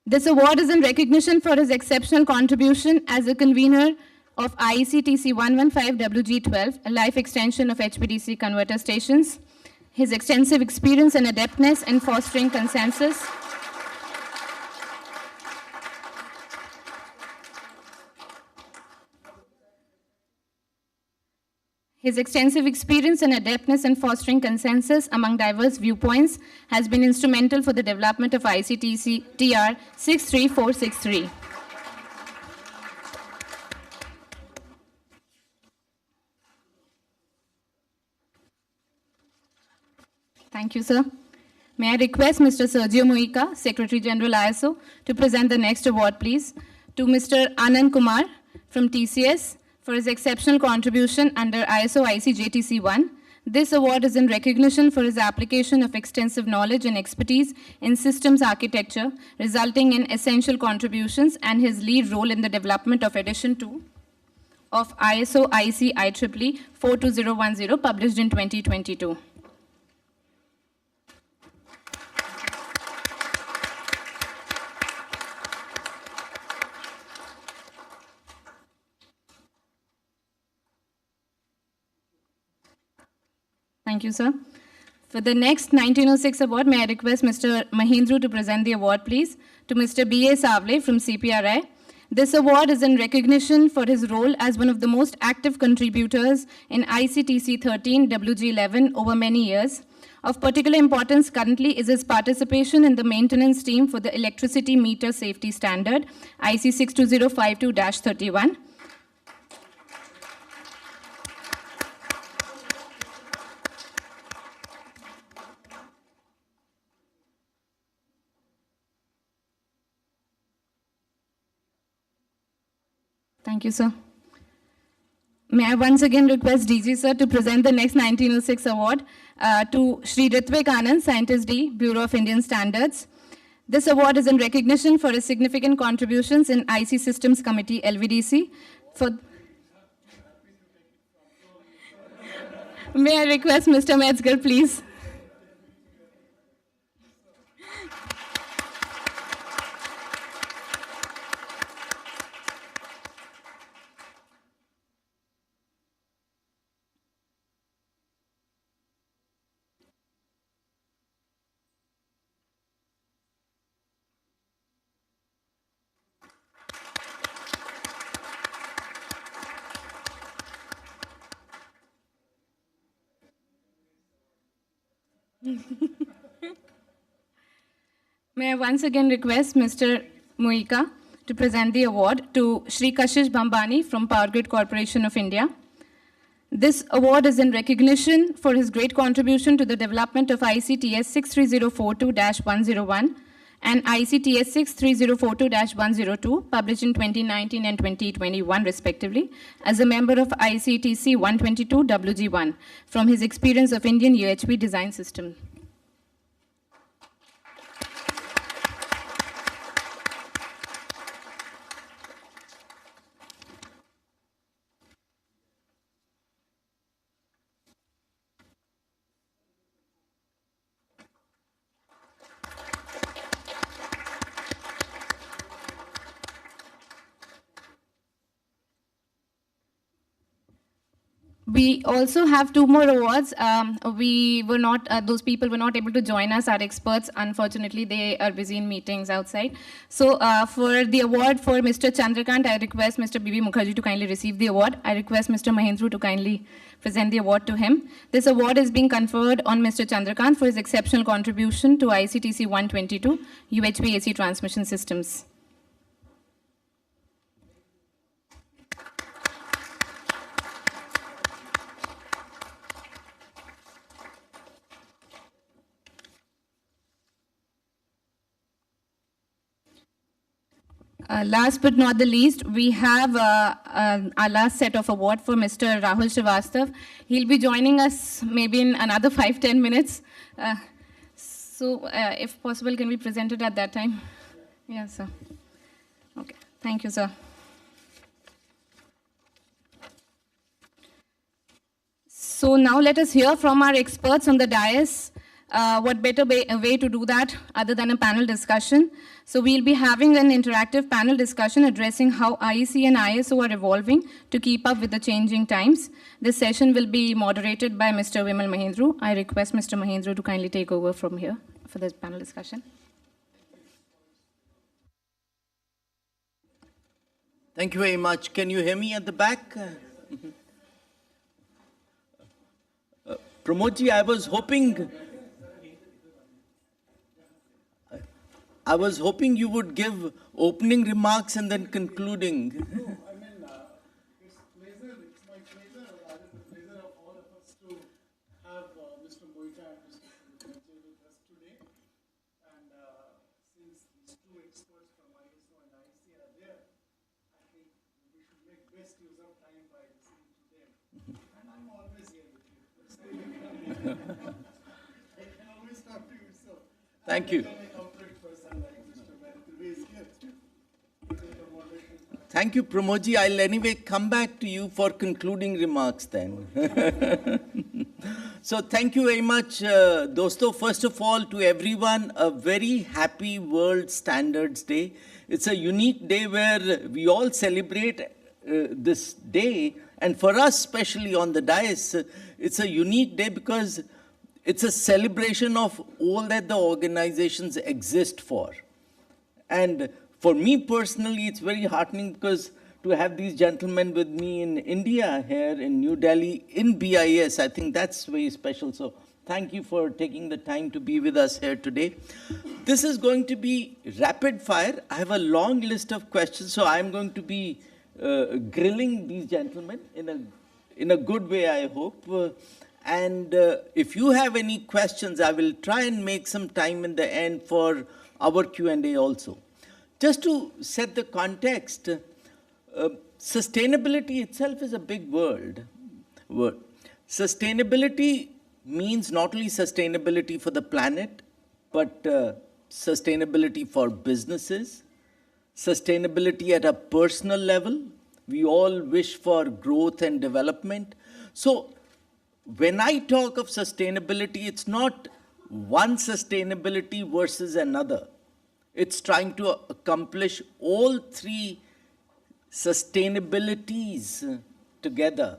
This award is in recognition for his exceptional contribution as a convener of IEC TC 115WG12, a life extension of HPDC converter stations. His extensive experience and adeptness in fostering consensus His extensive experience and adeptness in fostering consensus among diverse viewpoints has been instrumental for the development of ICTC TR 63463. Thank you, sir. May I request Mr. Sergio Muica, Secretary General ISO, to present the next award, please, to Mr. Anand Kumar from TCS for his exceptional contribution under ISO IC JTC 1. This award is in recognition for his application of extensive knowledge and expertise in systems architecture, resulting in essential contributions and his lead role in the development of Edition 2 of ISO IC IEEE 42010, published in 2022. Thank you, sir. For the next 1906 award, may I request Mr. Mahindru to present the award, please, to Mr. B.A. Savle from CPRI. This award is in recognition for his role as one of the most active contributors in ICTC 13 WG11 over many years. Of particular importance currently is his participation in the maintenance team for the electricity meter safety standard, IC 62052-31. Thank you, sir. May I once again request DG sir to present the next 1906 award to Shri Ritvik Anand, Scientist D, Bureau of Indian Standards. This award is in recognition for his significant contributions in IC Systems Committee, LVDC. May I request Mr. Metzger, please? May I once again request Mr. Muica to present the award to Shri Kashish Bhambani from Power Grid Corporation of India. This award is in recognition for his great contribution to the development of ICTS 63042-101 and ICTS 63042-102, published in 2019 and 2021 respectively, as a member of ICTC 122 WG1 from his experience of Indian UHV design system. We also have two more awards. Those people were not able to join us, our experts. Unfortunately, they are busy in meetings outside. So for the award for Mr. Chandrakant, I request Mr. B.B. Mukherjee to kindly receive the award. I request Mr. Mahindru to kindly present the award to him. This award is being conferred on Mr. Chandrakant for his exceptional contribution to ICTC 122, UHV AC transmission systems. Last but not the least, we have our last set of award for Mr. Rahul Srivastav. He'll be joining us maybe in another 5-10 minutes. If possible, can we present it at that time? Yes, sir. Okay, thank you, sir. So now let us hear from our experts on the dais. What better way to do that other than a panel discussion? So we'll be having an interactive panel discussion addressing how IEC and ISO are evolving to keep up with the changing times. This session will be moderated by Mr. Vimal Mahindru. I request Mr. Mahindru to kindly take over from here for this panel discussion. Thank you very much. Can you hear me at the back? Pramodji, I was hoping you would give opening remarks and then concluding. Thank you. Thank you, Pramodji. I'll anyway come back to you for concluding remarks then. So thank you very much, Dosto. First of all, to everyone, a very happy World Standards Day. It's a unique day where we all celebrate this day. And for us, especially on the dais, it's a unique day because it's a celebration of all that the organizations exist for. And for me personally, it's very heartening because to have these gentlemen with me in India here in New Delhi in BIS, I think that's very special. So thank you for taking the time to be with us here today. This is going to be rapid fire. I have a long list of questions, so I'm going to be grilling these gentlemen in a good way, I hope. And if you have any questions, I will try and make some time in the end for our Q&A also. Just to set the context, sustainability itself is a big word. Sustainability means not only sustainability for the planet, but sustainability for businesses, sustainability at a personal level. We all wish for growth and development. So when I talk of sustainability, it's not one sustainability versus another. It's trying to accomplish all three sustainabilities together.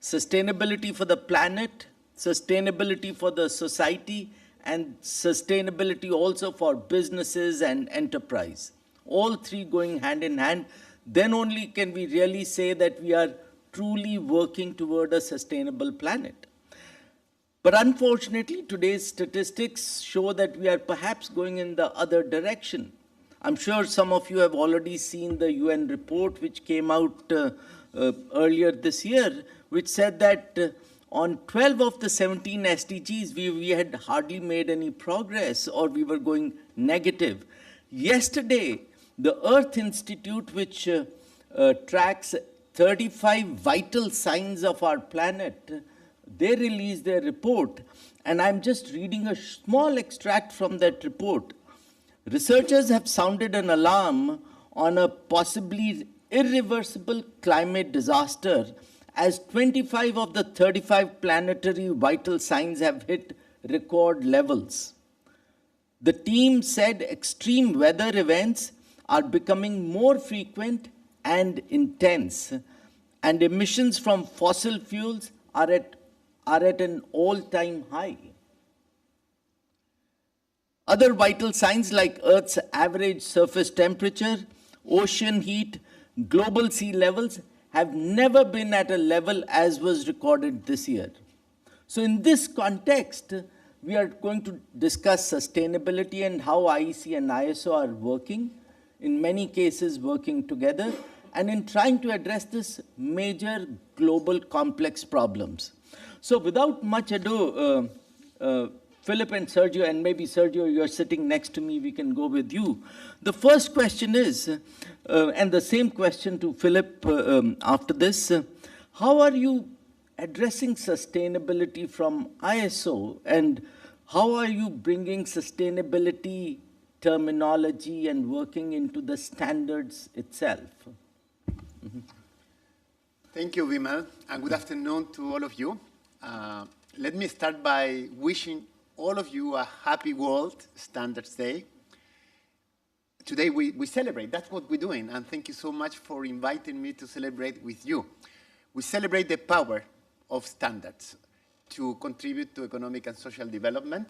Sustainability for the planet, sustainability for the society, and sustainability also for businesses and enterprise. All three going hand in hand. Then only can we really say that we are truly working toward a sustainable planet. But unfortunately, today's statistics show that we are perhaps going in the other direction. I'm sure some of you have already seen the UN report which came out earlier this year, which said that on 12 of the 17 SDGs, we had hardly made any progress or we were going negative. Yesterday, the Earth Institute, which tracks 35 vital signs of our planet, they released their report, and I'm just reading a small extract from that report. Researchers have sounded an alarm on a possibly irreversible climate disaster as 25 of the 35 planetary vital signs have hit record levels. The team said extreme weather events are becoming more frequent and intense, and emissions from fossil fuels are at an all-time high. Other vital signs like Earth's average surface temperature, ocean heat, global sea levels have never been at a level as was recorded this year. So in this context, we are going to discuss sustainability and how IEC and ISO are working, in many cases working together, and in trying to address this major global complex problems. So without much ado, Philip and Sergio, and maybe Sergio, you're sitting next to me, we can go with you. The first question is, and the same question to Philip after this, how are you addressing sustainability from ISO, and how are you bringing sustainability terminology and working into the standards itself? Thank you, Vimal, and good afternoon to all of you. Let me start by wishing all of you a happy World Standards Day. Today we celebrate, that's what we're doing, and thank you so much for inviting me to celebrate with you. We celebrate the power of standards to contribute to economic and social development,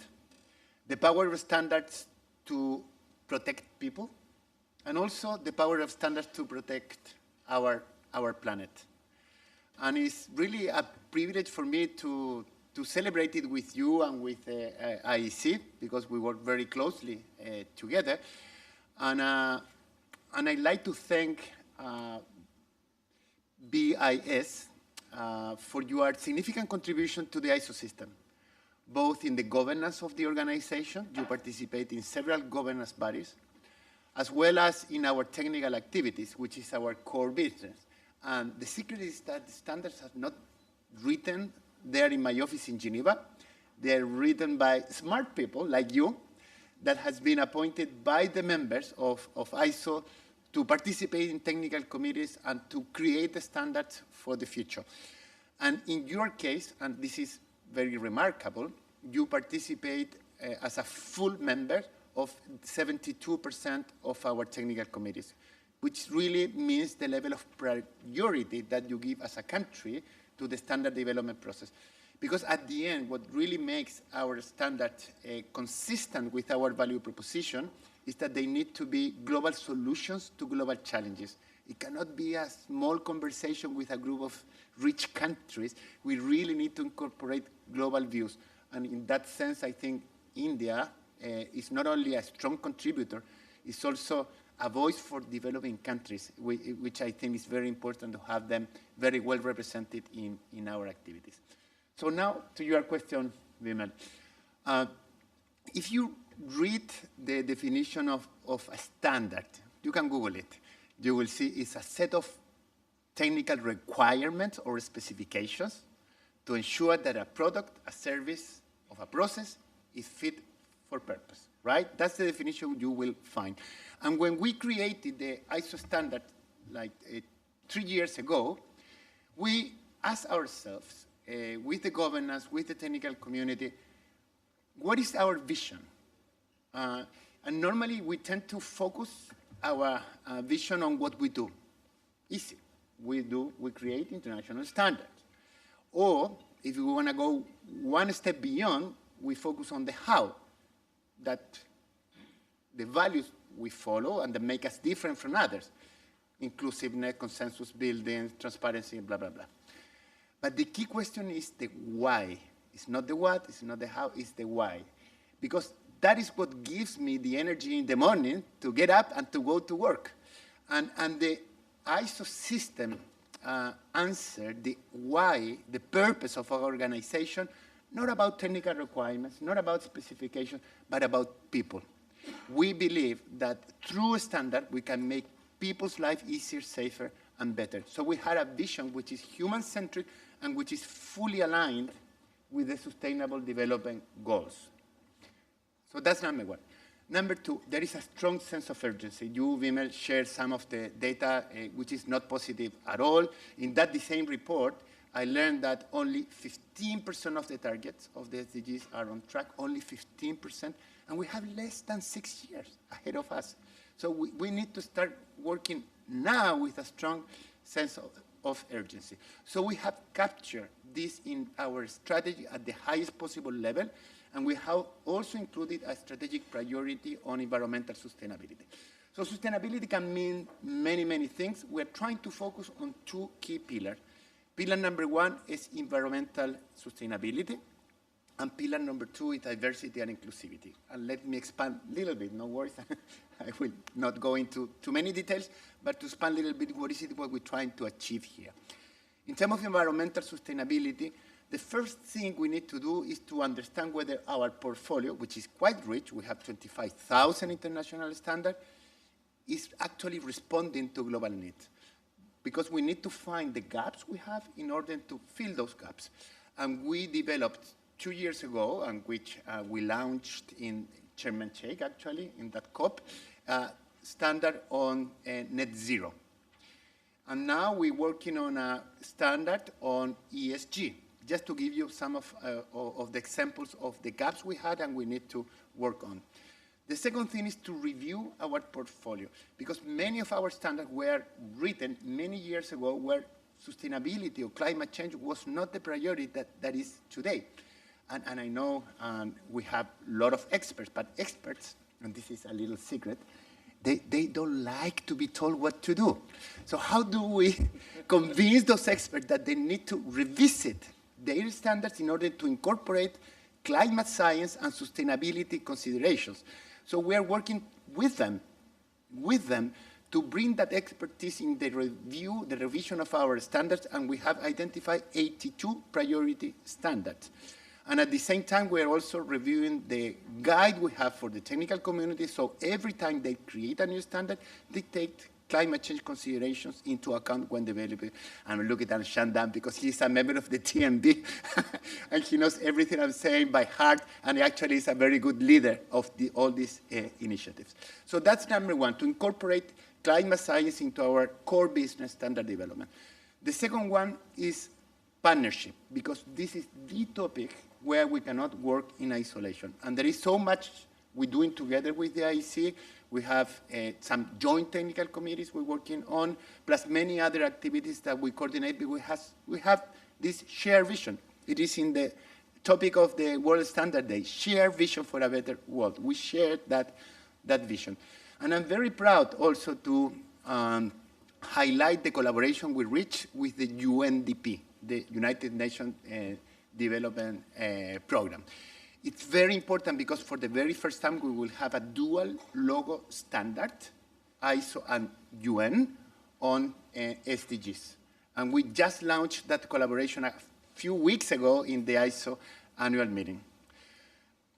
the power of standards to protect people, and also the power of standards to protect our planet. And it's really a privilege for me to to celebrate it with you and with IEC, because we work very closely together. And I'd like to thank BIS for your significant contribution to the ISO system, both in the governance of the organization. You participate in several governance bodies, as well as in our technical activities, which is our core business. And the secret is that the standards are not written there in my office in Geneva. They're written by smart people like you that has been appointed by the members of ISO to participate in technical committees and to create the standards for the future. And in your case, and this is very remarkable, you participate as a full member of 72% of our technical committees, which really means the level of priority that you give as a country to the standard development process. Because at the end, what really makes our standard consistent with our value proposition is that they need to be global solutions to global challenges. It cannot be a small conversation with a group of rich countries. We really need to incorporate global views. And in that sense, I think India is not only a strong contributor, it's also a voice for developing countries, which I think is very important to have them very well represented in our activities. So now to your question, Vimal. If you read the definition of a standard, you can Google it. You will see it's a set of technical requirements or specifications to ensure that a product, a service, of a process is fit for purpose, right? That's the definition you will find. And when we created the ISO standard, like 3 years ago, we asked ourselves, with the governance, with the technical community, what is our vision? And normally we tend to focus our vision on what we do. Easy. We create international standards. Or if we want to go one step beyond, we focus on the how, that the values we follow and that make us different from others. Inclusiveness, consensus building, transparency, blah, blah, blah. But the key question is the why. It's not the what, it's not the how, it's the why. Because that is what gives me the energy in the morning to get up and to go to work. And the ISO system answered the why, the purpose of our organization, not about technical requirements, not about specifications, but about people. We believe that through a standard, we can make people's life easier, safer, and better. So we had a vision which is human-centric and which is fully aligned with the Sustainable Development Goals. So that's number one. Number two, there is a strong sense of urgency. You, Vimal, shared some of the data which is not positive at all. In that same report, I learned that only 15% of the targets of the SDGs are on track, only 15%, and we have less than 6 years ahead of us. So we need to start working now with a strong sense of urgency. So we have captured this in our strategy at the highest possible level, and we have also included a strategic priority on environmental sustainability. So sustainability can mean many, many things. We're trying to focus on two key pillars. Pillar number one is environmental sustainability, and pillar number two is diversity and inclusivity. And let me expand a little bit, no worries. I will not go into too many details, but to expand a little bit, what we're trying to achieve here. In terms of environmental sustainability, the first thing we need to do is to understand whether our portfolio, which is quite rich, we have 25,000 international standards, is actually responding to global needs. Because we need to find the gaps we have in order to fill those gaps. And we developed 2 years ago, and which we launched in Chairman Cheik, actually, in that COP, standard on net zero. And now we're working on a standard on ESG, just to give you some of the examples of the gaps we had and we need to work on. The second thing is to review our portfolio, because many of our standards were written many years ago where sustainability or climate change was not the priority that is today. And I know we have a lot of experts, but experts, and this is a little secret, they don't like to be told what to do. So how do we convince those experts that they need to revisit their standards in order to incorporate climate science and sustainability considerations. So we are working with them to bring that expertise in the review, the revision of our standards, and we have identified 82 priority standards. And at the same time, we are also reviewing the guide we have for the technical community, so every time they create a new standard, they take climate change considerations into account when developing. I'm looking at Shandam because he's a member of the TMB and he knows everything I'm saying by heart, and he actually is a very good leader of all these initiatives. So that's number one, to incorporate climate science into our core business standard development. The second one is partnership, because this is the topic where we cannot work in isolation. And there is so much we're doing together with the IEC. We have some joint technical committees we're working on, plus many other activities that we coordinate. We have this shared vision. It is in the topic of the World Standard Day, shared vision for a better world. We share that vision. And I'm very proud also to highlight the collaboration we reached with the UNDP, the United Nations Development Program. It's very important because for the very first time we will have a dual logo standard, ISO and UN, on SDGs. And we just launched that collaboration a few weeks ago in the ISO annual meeting.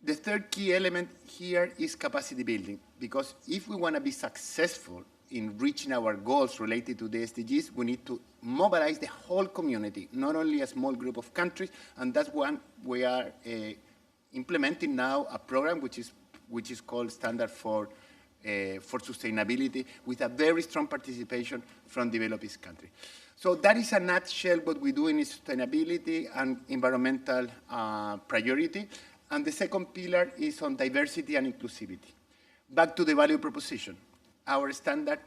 The third key element here is capacity building, because if we want to be successful in reaching our goals related to the SDGs, we need to mobilize the whole community, not only a small group of countries, and that's one we are implementing now a program which is called Standard for Sustainability, with a very strong participation from developing countries. So that is a nutshell what we do in sustainability and environmental priority. And the second pillar is on diversity and inclusivity. Back to the value proposition. Our standards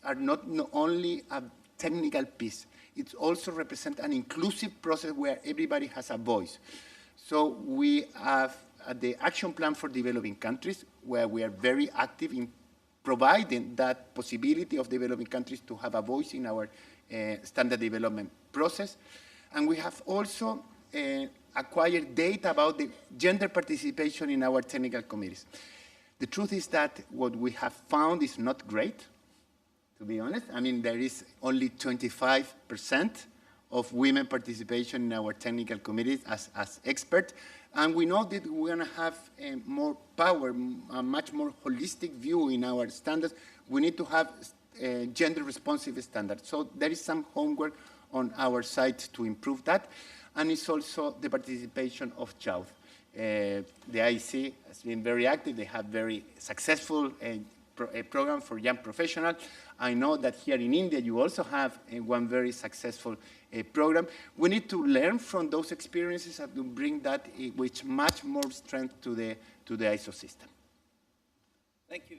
are not only a technical piece, it also represents an inclusive process where everybody has a voice. So we have the action plan for developing countries, where we are very active in providing that possibility of developing countries to have a voice in our standard development process. And we have also acquired data about the gender participation in our technical committees. The truth is that what we have found is not great, to be honest. I mean, there is only 25% of women participation in our technical committees as experts. And we know that we're going to have more power, a much more holistic view in our standards. We need to have gender-responsive standards. So there is some homework on our side to improve that. And it's also the participation of youth. The IEC has been very active. They have very successful program for young professionals. I know that here in India, you also have one very successful program. We need to learn from those experiences and to bring that with much more strength to the ISO system. Thank you.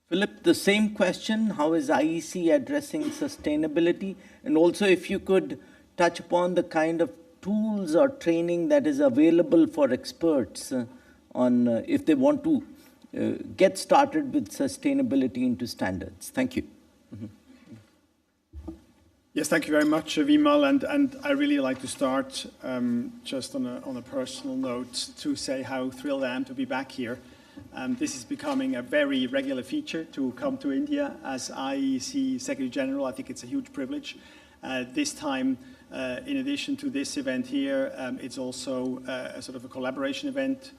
Philip, the same question, how is IEC addressing sustainability? And also if you could touch upon the kind of tools or training that is available for experts on if they want to get started with sustainability into standards. Thank you. Yes, thank you very much, Vimal. And I really like to start just on a personal note to say how thrilled I am to be back here. This is becoming a very regular feature to come to India as IEC Secretary General. I think it's a huge privilege. This time, in addition to this event here, it's also a sort of a collaboration event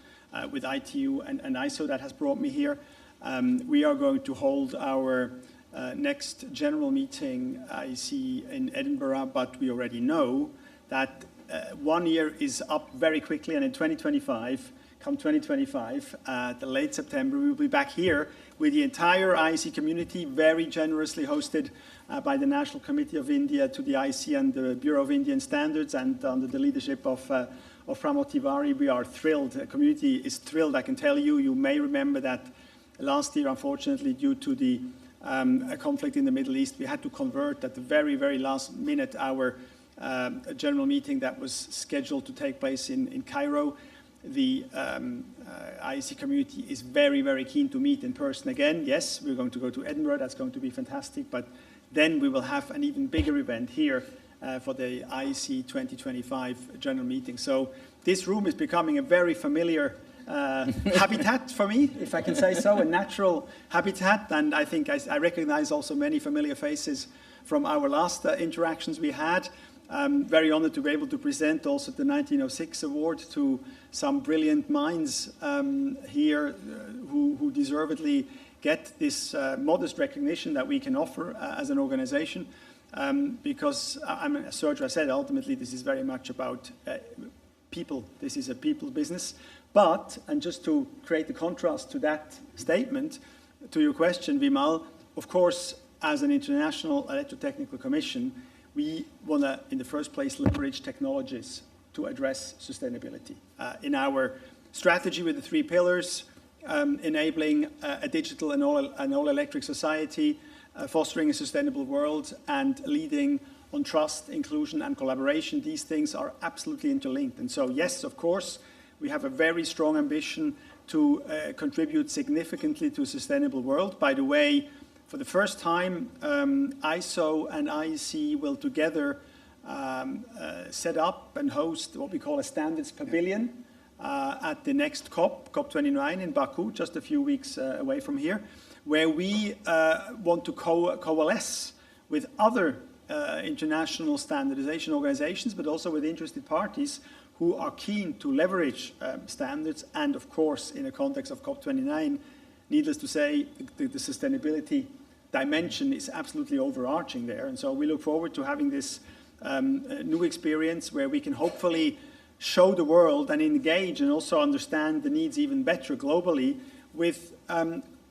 with ITU and ISO that has brought me here. We are going to hold our next general meeting, IEC, in Edinburgh, but we already know that 1 year is up very quickly, and in 2025, come 2025, the late September, we will be back here with the entire IEC community, very generously hosted by the National Committee of India to the IEC and the Bureau of Indian Standards, and under the leadership of Pramod Tiwari. We are thrilled. The community is thrilled, I can tell you. You may remember that last year, unfortunately, due to the a conflict in the Middle East, we had to convert at the very, very last minute our general meeting that was scheduled to take place in Cairo. The IEC community is very, very keen to meet in person again. Yes, we're going to go to Edinburgh. That's going to be fantastic. But then we will have an even bigger event here for the IEC 2025 general meeting. So this room is becoming a very familiar habitat for me, if I can say so, a natural habitat. And I think I recognize also many familiar faces from our last interactions we had. I'm very honored to be able to present also the 1906 award to some brilliant minds here who deservedly get this modest recognition that we can offer as an organization. Because as Sergio said, ultimately this is very much about people. This is a people business. But, and just to create a contrast to that statement, to your question, Vimal, of course, as an international electrotechnical commission, we want to, in the first place, leverage technologies to address sustainability. In our strategy with the 3 pillars, enabling a digital and all-electric society, fostering a sustainable world, and leading on trust, inclusion, and collaboration, these things are absolutely interlinked. And so, yes, of course, we have a very strong ambition to contribute significantly to a sustainable world. By the way, for the first time, ISO and IEC will together set up and host what we call a standards pavilion at the next COP, COP29 in Baku, just a few weeks away from here, where we want to coalesce with other international standardization organizations, but also with interested parties who are keen to leverage standards. And of course, in a context of COP29, needless to say, the sustainability dimension is absolutely overarching there. And so we look forward to having this new experience where we can hopefully show the world and engage and also understand the needs even better globally with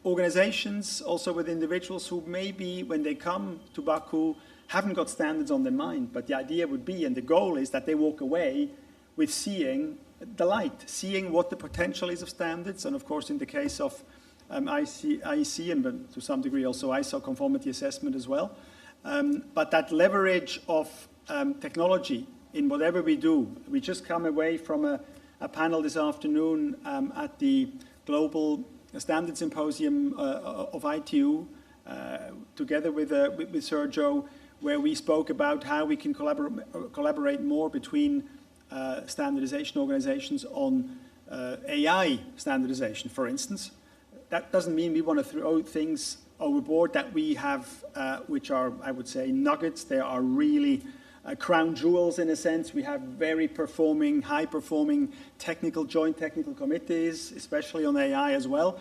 organizations, also with individuals who maybe when they come to Baku haven't got standards on their mind. But the idea would be, and the goal is that they walk away with seeing the light, seeing what the potential is of standards. And of course, in the case of IEC and to some degree also ISO conformity assessment as well. But that leverage of technology in whatever we do. We just come away from a panel this afternoon at the Global Standard Symposium of ITU together with Sergio, where we spoke about how we can collaborate more between standardization organizations on AI standardization, for instance. That doesn't mean we want to throw things overboard that we have, which are, I would say, nuggets. They are really crown jewels in a sense. We have very performing, high-performing joint technical committees, especially on AI as well.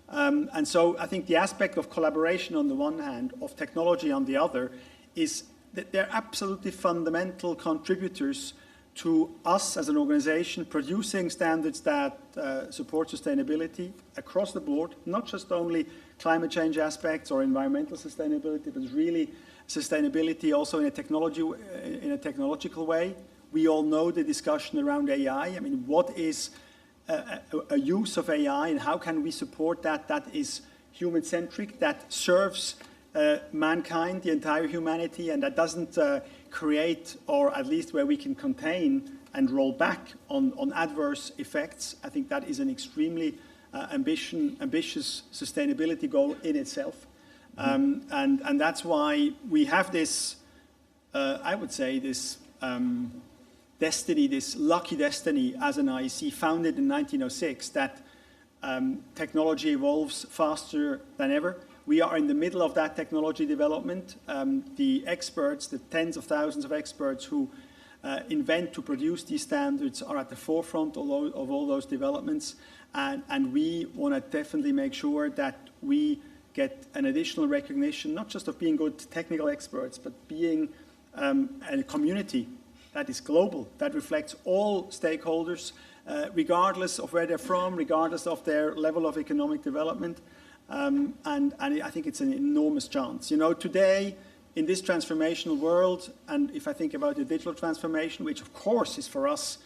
And so I think the aspect of collaboration on the one hand, of technology on the other, is that they're absolutely fundamental contributors to us as an organization producing standards that support sustainability across the board, not just only climate change aspects or environmental sustainability, but really sustainability also in a technological way. We all know the discussion around AI. I mean, what is a use of AI and how can we support that is human-centric, that serves mankind, the entire humanity, and that doesn't create, or at least where we can contain and roll back on adverse effects. I think that is an extremely ambitious sustainability goal in itself. And that's why we have this, I would say, this destiny, this lucky destiny as an IEC founded in 1906, that technology evolves faster than ever. We are in the middle of that technology development. The experts, the tens of thousands of experts who invent to produce these standards are at the forefront of all those developments. And we want to definitely make sure that we get an additional recognition, not just of being good technical experts, but being a community that is global, that reflects all stakeholders, regardless of where they're from, regardless of their level of economic development. And I think it's an enormous chance. You know, today, in this transformational world, and if I think about the digital transformation, which of course is for us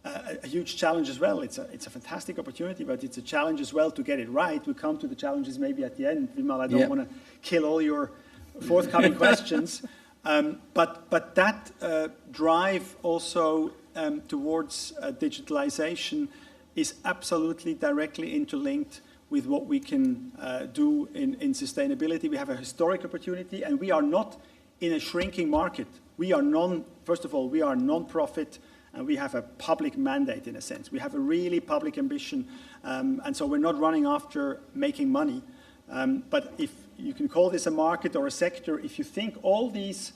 a huge challenge as well. It's a fantastic opportunity, but it's a challenge as well to get it right. We'll come to the challenges maybe at the end. Vimal, I don't want to kill all your forthcoming questions. But that drive also towards digitalization is absolutely directly interlinked with what we can do in sustainability. We have a historic opportunity, and we are not in a shrinking market. First of all, we are non-profit, and we have a public mandate in a sense. We have a really public ambition, and so we're not running after making money. But if you can call this a market or a sector, if you think all these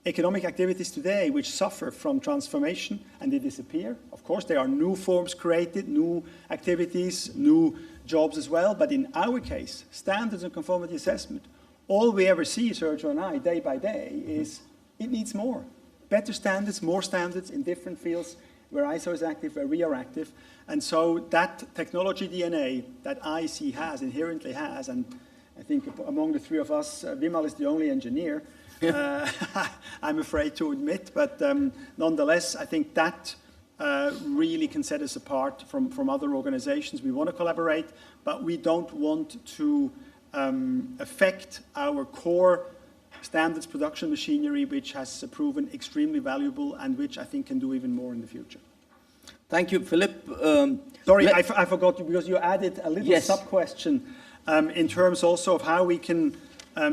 economic activities today which suffer from transformation and they disappear, of course there are new forms created, new activities, new jobs as well, but in our case, standards and conformity assessment, all we ever see, Sergio and I, day by day, is it needs more. Better standards, more standards in different fields where ISO is active, where we are active. And so that technology DNA that IEC has, inherently has, and I think among the three of us, Vimal is the only engineer, I'm afraid to admit, but nonetheless, I think that really can set us apart from other organizations. We want to collaborate, but we don't want to affect our core standards production machinery, which has proven extremely valuable and which I think can do even more in the future. Thank you, Philip. Sorry, I forgot you, because you added a little sub-question in terms also of how we can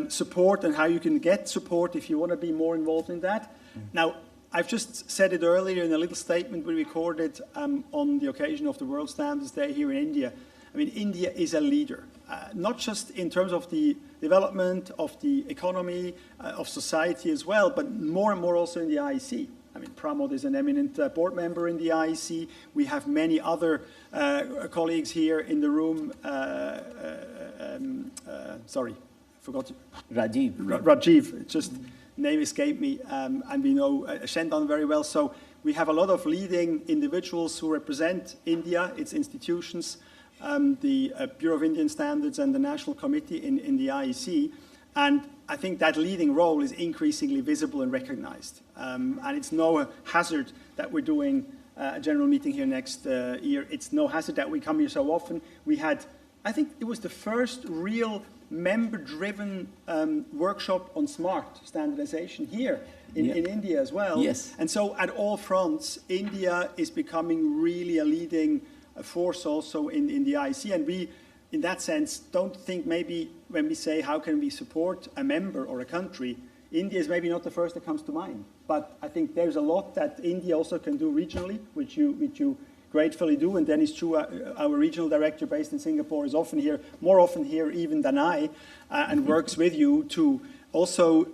support and how you can get support if you want to be more involved in that. Now, I've just said it earlier in a little statement we recorded on the occasion of the World Standards Day here in India. I mean, India is a leader, not just in terms of the development of the economy, of society as well, but more and more also in the IEC. I mean, Pramod is an eminent board member in the IEC. We have many other colleagues here in the room. Sorry, I forgot. Rajiv. Rajiv, just name escaped me, and we know Shendan very well. So we have a lot of leading individuals who represent India, its institutions, the Bureau of Indian Standards and the National Committee in the IEC. And I think that leading role is increasingly visible and recognized. And it's no hazard that we're doing a general meeting here next year. It's no hazard that we come here so often. We had, I think it was the first real member-driven workshop on smart standardization here in India as well. Yes. And so at all fronts, India is becoming really a leading force also in the IEC. And we, in that sense, don't think maybe when we say how can we support a member or a country, India is maybe not the first that comes to mind. But I think there's a lot that India also can do regionally, which you gratefully do. And Dennis Chu, our regional director based in Singapore, is often here, more often here even than I, and works with you to also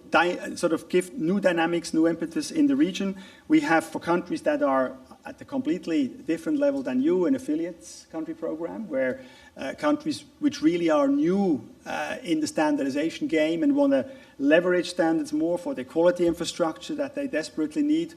sort of give new dynamics, new impetus in the region. We have, for countries that are at a completely different level than you, an affiliates country program, where countries which really are new in the standardization game and want to leverage standards more for the quality infrastructure that they desperately need.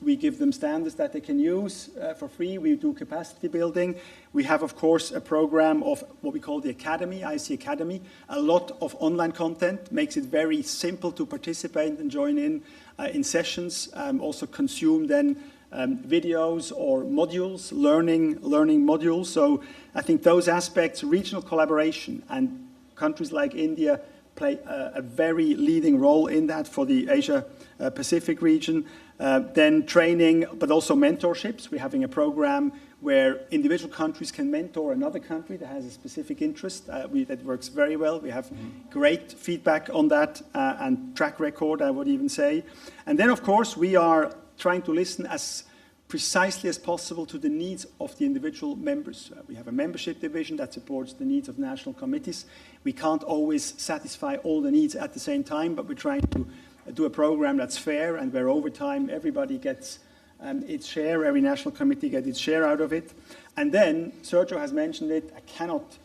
We give them standards that they can use for free. We do capacity building. We have, of course, a program of what we call the Academy, IC Academy. A lot of online content makes it very simple to participate and join in sessions. Also consume then videos or modules, learning modules. So I think those aspects, regional collaboration, and countries like India play a very leading role in that for the Asia Pacific region. Then training, but also mentorships. We're having a program where individual countries can mentor another country that has a specific interest. That works very well. We have great feedback on that and track record, I would even say. And then, of course, we are trying to listen as precisely as possible to the needs of the individual members. We have a membership division that supports the needs of national committees. We can't always satisfy all the needs at the same time, but we're trying to do a program that's fair and where over time everybody gets its share, every national committee gets its share out of it. And then, Sergio has mentioned it, I cannot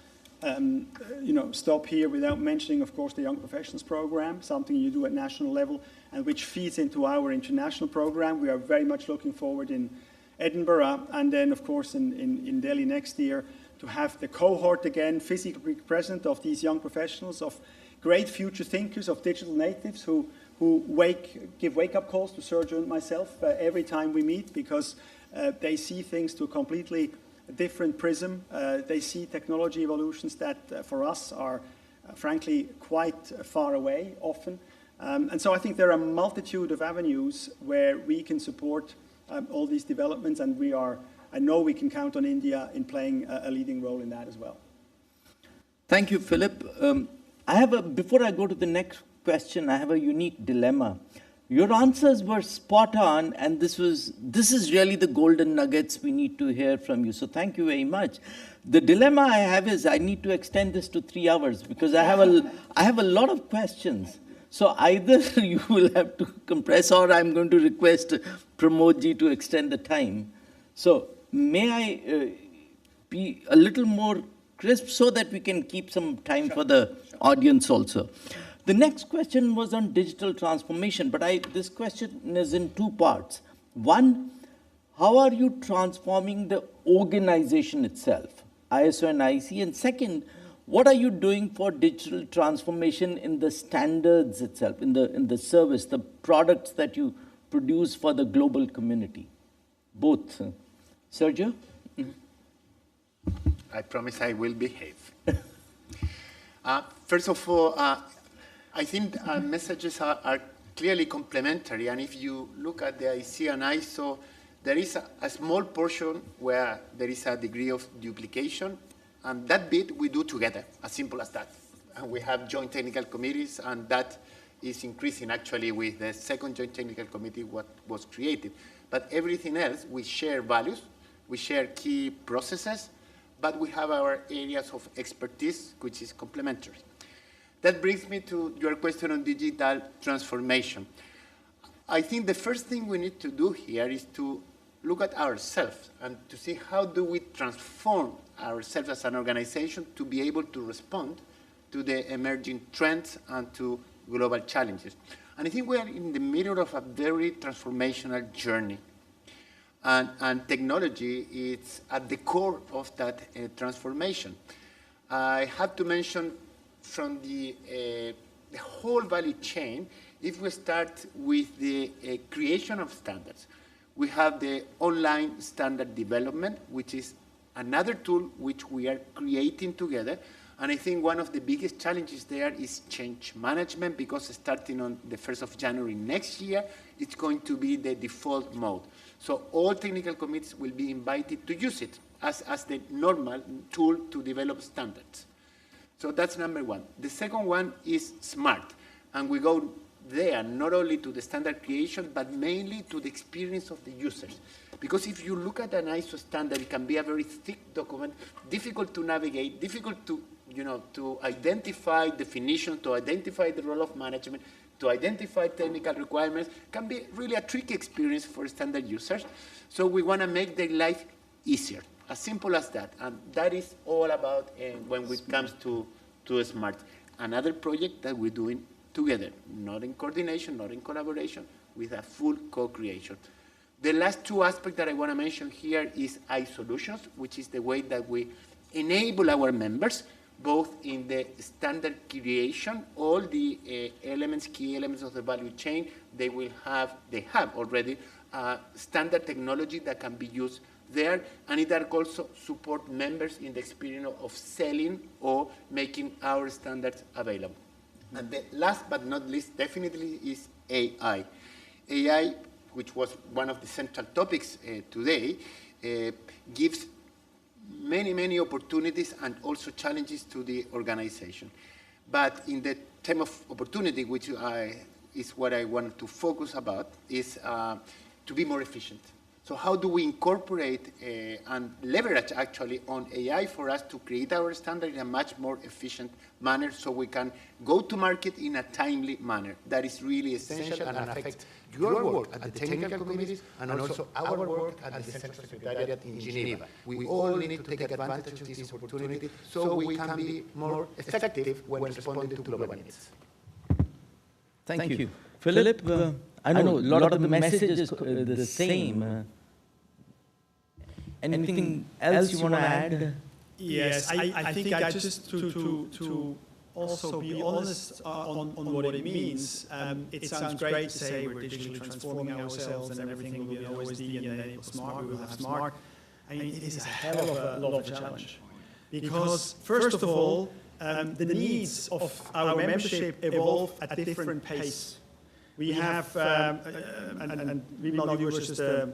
stop here without mentioning, of course, the Young Professionals Program, something you do at national level and which feeds into our international program. We are very much looking forward in Edinburgh and then, of course, in Delhi next year to have the cohort again physically present of these young professionals, of great future thinkers, of digital natives who give wake-up calls to Sergio and myself every time we meet because they see things to a completely different prism. They see technology evolutions that for us are frankly quite far away often. And so I think there are a multitude of avenues where we can support all these developments, and I know we can count on India in playing a leading role in that as well. Thank you, Philip. Before I go to the next question, I have a unique dilemma. Your answers were spot on, and this is really the golden nuggets we need to hear from you. So thank you very much. The dilemma I have is I need to extend this to 3 hours because I have a lot of questions. So either you will have to compress, or I'm going to request Pramod ji to extend the time. So may I be a little more crisp so that we can keep some time for the audience also. The next question was on digital transformation, but this question is in 2 parts. One, how are you transforming the organization itself, ISO and IC? And second, what are you doing for digital transformation in the standards itself, in the service, the products that you produce for the global community? Both. Sergio? I promise I will behave. First of all, I think messages are clearly complementary, and if you look at the IC and ISO, there is a small portion where there is a degree of duplication, and that bit we do together, as simple as that. And we have joint technical committees, and that is increasing actually with the second joint technical committee what was created. But everything else, we share values, we share key processes, but we have our areas of expertise, which is complementary. That brings me to your question on digital transformation. I think the first thing we need to do here is to look at ourselves and to see how do we transform ourselves as an organization to be able to respond to the emerging trends and to global challenges. And I think we are in the middle of a very transformational journey. And technology is at the core of that transformation. I have to mention from the whole value chain, if we start with the creation of standards, we have the online standard development, which is another tool which we are creating together. And I think one of the biggest challenges there is change management, because starting on the 1st of January next year, it's going to be the default mode. So all technical committees will be invited to use it as the normal tool to develop standards. So that's number one. The second one is SMART. And we go there not only to the standard creation, but mainly to the experience of the users. Because if you look at an ISO standard, it can be a very thick document, difficult to navigate, difficult to, to identify definition, to identify the role of management, to identify technical requirements. It can be really a tricky experience for standard users. So we want to make their life easier. As simple as that. And that is all about when it comes to SMART. Another project that we're doing together, not in coordination, not in collaboration, with a full co-creation. The last 2 aspects that I want to mention here is iSolutions, which is the way that we enable our members, both in the standard creation, all the elements, key elements of the value chain, they have already standard technology that can be used there, and it also support members in the experience of selling or making our standards available. And the last but not least, definitely, is AI. AI, which was one of the central topics today, gives many, many opportunities and also challenges to the organization. But in the term of opportunity, which is what I want to focus about, is to be more efficient. So how do we incorporate and leverage actually on AI for us to create our standard in a much more efficient manner so we can go to market in a timely manner? That is really essential and affects your work at the technical committees and also our work at the Central Secretariat in Geneva. We all need to take advantage of this opportunity so we can be more effective when responding to global needs. Thank you. Philip, I know a lot of the message is the same. Anything else you want to add? Yes, I think I just to also be honest on what it means. It sounds great to say we're digitally transforming ourselves and everything will be always D and then smart, we will have smart. I mean, it is a hell of a lot of a challenge. Because first of all, the needs of our membership evolve at a different pace. We have, and Vimal, you were just a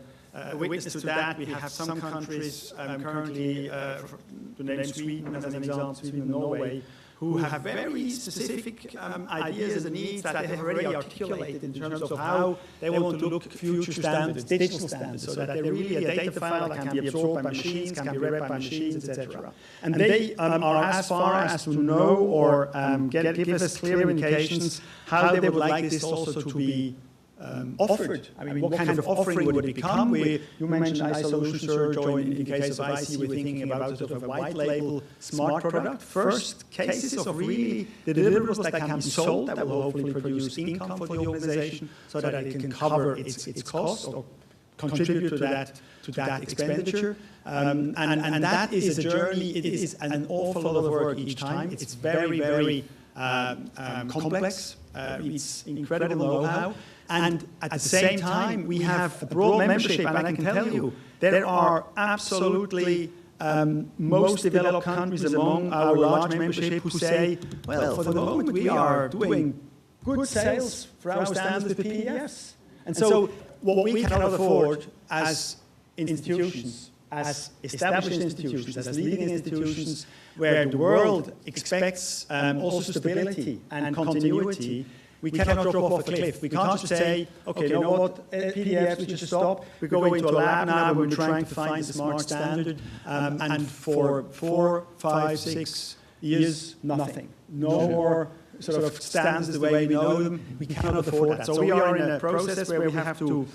witness to that. We have some countries currently, to name Sweden as an example, Sweden and Norway, who have very specific ideas and needs that they have already articulated in terms of how they want to look at future standards, digital standards, so that they're really a data file that can be absorbed by machines, can be read by machines, etc. And they are as far as to know or give us clear indications how they would like this also to be offered. I mean, what kind of offering would it become? You mentioned iSolution Surge, or in case of IC, we're thinking about sort of a white label smart product. First cases of really the deliverables that can be sold, that will hopefully produce income for the organization so that it can cover its costs or contribute to that expenditure. And that is a journey. It is an awful lot of work each time. It's very, very complex. It's incredible know-how. And at the same time, we have a broad membership, and I can tell you, there are absolutely most developed countries among our large membership who say, well, for the moment we are doing good sales for our standards with PDFs. And so what we cannot afford as institutions, as established institutions, as leading institutions, where the world expects also stability and continuity, we cannot drop off a cliff. We can't just say, okay, you know what, PDFs, we just stop. We go into a lab now and we're trying to find the smart standard. And for 4, 5, 6 years, nothing. No more sort of standards the way we know them. We cannot afford that. So we are in a process where we have to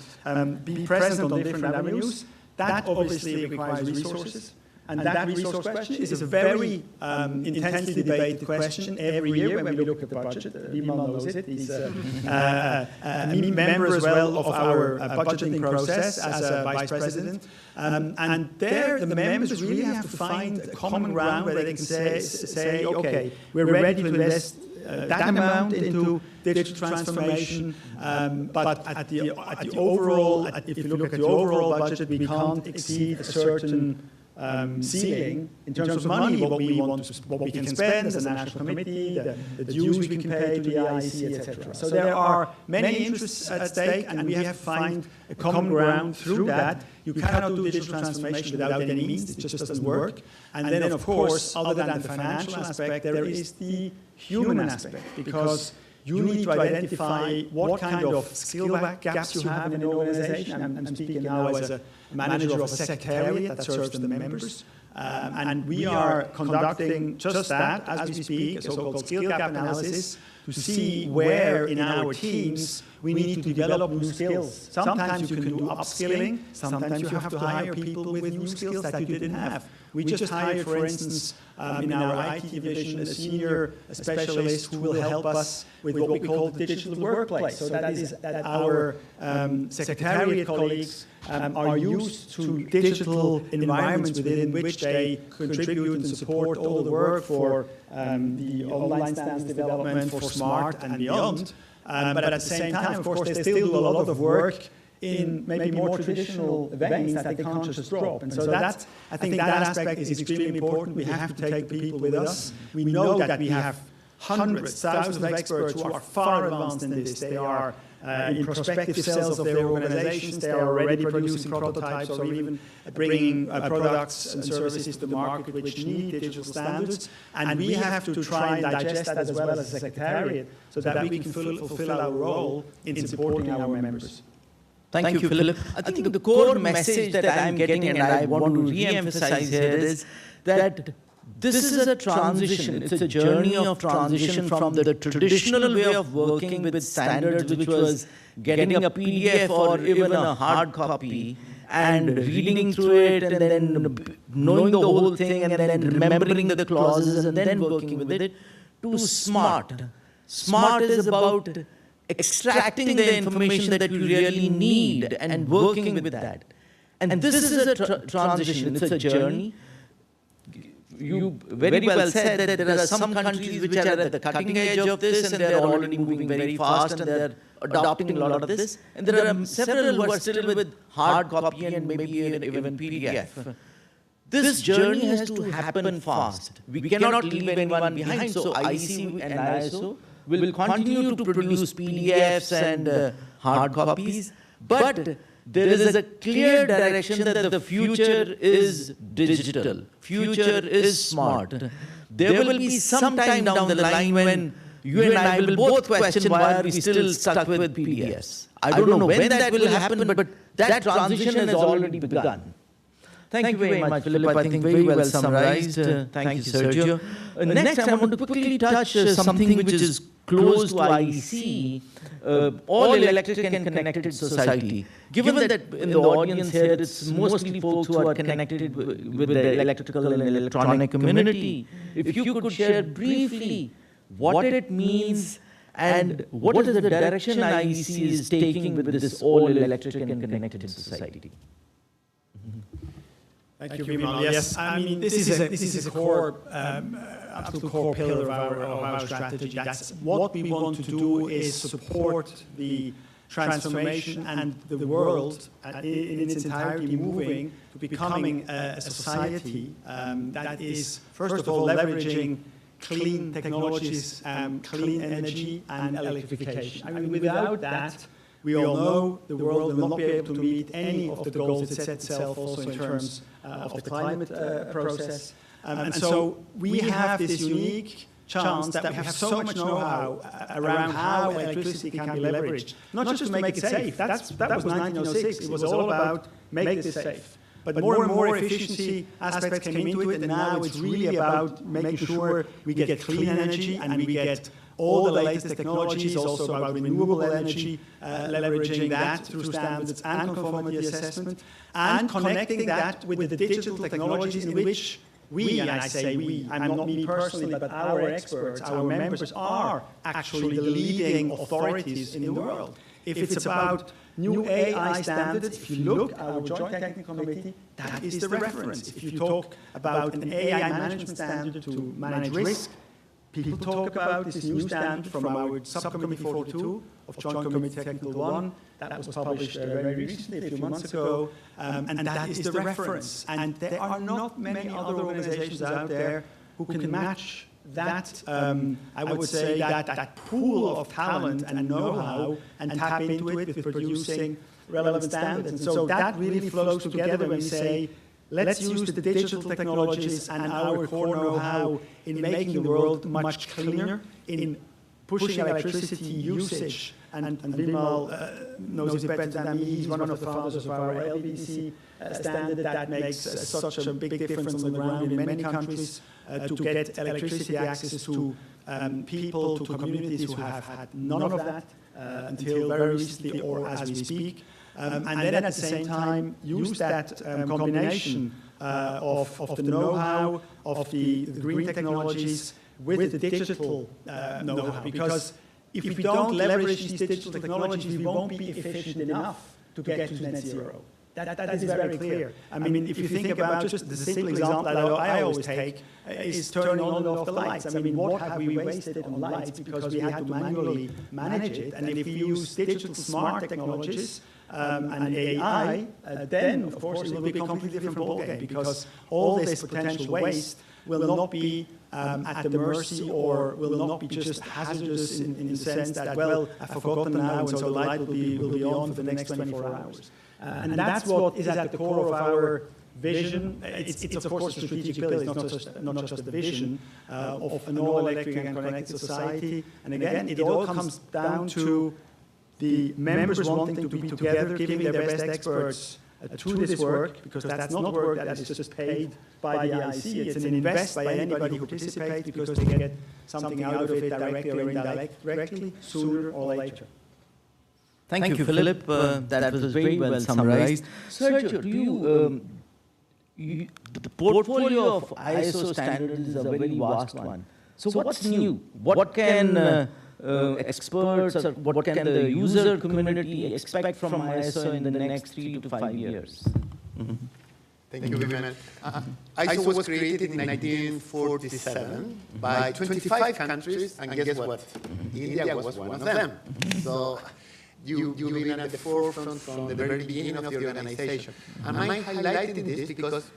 be present on different avenues. That obviously requires resources. And that resource question is a very intensely debated question every year when we look at the budget. Vimal knows it. He's a member as well of our budgeting process as a vice president. And there, the members really have to find a common ground where they can say, okay, we're ready to invest that amount into digital transformation, but at the overall, if you look at the overall budget, we can't exceed a certain ceiling in terms of money, what we can spend as a national committee, the dues we can pay to the IEC, etc. So there are many interests at stake, and we have to find a common ground through that. You cannot do digital transformation without any means; it just doesn't work. And then, of course, other than the financial aspect, there is the human aspect, because you need to identify what kind of skill gaps you have in an organization. I'm speaking now as a manager of a secretariat that serves the members. And we are conducting just that as we speak, a so-called skill gap analysis, to see where in our teams we need to develop new skills. Sometimes you can do upskilling, sometimes you have to hire people with new skills that you didn't have. We just hired, for instance, in our IT division, a senior specialist who will help us with what we call the digital workplace. So that is that our secretariat colleagues are used to digital environments within which they contribute and support all the work for the online standards development, for SMART and beyond. But at the same time, of course, they still do a lot of work in maybe more traditional veins that they can't just drop. And so that, I think that aspect is extremely important. We have to take people with us. We know that we have hundreds, thousands of experts who are far advanced in this. They are in prospective cells of their organizations. They are already producing prototypes or even bringing products and services to the market which need digital standards. And we have to try and digest that as well as a secretariat so that we can fulfill our role in supporting our members. Thank you, Philip. I think the core message that I'm getting, and I want to re-emphasize here, is that this is a transition. It's a journey of transition from the traditional way of working with standards, which was getting a PDF or even a hard copy and reading through it and then knowing the whole thing and then remembering the clauses and then working with it, to SMART. SMART is about extracting the information that you really need and working with that. And this is a transition, it's a journey. You very well said that there are some countries which are at the cutting edge of this and they're already moving very fast and they're adopting a lot of this. And there are several who are still with hard copy and maybe even PDF. This journey has to happen fast. We cannot leave anyone behind. So IEC and ISO will continue to produce PDFs and hard copies, but there is a clear direction that the future is digital, future is SMART. there will be some time down the line when you and I will both question why are we still stuck with PDS. I don't know when that will happen, but that transition has already begun. Thank you very much, Philip. I think very well summarized. Thank you, Sergio. Next, I want to quickly touch something which is close to IEC, all electric and connected society. Given that in the audience here, it's mostly folks who are connected with the electrical and electronic community, if you could share briefly what it means and what is the direction IEC is taking with this all electric and connected society. Thank you, Vimal. Yes, I mean, this is a core, absolute core pillar of our strategy. That's what we want to do is support the transformation and the world in its entirety moving to becoming a society that is, first of all, leveraging clean technologies, clean energy and electrification. I mean, without that, we all know the world will not be able to meet any of the goals it set itself also in terms of the climate process. And so we have this unique chance that we have so much know-how around how electricity can be leveraged, not just to make it safe. That was 1906. It was all about make this safe. But more and more efficiency aspects came into it, and now it's really about making sure we get clean energy and we get all the latest technologies, also about renewable energy, leveraging that through standards and conformity assessment, and connecting that with the digital technologies in which we, and I say we, I'm not me personally, but our experts, our members are actually the leading authorities in the world. If it's about new AI standards, if you look, our Joint Technical Committee, that is the reference. If you talk about an AI management standard to manage risk, people talk about this new standard from our Subcommittee 42 of Joint Committee Technical 1 that was published very recently, a few months ago, and that is the reference. And there are not many other organizations out there who can match that, I would say, that pool of talent and know-how and tap into it with producing relevant standards. And so that really flows together when we say, let's use the digital technologies and our core know-how in making the world much cleaner, in pushing electricity usage. And Vimal knows it better than me. He's one of the founders of our LBC standard that makes such a big difference on the ground in many countries to get electricity access to people, to communities who have had none of that until very recently or as we speak. And then at the same time, use that combination of the know-how, of the green technologies with the digital know-how. Because if we don't leverage these digital technologies, we won't be efficient enough to get to net zero. That is very clear. I mean, if you think about just the simple example that I always take is turning on and off the lights. I mean, what have we wasted on lights because we had to manually manage it? And if we use digital smart technologies and AI, then, of course, it will be a completely different ballgame because all this potential waste will not be at the mercy or will not be just hazardous in the sense that, well, I've forgotten now and so the light will be on for the next 24 hours. And that's what is at the core of our vision. It's of course a strategic pillar. It's not just the vision of an all-electric and connected society. And again, it all comes down to the members wanting to be together, giving their best experts to this work, because that's not work that is just paid by the IC. It's an invest by anybody who participates because they get something out of it directly or indirectly, sooner or later. Thank you, Philip. That was very well summarized. Sergio, the portfolio of ISO standards is a very vast one. So what's new? What can experts or what can the user community expect from ISO in the next 3 to 5 years? Thank you, Vimal. ISO was created in 1947 by 25 countries, and guess what? India was one of them. So you've been at the forefront from the very beginning of the organization. And I'm highlighting this because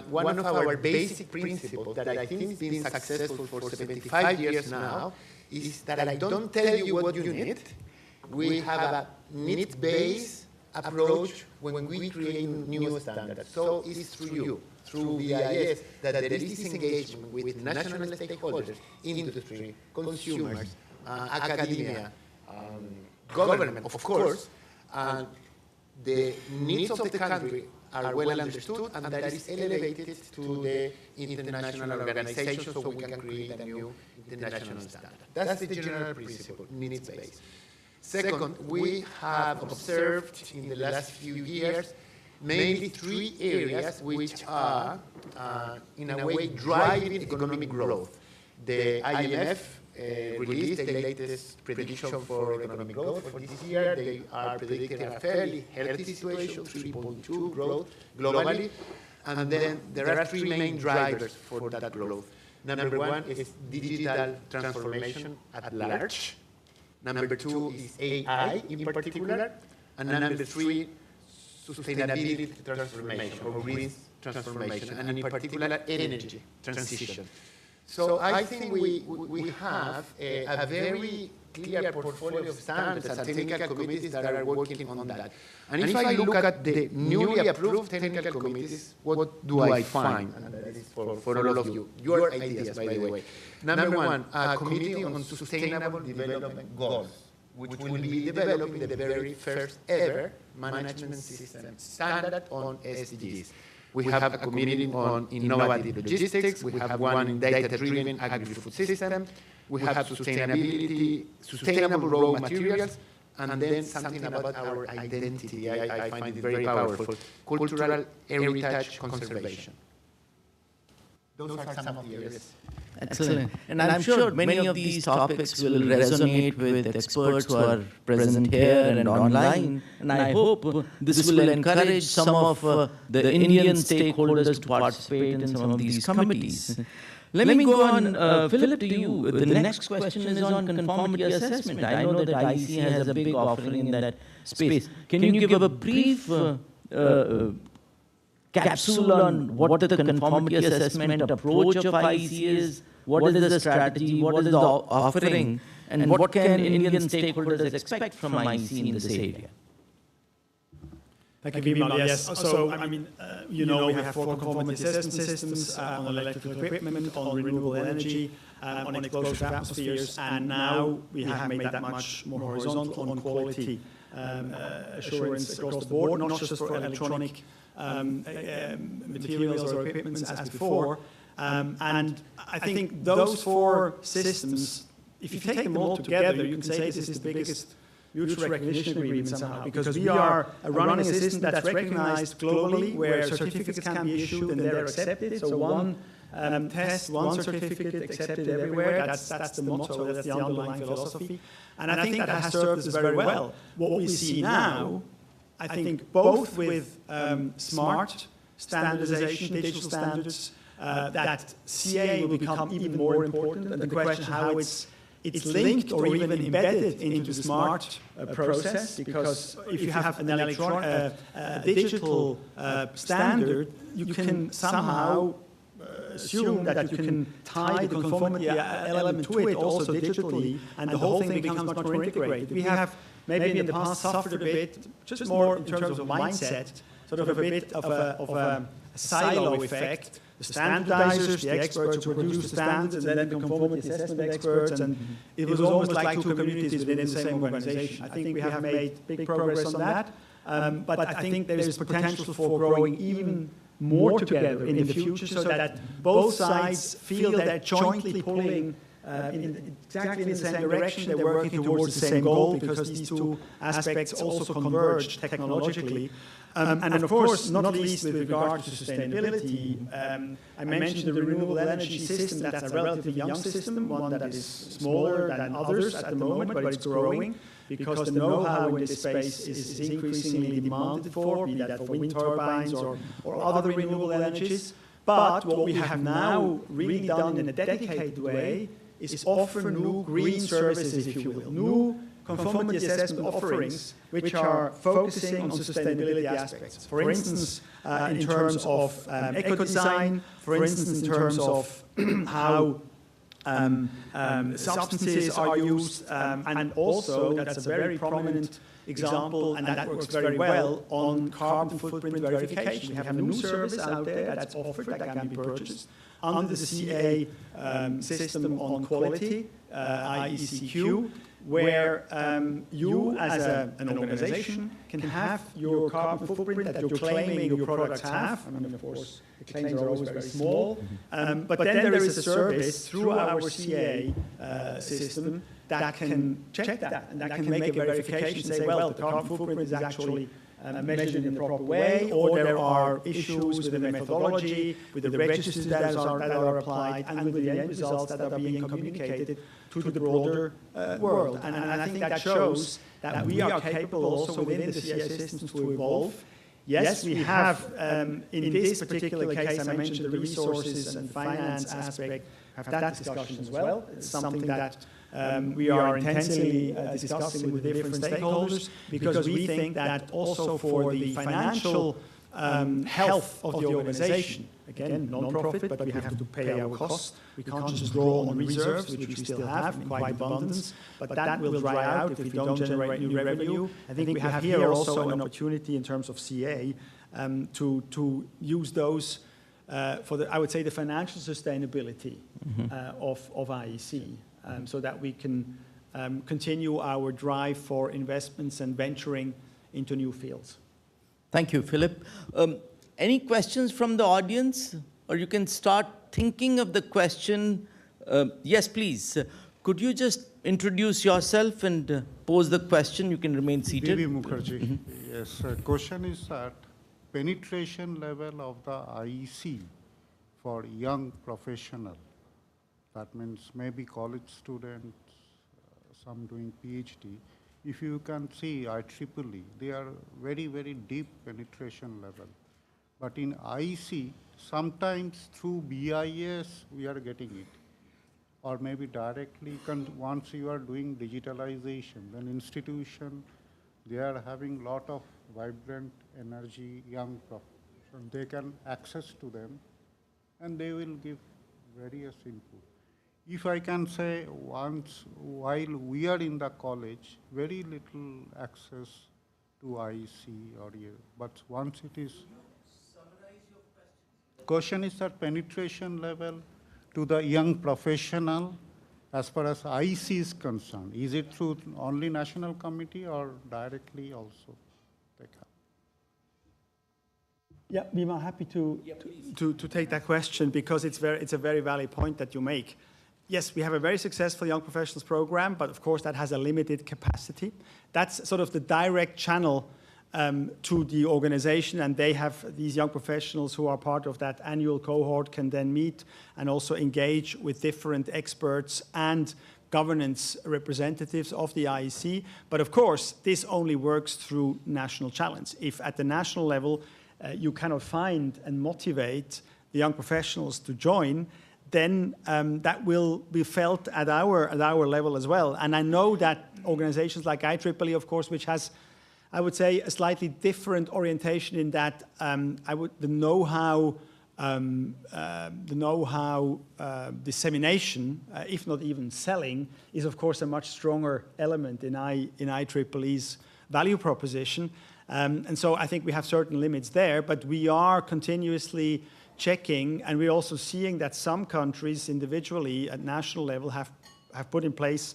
one of our basic principles that I think has been successful for 75 years now is that I don't tell you what you need. We have a needs-based approach when we create new standards. So it's through you. through BIS that there is this engagement with national stakeholders, industry, consumers, academia, government, of course, the needs of the country are well understood and that is elevated to the international organization so we can create a new international standard. That's the general principle, needs-based. Second, we have observed in the last few years mainly three areas which are, in a way, driving economic growth. The IMF released the latest prediction for economic growth for this year. They are predicting a fairly healthy situation, 3.2 growth globally. And then there are three main drivers for that growth. Number one is digital transformation at large. Number two is AI in particular. And number three, sustainability transformation or green transformation, and in particular energy transition. So I think we have a very clear portfolio of standards and technical committees that are working on that. And if I look at the newly approved technical committees, what do I find? And that is for all of you, your ideas, by the way. Number one, a committee on sustainable development goals, which will be developing the very first ever management system standard on SDGs. We have a committee on innovative logistics. We have one in data-driven agri-food system. We have sustainable raw materials, and then something about our identity. I find it very powerful. Cultural heritage conservation. Those are some of the areas. Excellent. And I'm sure many of these topics will resonate with experts who are present here and online. And I hope this will encourage some of the Indian stakeholders to participate in some of these committees. Let me go on, Philip, to you. The next question is on conformity assessment. I know that IC has a big offering in that space. Can you give a brief capsule on what the conformity assessment approach of IC is, what is the strategy, what is the offering, and what can Indian stakeholders expect from IC in this area? Thank you, Vimal. Yes. So, I mean, you know, we have 4 conformity assessment systems on electrical equipment, on renewable energy, on explosive atmospheres, and now we have made that much more horizontal on quality assurance across the board, not just for electronic materials or equipment as before. And I think those 4 systems, if you take them all together, you can say this is the biggest mutual recognition agreement somehow, because we are running a system that's recognized globally, where certificates can be issued and they're accepted. So one test, one certificate accepted everywhere. That's the motto, that's the underlying philosophy. And I think that has served us very well. What we see now, I think both with smart standardization, digital standards, that CA will become even more important, and the question how it's linked or even embedded into the smart process, because if you have an digital standard, you can somehow assume that you can tie the conformity element to it also digitally, and the whole thing becomes much more integrated. We have maybe in the past suffered a bit, just more in terms of mindset, sort of a bit of a silo effect. The standardizers, the experts who produce the standards, and then the conformity assessment experts, and it was almost like 2 communities within the same organization. I think we have made big progress on that, but I think there is potential for growing even more together in the future, so that both sides feel that they're jointly pulling exactly in the same direction, they're working towards the same goal, because these 2 aspects also converge technologically. And of course, not least with regard to sustainability, I mentioned the renewable energy system. That's a relatively young system, one that is smaller than others at the moment, but it's growing, because the know-how in this space is increasingly demanded for, be that for wind turbines or other renewable energies. But what we have now really done in a dedicated way is offer new green services, if you will, new conformity assessment offerings which are focusing on sustainability aspects. For instance, in terms of eco-design, for instance, in terms of how substances are used, and also that's a very prominent example, and that works very well on carbon footprint verification. We have a new service out there that's offered, that can be purchased under the CA system on quality, IECQ, where you as an organization can have your carbon footprint that you're claiming your products have. I mean, of course, the claims are always very small. But then there is a service through our CA system that can check that, and that can make a verification and say, well, the carbon footprint is actually measured in the proper way, or there are issues with the methodology, with the registers that are applied, and with the end results that are being communicated to the broader world. And I think that shows that we are capable also within the CA systems to evolve. Yes, we have, in this particular case, I mentioned the resources and finance aspect, have that discussion as well. It's something that we are intensely discussing with different stakeholders, because we think that also for the financial health of the organization, again, non-profit, but we have to pay our costs. We can't just draw on reserves, which we still have in quite abundance, but that will dry out if we don't generate new revenue. I think we have here also an opportunity in terms of CA to use those for the, I would say, the financial sustainability of IEC, so that we can continue our drive for investments and venturing into new fields. Thank you, Philip. Any questions from the audience? Or you can start thinking of the question. Yes, please. Could you just introduce yourself and pose the question? You can remain seated. Devi Mukherjee. Yes, question is that penetration level of the IEC for young professional. That means maybe college students, some doing PhD. If you can see IEEE, they are very, very deep penetration level. But in IEC, sometimes through BIS, we are getting it. Or maybe directly, once you are doing digitalization, then institution, they are having lot of vibrant energy, young professionals. They can access to them, and they will give various input. If I can say, once while we are in the college, very little access to IEC or but once it is. Question is that penetration level to the young professional as far as IEC is concerned. Is it through only national committee or directly also? Yeah, Bima, happy to take that question, because it's a very valid point that you make. Yes, we have a very successful young professionals program, but of course that has a limited capacity. That's sort of the direct channel to the organization, and they have these young professionals who are part of that annual cohort can then meet and also engage with different experts and governance representatives of the IEC. But of course, this only works through national challenge. If at the national level you cannot find and motivate the young professionals to join, then that will be felt at our level as well. And I know that organizations like IEEE, of course, which has, I would say, a slightly different orientation in that the know-how dissemination, if not even selling, is of course a much stronger element in IEEE's value proposition. And so I think we have certain limits there, but we are continuously checking, and we're also seeing that some countries individually at national level have put in place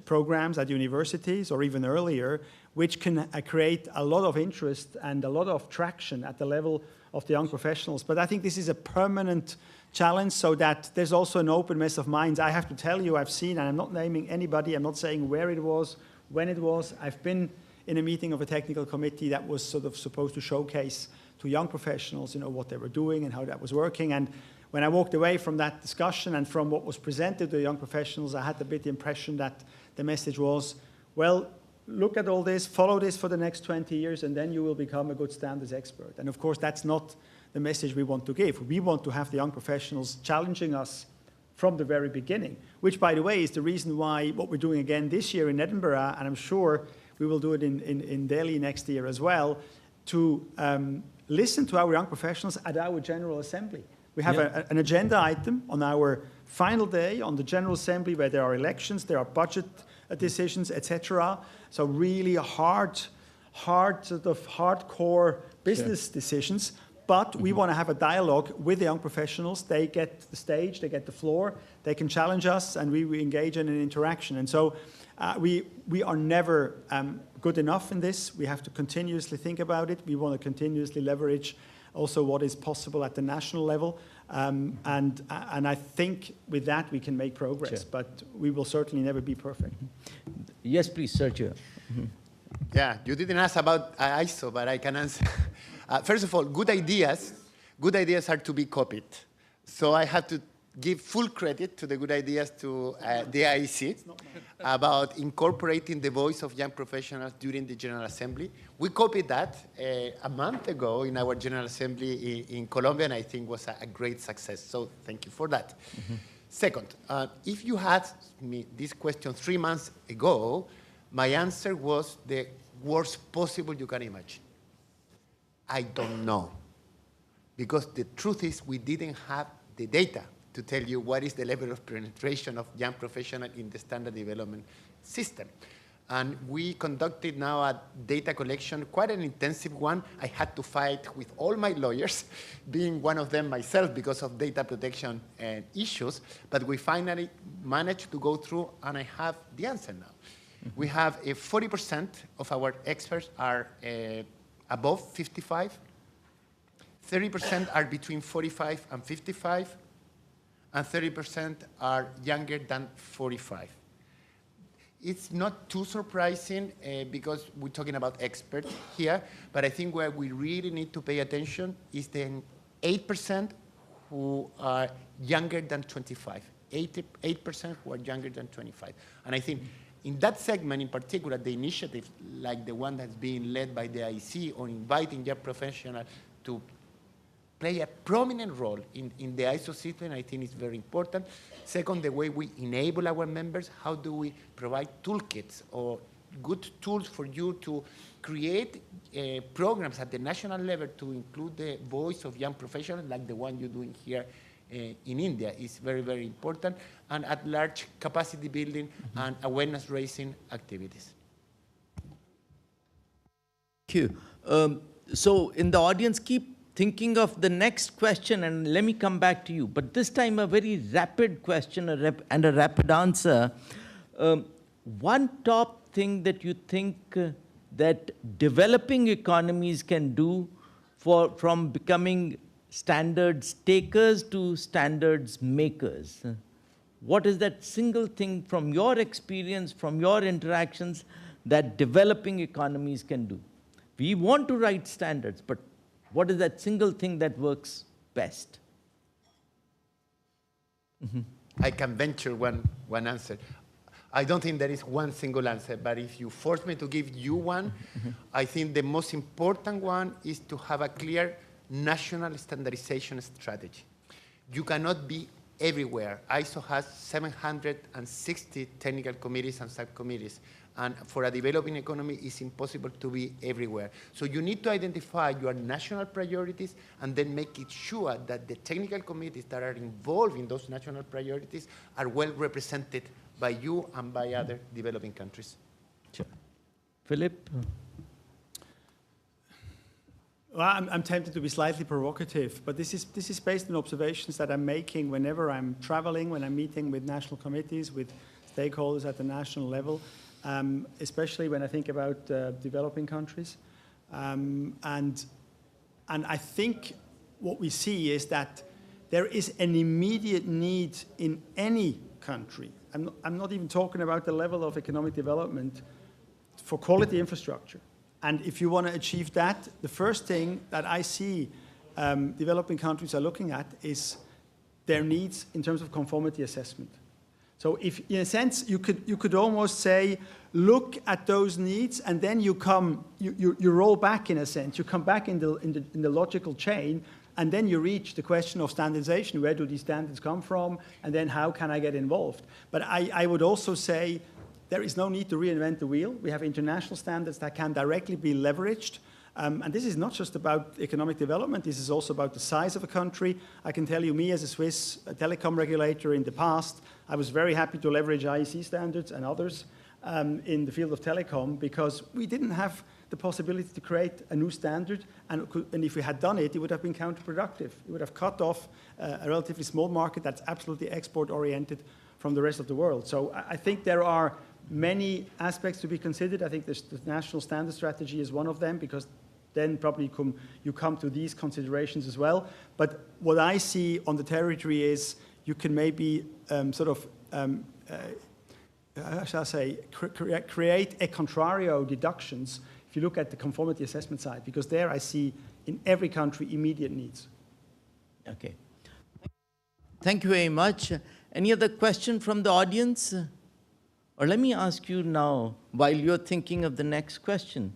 programs at universities or even earlier, which can create a lot of interest and a lot of traction at the level of the young professionals. But I think this is a permanent challenge, so that there's also an openness of minds. I have to tell you, I've seen, and I'm not naming anybody, I'm not saying where it was, when it was. I've been in a meeting of a technical committee that was sort of supposed to showcase to young professionals, what they were doing and how that was working. And when I walked away from that discussion and from what was presented to the young professionals, I had a bit the impression that the message was, well, look at all this, follow this for the next 20 years, and then you will become a good standards expert. And of course, that's not the message we want to give. We want to have the young professionals challenging us from the very beginning, which, by the way, is the reason why what we're doing again this year in Edinburgh, and I'm sure we will do it in Delhi next year as well, to listen to our young professionals at our General Assembly. We have an agenda item on our final day, on the General Assembly, where there are elections, there are budget decisions, etc. So really hardcore business decisions. But we want to have a dialogue with the young professionals. They get the stage, they get the floor, they can challenge us, and we engage in an interaction. And so we are never good enough in this. We have to continuously think about it. We want to continuously leverage also what is possible at the national level. And I think with that we can make progress, but we will certainly never be perfect. Yes, please, Sergio. Yeah, you didn't ask about ISO, but I can answer. First of all, good ideas are to be copied. So I have to give full credit to the good ideas to the IEC about incorporating the voice of young professionals during the General Assembly. We copied that a month ago in our General Assembly in Colombia, and I think was a great success. So thank you for that. Second, if you asked me this question 3 months ago, my answer was the worst possible you can imagine. I don't know. Because the truth is we didn't have the data to tell you what is the level of penetration of young professionals in the standard development system. And we conducted now a data collection, quite an intensive one. I had to fight with all my lawyers, being one of them myself because of data protection issues. But we finally managed to go through, and I have the answer now. We have 40% of our experts are above 55, 30% are between 45 and 55, and 30% are younger than 45. It's not too surprising because we're talking about experts here, but I think where we really need to pay attention is the 8% who are younger than 25, 8% who are younger than 25. And I think in that segment in particular, the initiative like the one that's being led by the IEC on inviting young professionals to play a prominent role in the ISO system, I think is very important. Second, the way we enable our members, how do we provide toolkits or good tools for you to create programs at the national level to include the voice of young professionals like the one you're doing here in India is very, very important, and at large capacity building and awareness raising activities. Thank you. So in the audience, keep thinking of the next question, and let me come back to you. But this time, a very rapid question and a rapid answer. One top thing that you think that developing economies can do from becoming standards takers to standards makers. What is that single thing from your experience, from your interactions, that developing economies can do? We want to write standards, but what is that single thing that works best? I can venture one answer. I don't think there is one single answer, but if you force me to give you one, I think the most important one is to have a clear national standardization strategy. You cannot be everywhere. ISO has 760 technical committees and subcommittees, and for a developing economy, it's impossible to be everywhere. So you need to identify your national priorities and then make it sure that the technical committees that are involved in those national priorities are well represented by you and by other developing countries. Sure. Philip? Well, I'm tempted to be slightly provocative, but this is based on observations that I'm making whenever I'm traveling, when I'm meeting with national committees, with stakeholders at the national level, especially when I think about developing countries. And I think what we see is that there is an immediate need in any country. I'm not even talking about the level of economic development for quality infrastructure. And if you want to achieve that, the first thing that I see developing countries are looking at is their needs in terms of conformity assessment. So if, in a sense, you could almost say, look at those needs, and then you roll back, in a sense. You come back in the logical chain, and then you reach the question of standardization. Where do these standards come from? And then how can I get involved? But I would also say, there is no need to reinvent the wheel. We have international standards that can directly be leveraged. And this is not just about economic development, this is also about the size of a country. I can tell you, me as a Swiss telecom regulator in the past, I was very happy to leverage IEC standards and others in the field of telecom, because we didn't have the possibility to create a new standard, and if we had done it, it would have been counterproductive. It would have cut off a relatively small market that's absolutely export-oriented from the rest of the world. So I think there are many aspects to be considered. I think the national standard strategy is one of them, because then probably you come to these considerations as well. But what I see on the territory is you can maybe how shall I say, create a contrario deductions if you look at the conformity assessment side, because there I see in every country immediate needs. Okay. Thank you very much. Any other question from the audience? Or let me ask you now, while you're thinking of the next question,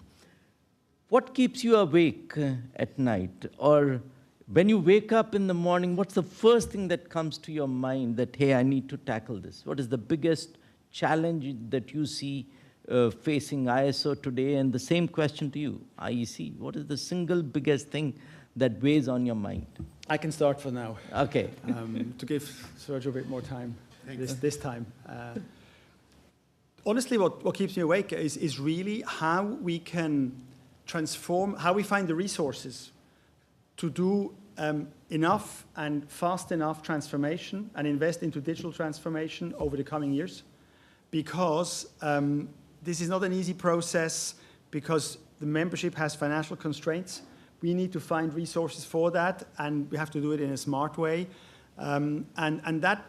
what keeps you awake at night? Or when you wake up in the morning, what's the first thing that comes to your mind that, hey, I need to tackle this? What is the biggest challenge that you see facing ISO today? And the same question to you, IEC. What is the single biggest thing that weighs on your mind? I can start for now. Okay. To give Sergio a bit more time this time. Honestly, what keeps me awake is really how we can transform, how we find the resources to do enough and fast enough transformation and invest into digital transformation over the coming years. Because this is not an easy process, because the membership has financial constraints. We need to find resources for that, and we have to do it in a smart way. And that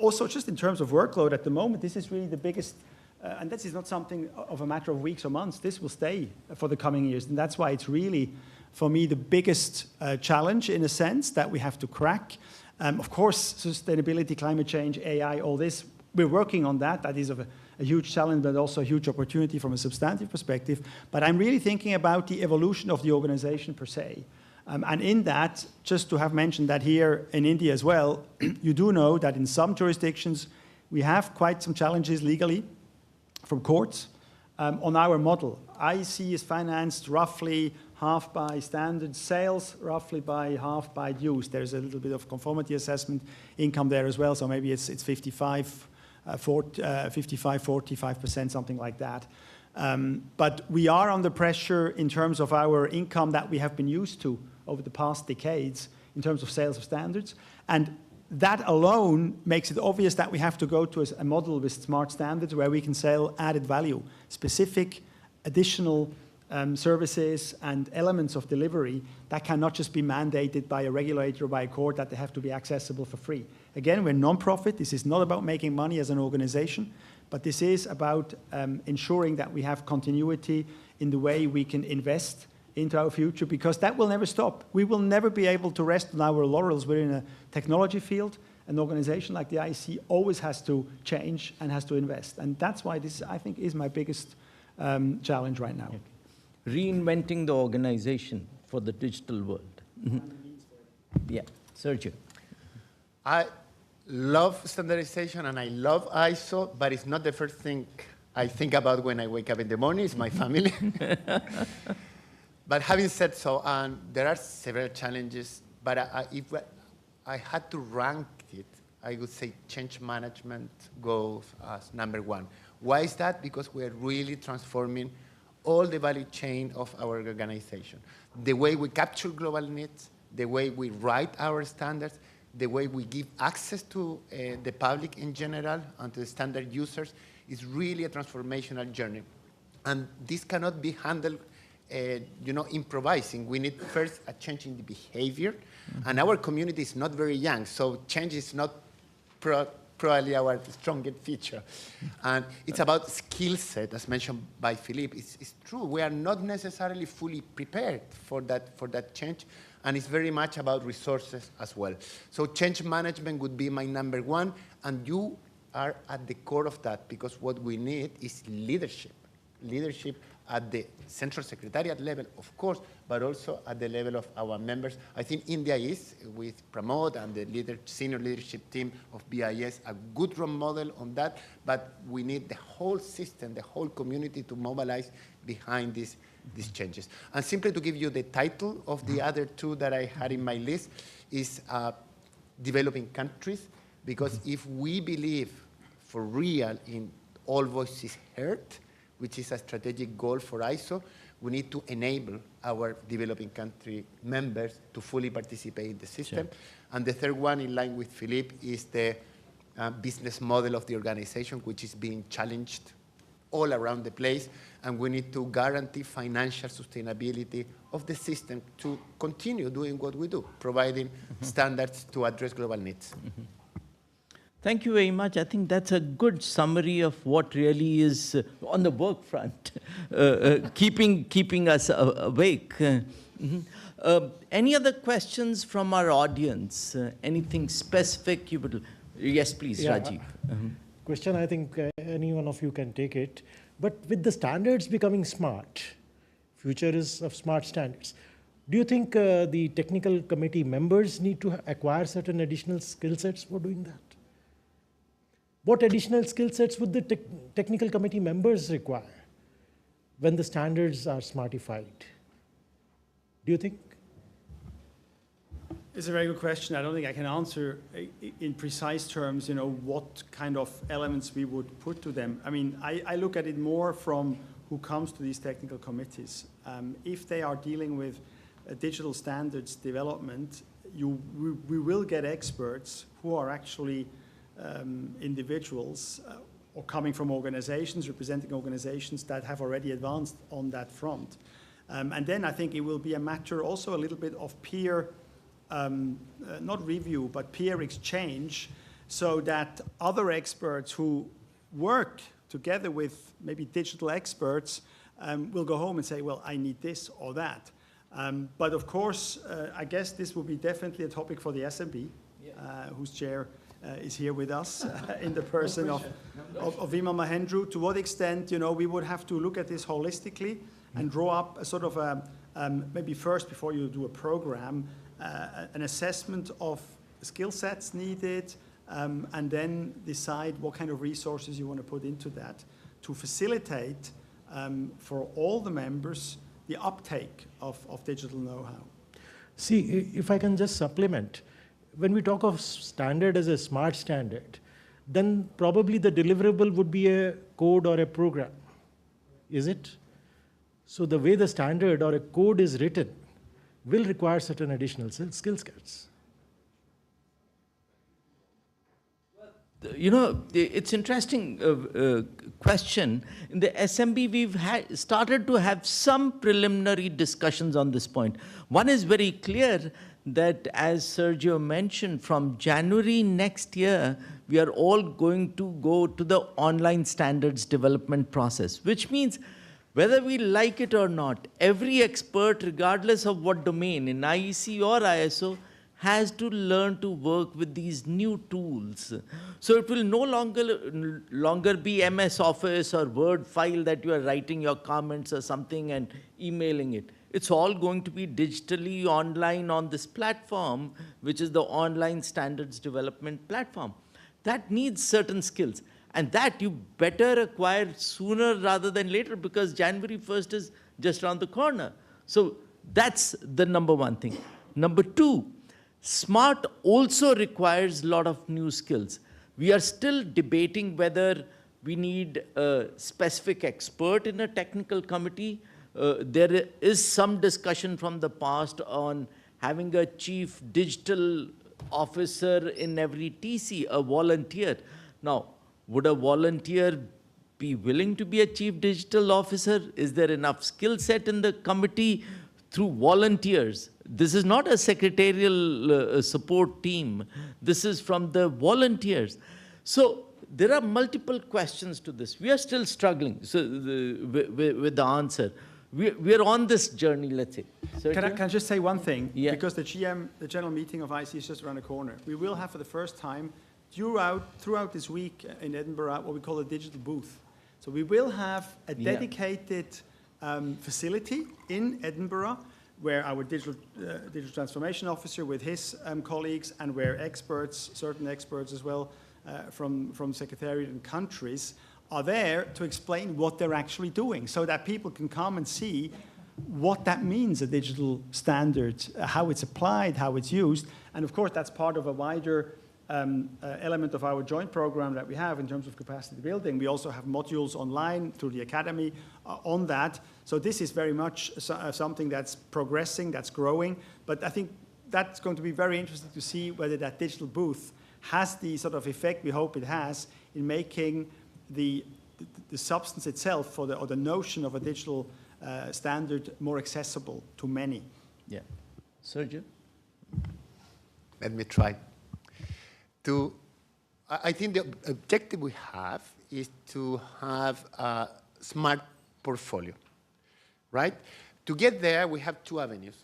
also, just in terms of workload at the moment, this is really the biggest, and this is not something of a matter of weeks or months. This will stay for the coming years. And that's why it's really, for me, the biggest challenge, in a sense, that we have to crack. Of course, sustainability, climate change, AI, all this, we're working on that. That is a huge challenge, but also a huge opportunity from a substantive perspective. But I'm really thinking about the evolution of the organization per se. And in that, just to have mentioned that here in India as well, you do know that in some jurisdictions, we have quite some challenges legally from courts on our model. IEC is financed roughly half by standard sales, roughly by half by dues. There's a little bit of conformity assessment income there as well, so maybe it's 45%, something like that. But we are under pressure in terms of our income that we have been used to over the past decades in terms of sales of standards. And that alone makes it obvious that we have to go to a model with smart standards where we can sell added value, specific additional services and elements of delivery that cannot just be mandated by a regulator or by a court, that they have to be accessible for free. Again, we're non-profit. This is not about making money as an organization, but this is about ensuring that we have continuity in the way we can invest into our future, because that will never stop. We will never be able to rest on our laurels. We're in a technology field. An organization like the IEC always has to change and has to invest. And that's why this, I think, is my biggest challenge right now. Okay. Reinventing the organization for the digital world. Yeah, Sergio. I love standardization and I love ISO, but it's not the first thing I think about when I wake up in the morning. It's my family. But having said so, there are several challenges, but if I had to rank it, I would say change management goes as number one. Why is that? Because we're really transforming all the value chain of our organization. The way we capture global needs, the way we write our standards, the way we give access to the public in general and to the standard users is really a transformational journey. And this cannot be handled improvising. We need first a change in the behavior, and our community is not very young, so change is not probably our strongest feature. And it's about skill set, as mentioned by Philippe. It's true, we are not necessarily fully prepared for that change, and it's very much about resources as well. So change management would be my number one, and you are at the core of that, because what we need is leadership. leadership at the central secretariat level, of course, but also at the level of our members. I think India is, with Pramod and the senior leadership team of BIS, a good role model on that, but we need the whole system, the whole community to mobilize behind these changes. And simply to give you the title of the other two that I had in my list is developing countries, because if we believe for real in all voices heard, which is a strategic goal for ISO, we need to enable our developing country members to fully participate in the system. Sure. And the third one, in line with Philippe, is the business model of the organization, which is being challenged all around the place, and we need to guarantee financial sustainability of the system to continue doing what we do, providing standards to address global needs. Thank you very much. I think that's a good summary of what really is on the work front, keeping us awake. Any other questions from our audience? Anything specific you would? Yes, please, Rajiv. Question, I think any one of you can take it. But with the standards becoming smart, future is of smart standards. Do you think the technical committee members need to acquire certain additional skill sets for doing that? What additional skill sets would the technical committee members require when the standards are smartified? Do you think? It's a very good question. I don't think I can answer in precise terms, what kind of elements we would put to them. I mean, I look at it more from who comes to these technical committees. If they are dealing with digital standards development, we will get experts who are actually individuals or coming from organizations, representing organizations that have already advanced on that front. And then I think it will be a matter also a little bit of peer, not review, but peer exchange, so that other experts who work together with maybe digital experts will go home and say, well, I need this or that. But of course, I guess this will be definitely a topic for the SMB, whose chair is here with us in the person of Vimal Mahendru. To what extent, we would have to look at this holistically and draw up a sort of maybe first, before you do a program, an assessment of skill sets needed, and then decide what kind of resources you want to put into that to facilitate for all the members the uptake of digital know-how. See, if I can just supplement, when we talk of standard as a smart standard, then probably the deliverable would be a code or a program, is it? So the way the standard or a code is written will require certain additional skill sets. It's interesting question. In the SMB, we've started to have some preliminary discussions on this point. One is very clear that, as Sergio mentioned, from January next year, we are all going to go to the online standards development process, which means whether we like it or not, every expert, regardless of what domain, in IEC or ISO, has to learn to work with these new tools. So it will no longer be MS Office or Word file that you are writing your comments or something and emailing it. It's all going to be digitally online on this platform, which is the online standards development platform. That needs certain skills. And that you better acquire sooner rather than later, because January 1st is just around the corner. So that's the number one thing. Number two, smart also requires a lot of new skills. We are still debating whether we need a specific expert in a technical committee. There is some discussion from the past on having a chief digital officer in every TC, a volunteer. Now, would a volunteer be willing to be a chief digital officer? Is there enough skill set in the committee through volunteers? This is not a secretarial support team. This is from the volunteers. So there are multiple questions to this. We are still struggling with the answer. We are on this journey, let's say. Can I just say one thing? Yeah. Because the general meeting of IC is just around the corner. We will have for the first time throughout this week in Edinburgh what we call a digital booth. So we will have a dedicated facility in Edinburgh where our digital transformation officer with his colleagues and where experts, certain experts as well from Secretariat and countries are there to explain what they're actually doing so that people can come and see what that means, a digital standard, how it's applied, how it's used. And of course, that's part of a wider element of our joint program that we have in terms of capacity building. We also have modules online through the Academy on that. So this is very much something that's progressing, that's growing. But I think that's going to be very interesting to see whether that digital booth has the sort of effect we hope it has in making the substance itself or the notion of a digital standard more accessible to many. Yeah. Sergio? Let me try. I think the objective we have is to have a smart portfolio, right? To get there, we have two avenues.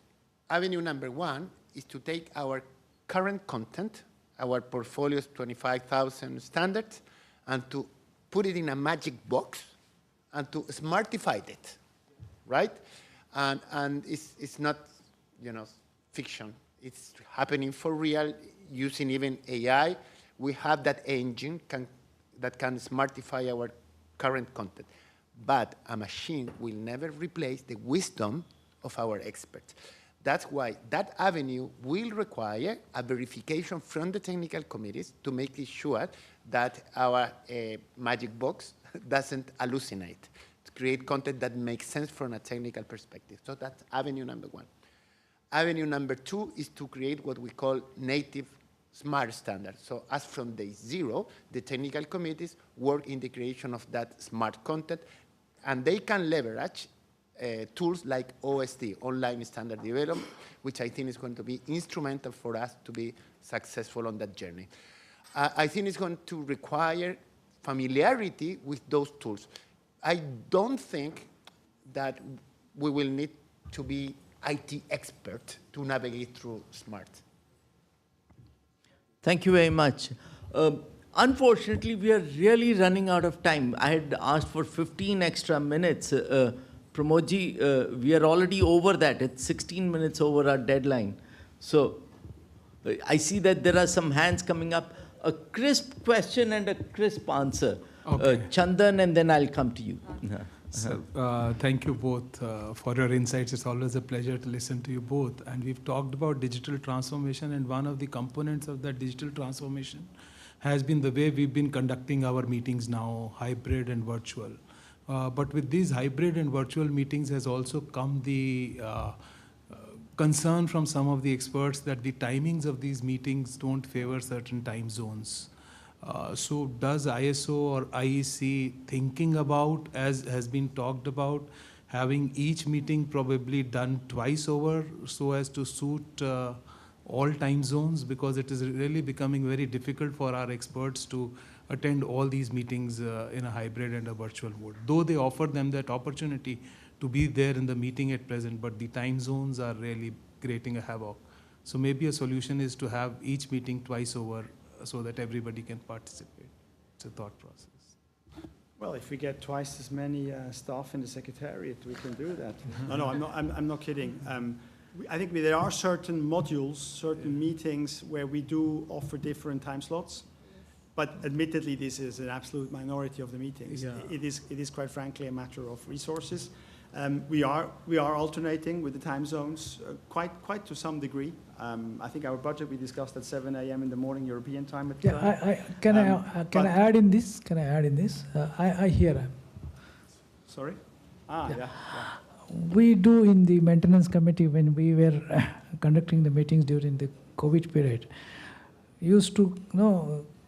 Avenue number one is to take our current content, our portfolio's 25,000 standards, and to put it in a magic box and to smartify it, right? And it's not, fiction. It's happening for real, using even AI. We have that engine that can smartify our current content. But a machine will never replace the wisdom of our experts. That's why that avenue will require a verification from the technical committees to make sure that our magic box doesn't hallucinate, to create content that makes sense from a technical perspective. So that's avenue number one. Avenue number two is to create what we call native smart standards. So as from day zero, the technical committees work in the creation of that smart content, and they can leverage tools like OSD, Online Standard Development, which I think is going to be instrumental for us to be successful on that journey. I think it's going to require familiarity with those tools. I don't think that we will need to be IT expert to navigate through SMART. Thank you very much. Unfortunately, we are really running out of time. I had asked for 15 extra minutes. Pramodji, we are already over that. It's 16 minutes over our deadline. So I see that there are some hands coming up. A crisp question and a crisp answer. Okay. Chandan, and then I'll come to you. So, thank you both for your insights. It's always a pleasure to listen to you both. And we've talked about digital transformation, and one of the components of that digital transformation has been the way we've been conducting our meetings now, hybrid and virtual. But with these hybrid and virtual meetings has also come the concern from some of the experts that the timings of these meetings don't favor certain time zones. So does ISO or IEC thinking about, as has been talked about, having each meeting probably done twice over so as to suit all time zones? Because it is really becoming very difficult for our experts to attend all these meetings in a hybrid and a virtual mode. Though they offer them that opportunity to be there in the meeting at present, but the time zones are really creating a havoc. So maybe a solution is to have each meeting twice over so that everybody can participate. It's a thought process. Well, if we get twice as many staff in the Secretariat, we can do that. No, I'm not kidding. I think there are certain modules, certain meetings where we do offer different time slots. But admittedly, this is an absolute minority of the meetings. Yeah. It is quite frankly a matter of resources. We are alternating with the time zones quite to some degree. I think our budget we discussed at 7 a.m. in the morning European time. Can I add in this? Can I add in this? I hear. Sorry. Yeah. We do in the maintenance committee when we were conducting the meetings during the COVID period. Used to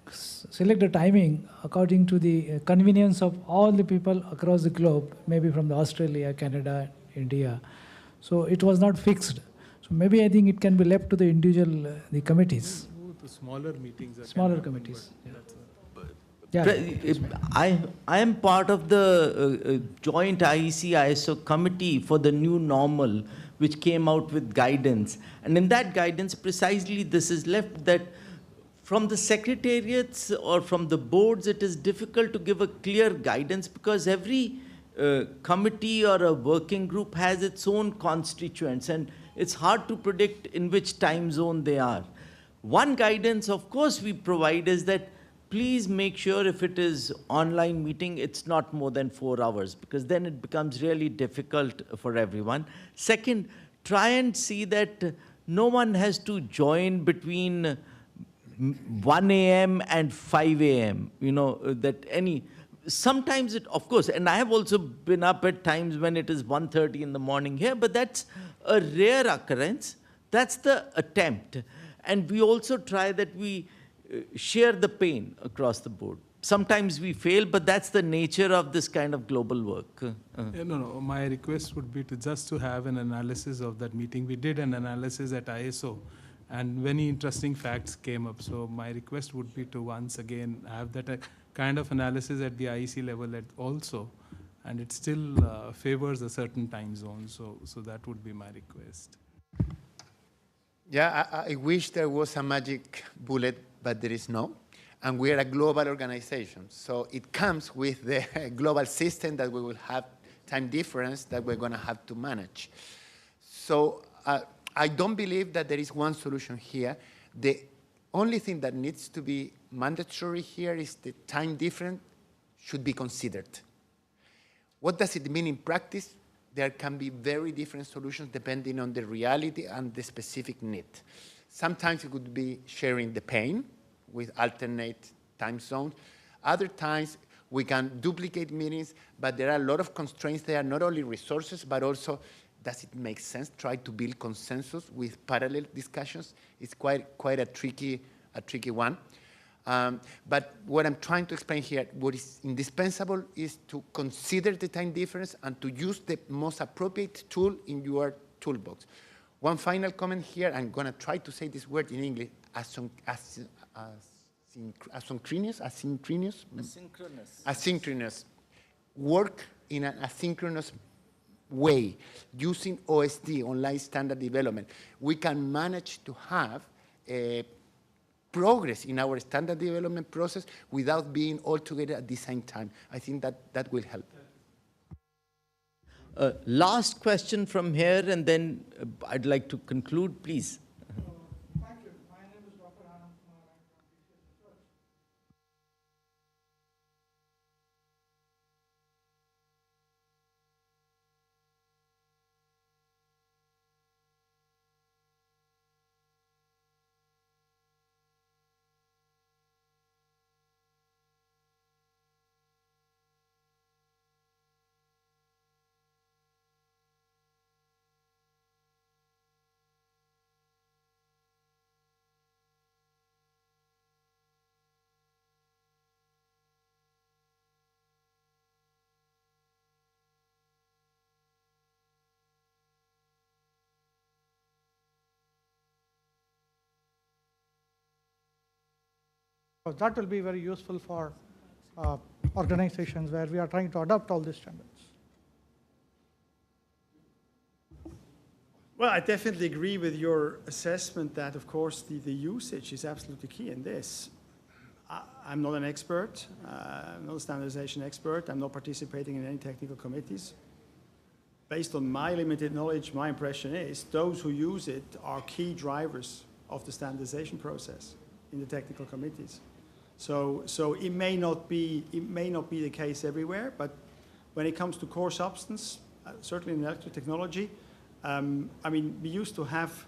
select the timing according to the convenience of all the people across the globe, maybe from Australia, Canada, India. So it was not fixed. So maybe I think it can be left to the individual, the committees. The smaller meetings. Smaller committees. I am part of the joint IEC ISO committee for the new normal, which came out with guidance. And in that guidance, precisely this is left, that from the secretariats or from the boards, it is difficult to give a clear guidance because every committee or a working group has its own constituents, and it's hard to predict in which time zone they are. One guidance, of course, we provide is that please make sure if it is online meeting, it's not more than 4 hours, because then it becomes really difficult for everyone. Second, try and see that no one has to join between 1 a.m. and 5 a.m., sometimes it, of course, and I have also been up at times when it is 1:30 in the morning here, but that's a rare occurrence. That's the attempt. And we also try that we share the pain across the board. Sometimes we fail, but that's the nature of this kind of global work. No. My request would be to have an analysis of that meeting. We did an analysis at ISO, and many interesting facts came up. So my request would be to once again have that kind of analysis at the IEC level also, and it still favors a certain time zone. So that would be my request. Yeah, I wish there was a magic bullet, but there is no. And we are a global organization. So it comes with the global system that we will have time difference that we're going to have to manage. So I don't believe that there is one solution here. The only thing that needs to be mandatory here is the time difference should be considered. What does it mean in practice? There can be very different solutions depending on the reality and the specific need. Sometimes it could be sharing the pain with alternate time zones. Other times we can duplicate meetings, but there are a lot of constraints there, not only resources, but also does it make sense? Try to build consensus with parallel discussions. It's quite a tricky one. But what I'm trying to explain here, what is indispensable is to consider the time difference and to use the most appropriate tool in your toolbox. One final comment here, I'm going to try to say this word in English, asynchronous. Work in an asynchronous way, using OSD, online standard development. We can manage to have progress in our standard development process without being all together at the same time. I think that will help. Last question from here, and then I'd like to conclude, please. Thank you. My name is Dr. Anand Kumar. I'm from Research. That will be very useful for organizations where we are trying to adopt all these standards. Well, I definitely agree with your assessment that, of course, the usage is absolutely key in this. I'm not an expert. I'm not a standardization expert. I'm not participating in any technical committees. Based on my limited knowledge, my impression is those who use it are key drivers of the standardization process in the technical committees. So it may not be the case everywhere, but when it comes to core substance, certainly in electrotechnology, I mean, we used to have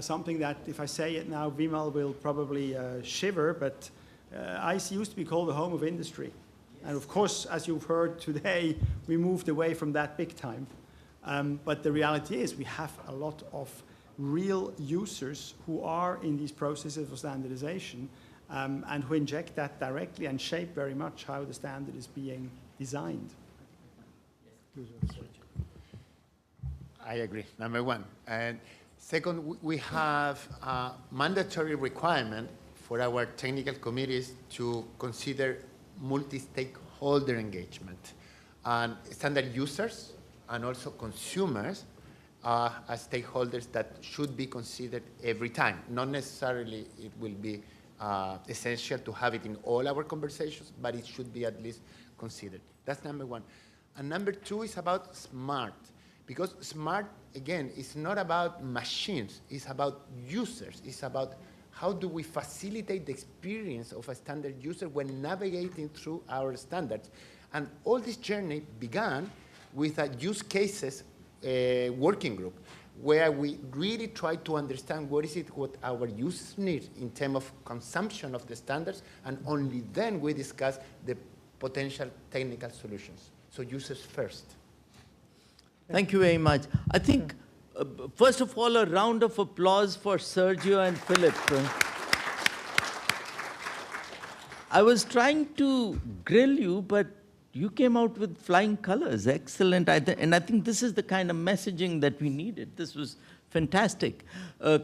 something that, if I say it now, Vimal will probably shiver, but IC used to be called the home of industry. And of course, as you've heard today, we moved away from that big time. But the reality is we have a lot of real users who are in these processes of standardization and who inject that directly and shape very much how the standard is being designed. I agree, number one. And second, we have a mandatory requirement for our technical committees to consider multi-stakeholder engagement. And standard users and also consumers are stakeholders that should be considered every time. Not necessarily it will be essential to have it in all our conversations, but it should be at least considered. That's number one. And number two is about smart, because smart, again, is not about machines, it's about users, it's about how do we facilitate the experience of a standard user when navigating through our standards. And all this journey began with a use cases working group, where we really try to understand what our users need in terms of consumption of the standards, and only then we discuss the potential technical solutions. So users first. Thank you very much. I think, first of all, a round of applause for Sergio and Philip. I was trying to grill you, but you came out with flying colors. Excellent. And I think this is the kind of messaging that we needed. This was fantastic.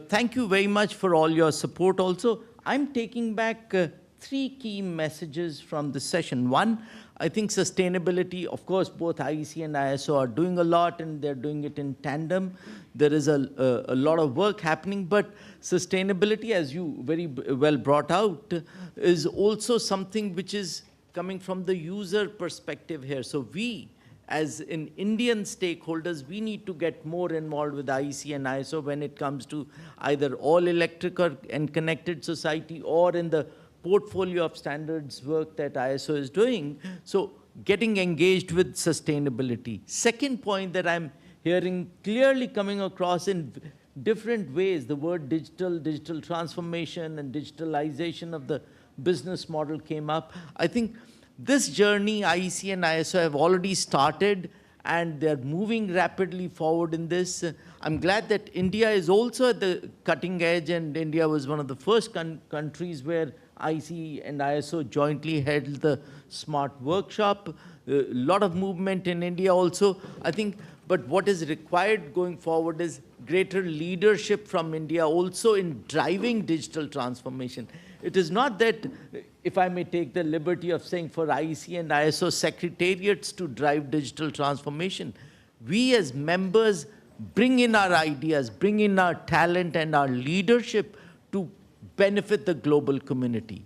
Thank you very much for all your support also. I'm taking back 3 key messages from this session. One, I think sustainability, of course, both IEC and ISO are doing a lot, and they're doing it in tandem. There is a lot of work happening, but sustainability, as you very well brought out, is also something which is coming from the user perspective here. So we, as in Indian stakeholders, we need to get more involved with IEC and ISO when it comes to either all electric and connected society, or in the portfolio of standards work that ISO is doing. So getting engaged with sustainability. Second point that I'm hearing clearly coming across in different ways, the word digital transformation and digitalization of the business model came up. I think this journey, IEC and ISO have already started, and they're moving rapidly forward in this. I'm glad that India is also at the cutting edge, and India was one of the first countries where IEC and ISO jointly held the smart workshop. A lot of movement in India also, I think. But what is required going forward is greater leadership from India also in driving digital transformation. It is not that, if I may take the liberty of saying, for IEC and ISO secretariats to drive digital transformation. We as members bring in our ideas, bring in our talent and our leadership to benefit the global community.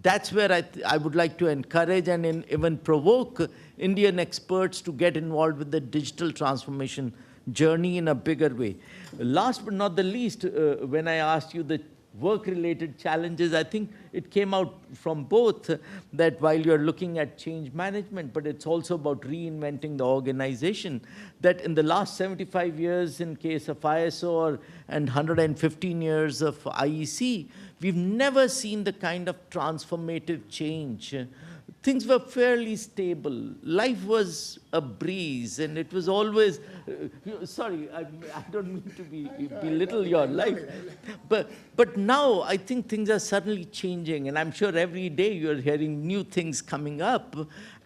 That's where I would like to encourage and even provoke Indian experts to get involved with the digital transformation journey in a bigger way. Last but not the least, when I asked you the work-related challenges, I think it came out from both that while you're looking at change management, but it's also about reinventing the organization, that in the last 75 years in case of ISO and 115 years of IEC, we've never seen the kind of transformative change. Things were fairly stable. Life was a breeze, and it was always, sorry, I don't mean to belittle your life, but now I think things are suddenly changing, and I'm sure every day you're hearing new things coming up,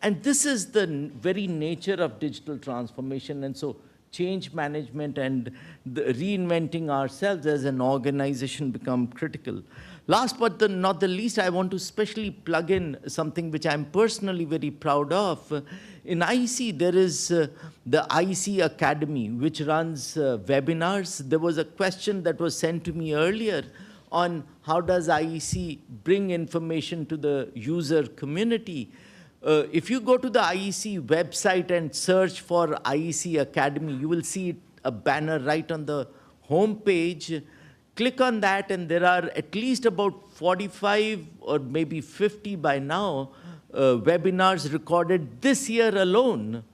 and this is the very nature of digital transformation, and so change management and reinventing ourselves as an organization become critical. Last but not the least, I want to specially plug in something which I'm personally very proud of. In IEC, there is the IEC Academy, which runs webinars. There was a question that was sent to me earlier on how does IEC bring information to the user community. If you go to the IEC website and search for IEC Academy, you will see a banner right on the home page. Click on that, and there are at least about 45 or maybe 50 by now webinars recorded this year alone.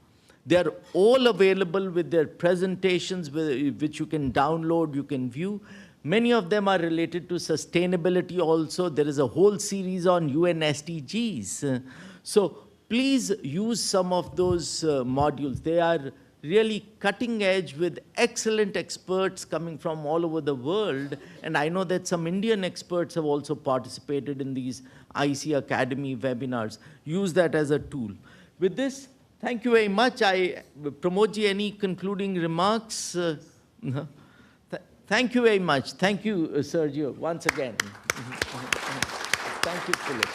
They are all available with their presentations, which you can download, you can view. Many of them are related to sustainability also. There is a whole series on UN SDGs. So please use some of those modules. They are really cutting edge with excellent experts coming from all over the world. And I know that some Indian experts have also participated in these IEC Academy webinars. Use that as a tool. With this, thank you very much. Pramodji, any concluding remarks? Thank you very much. Thank you, Sergio, once again. Thank you, Philip.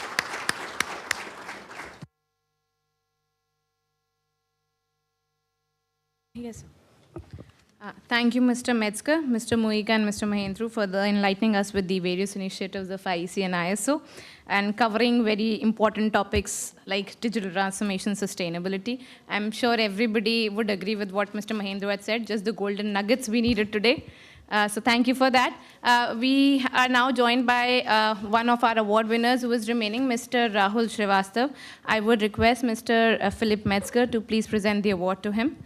Yes. Thank you, Mr. Metzger, Mr. Moika, and Mr. Mahendru for enlightening us with the various initiatives of IEC and ISO and covering very important topics like digital transformation sustainability. I'm sure everybody would agree with what Mr. Mahendru had said, just the golden nuggets we needed today. So thank you for that. We are now joined by one of our award winners who is remaining, Mr. Rahul Srivastav. I would request Mr. Philip Metzger to please present the award to him.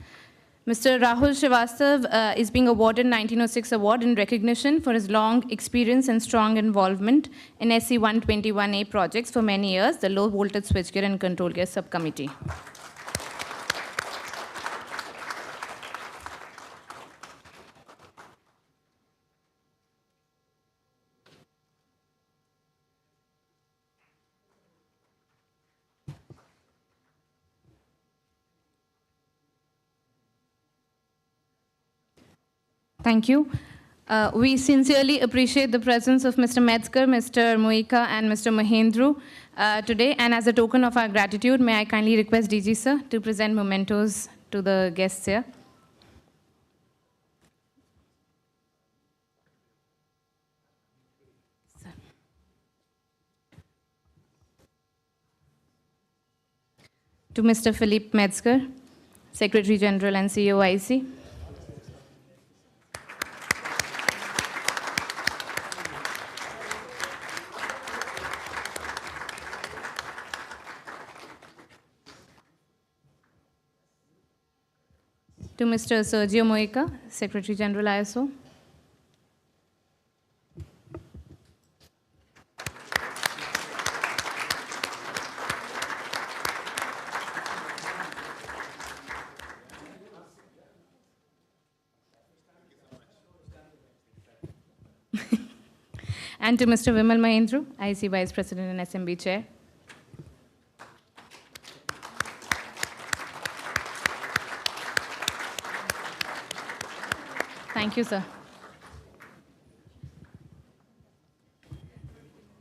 Mr. Rahul Srivastav is being awarded 1906 award in recognition for his long experience and strong involvement in SC 121A projects for many years, the low voltage switchgear and control gear subcommittee. Thank you. We sincerely appreciate the presence of Mr. Metzger, Mr. Moika, and Mr. Mahendru today. And as a token of our gratitude, may I kindly request DG sir to present mementos to the guests here. To Mr. Philippe Metzger, Secretary General and CEO IC. To Mr. Sergio Moica, Secretary General ISO. And to Mr. Vimal Mahendru, IC Vice President and SMB Chair. Thank you, sir.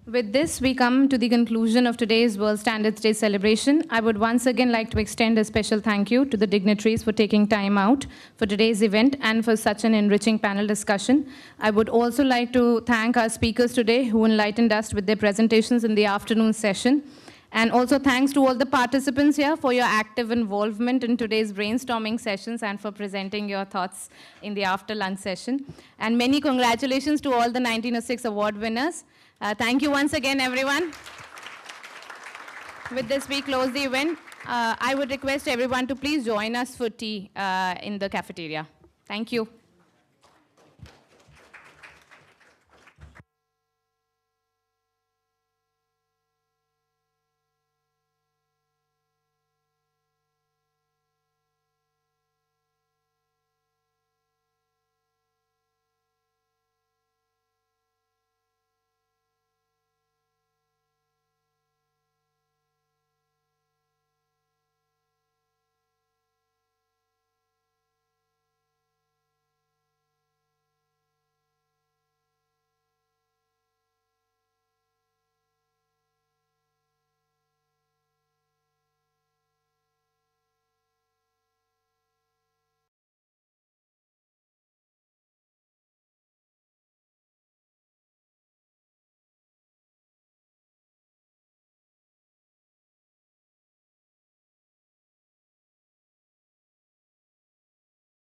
With this, we come to the conclusion of today's World Standards Day celebration. I would once again like to extend a special thank you to the dignitaries for taking time out for today's event and for such an enriching panel discussion. I would also like to thank our speakers today who enlightened us with their presentations in the afternoon session. And also thanks to all the participants here for your active involvement in today's brainstorming sessions and for presenting your thoughts in the after lunch session. And many congratulations to all the 1906 award winners. Thank you once again, everyone. With this, we close the event. I would request everyone to please join us for tea in the cafeteria. Thank you.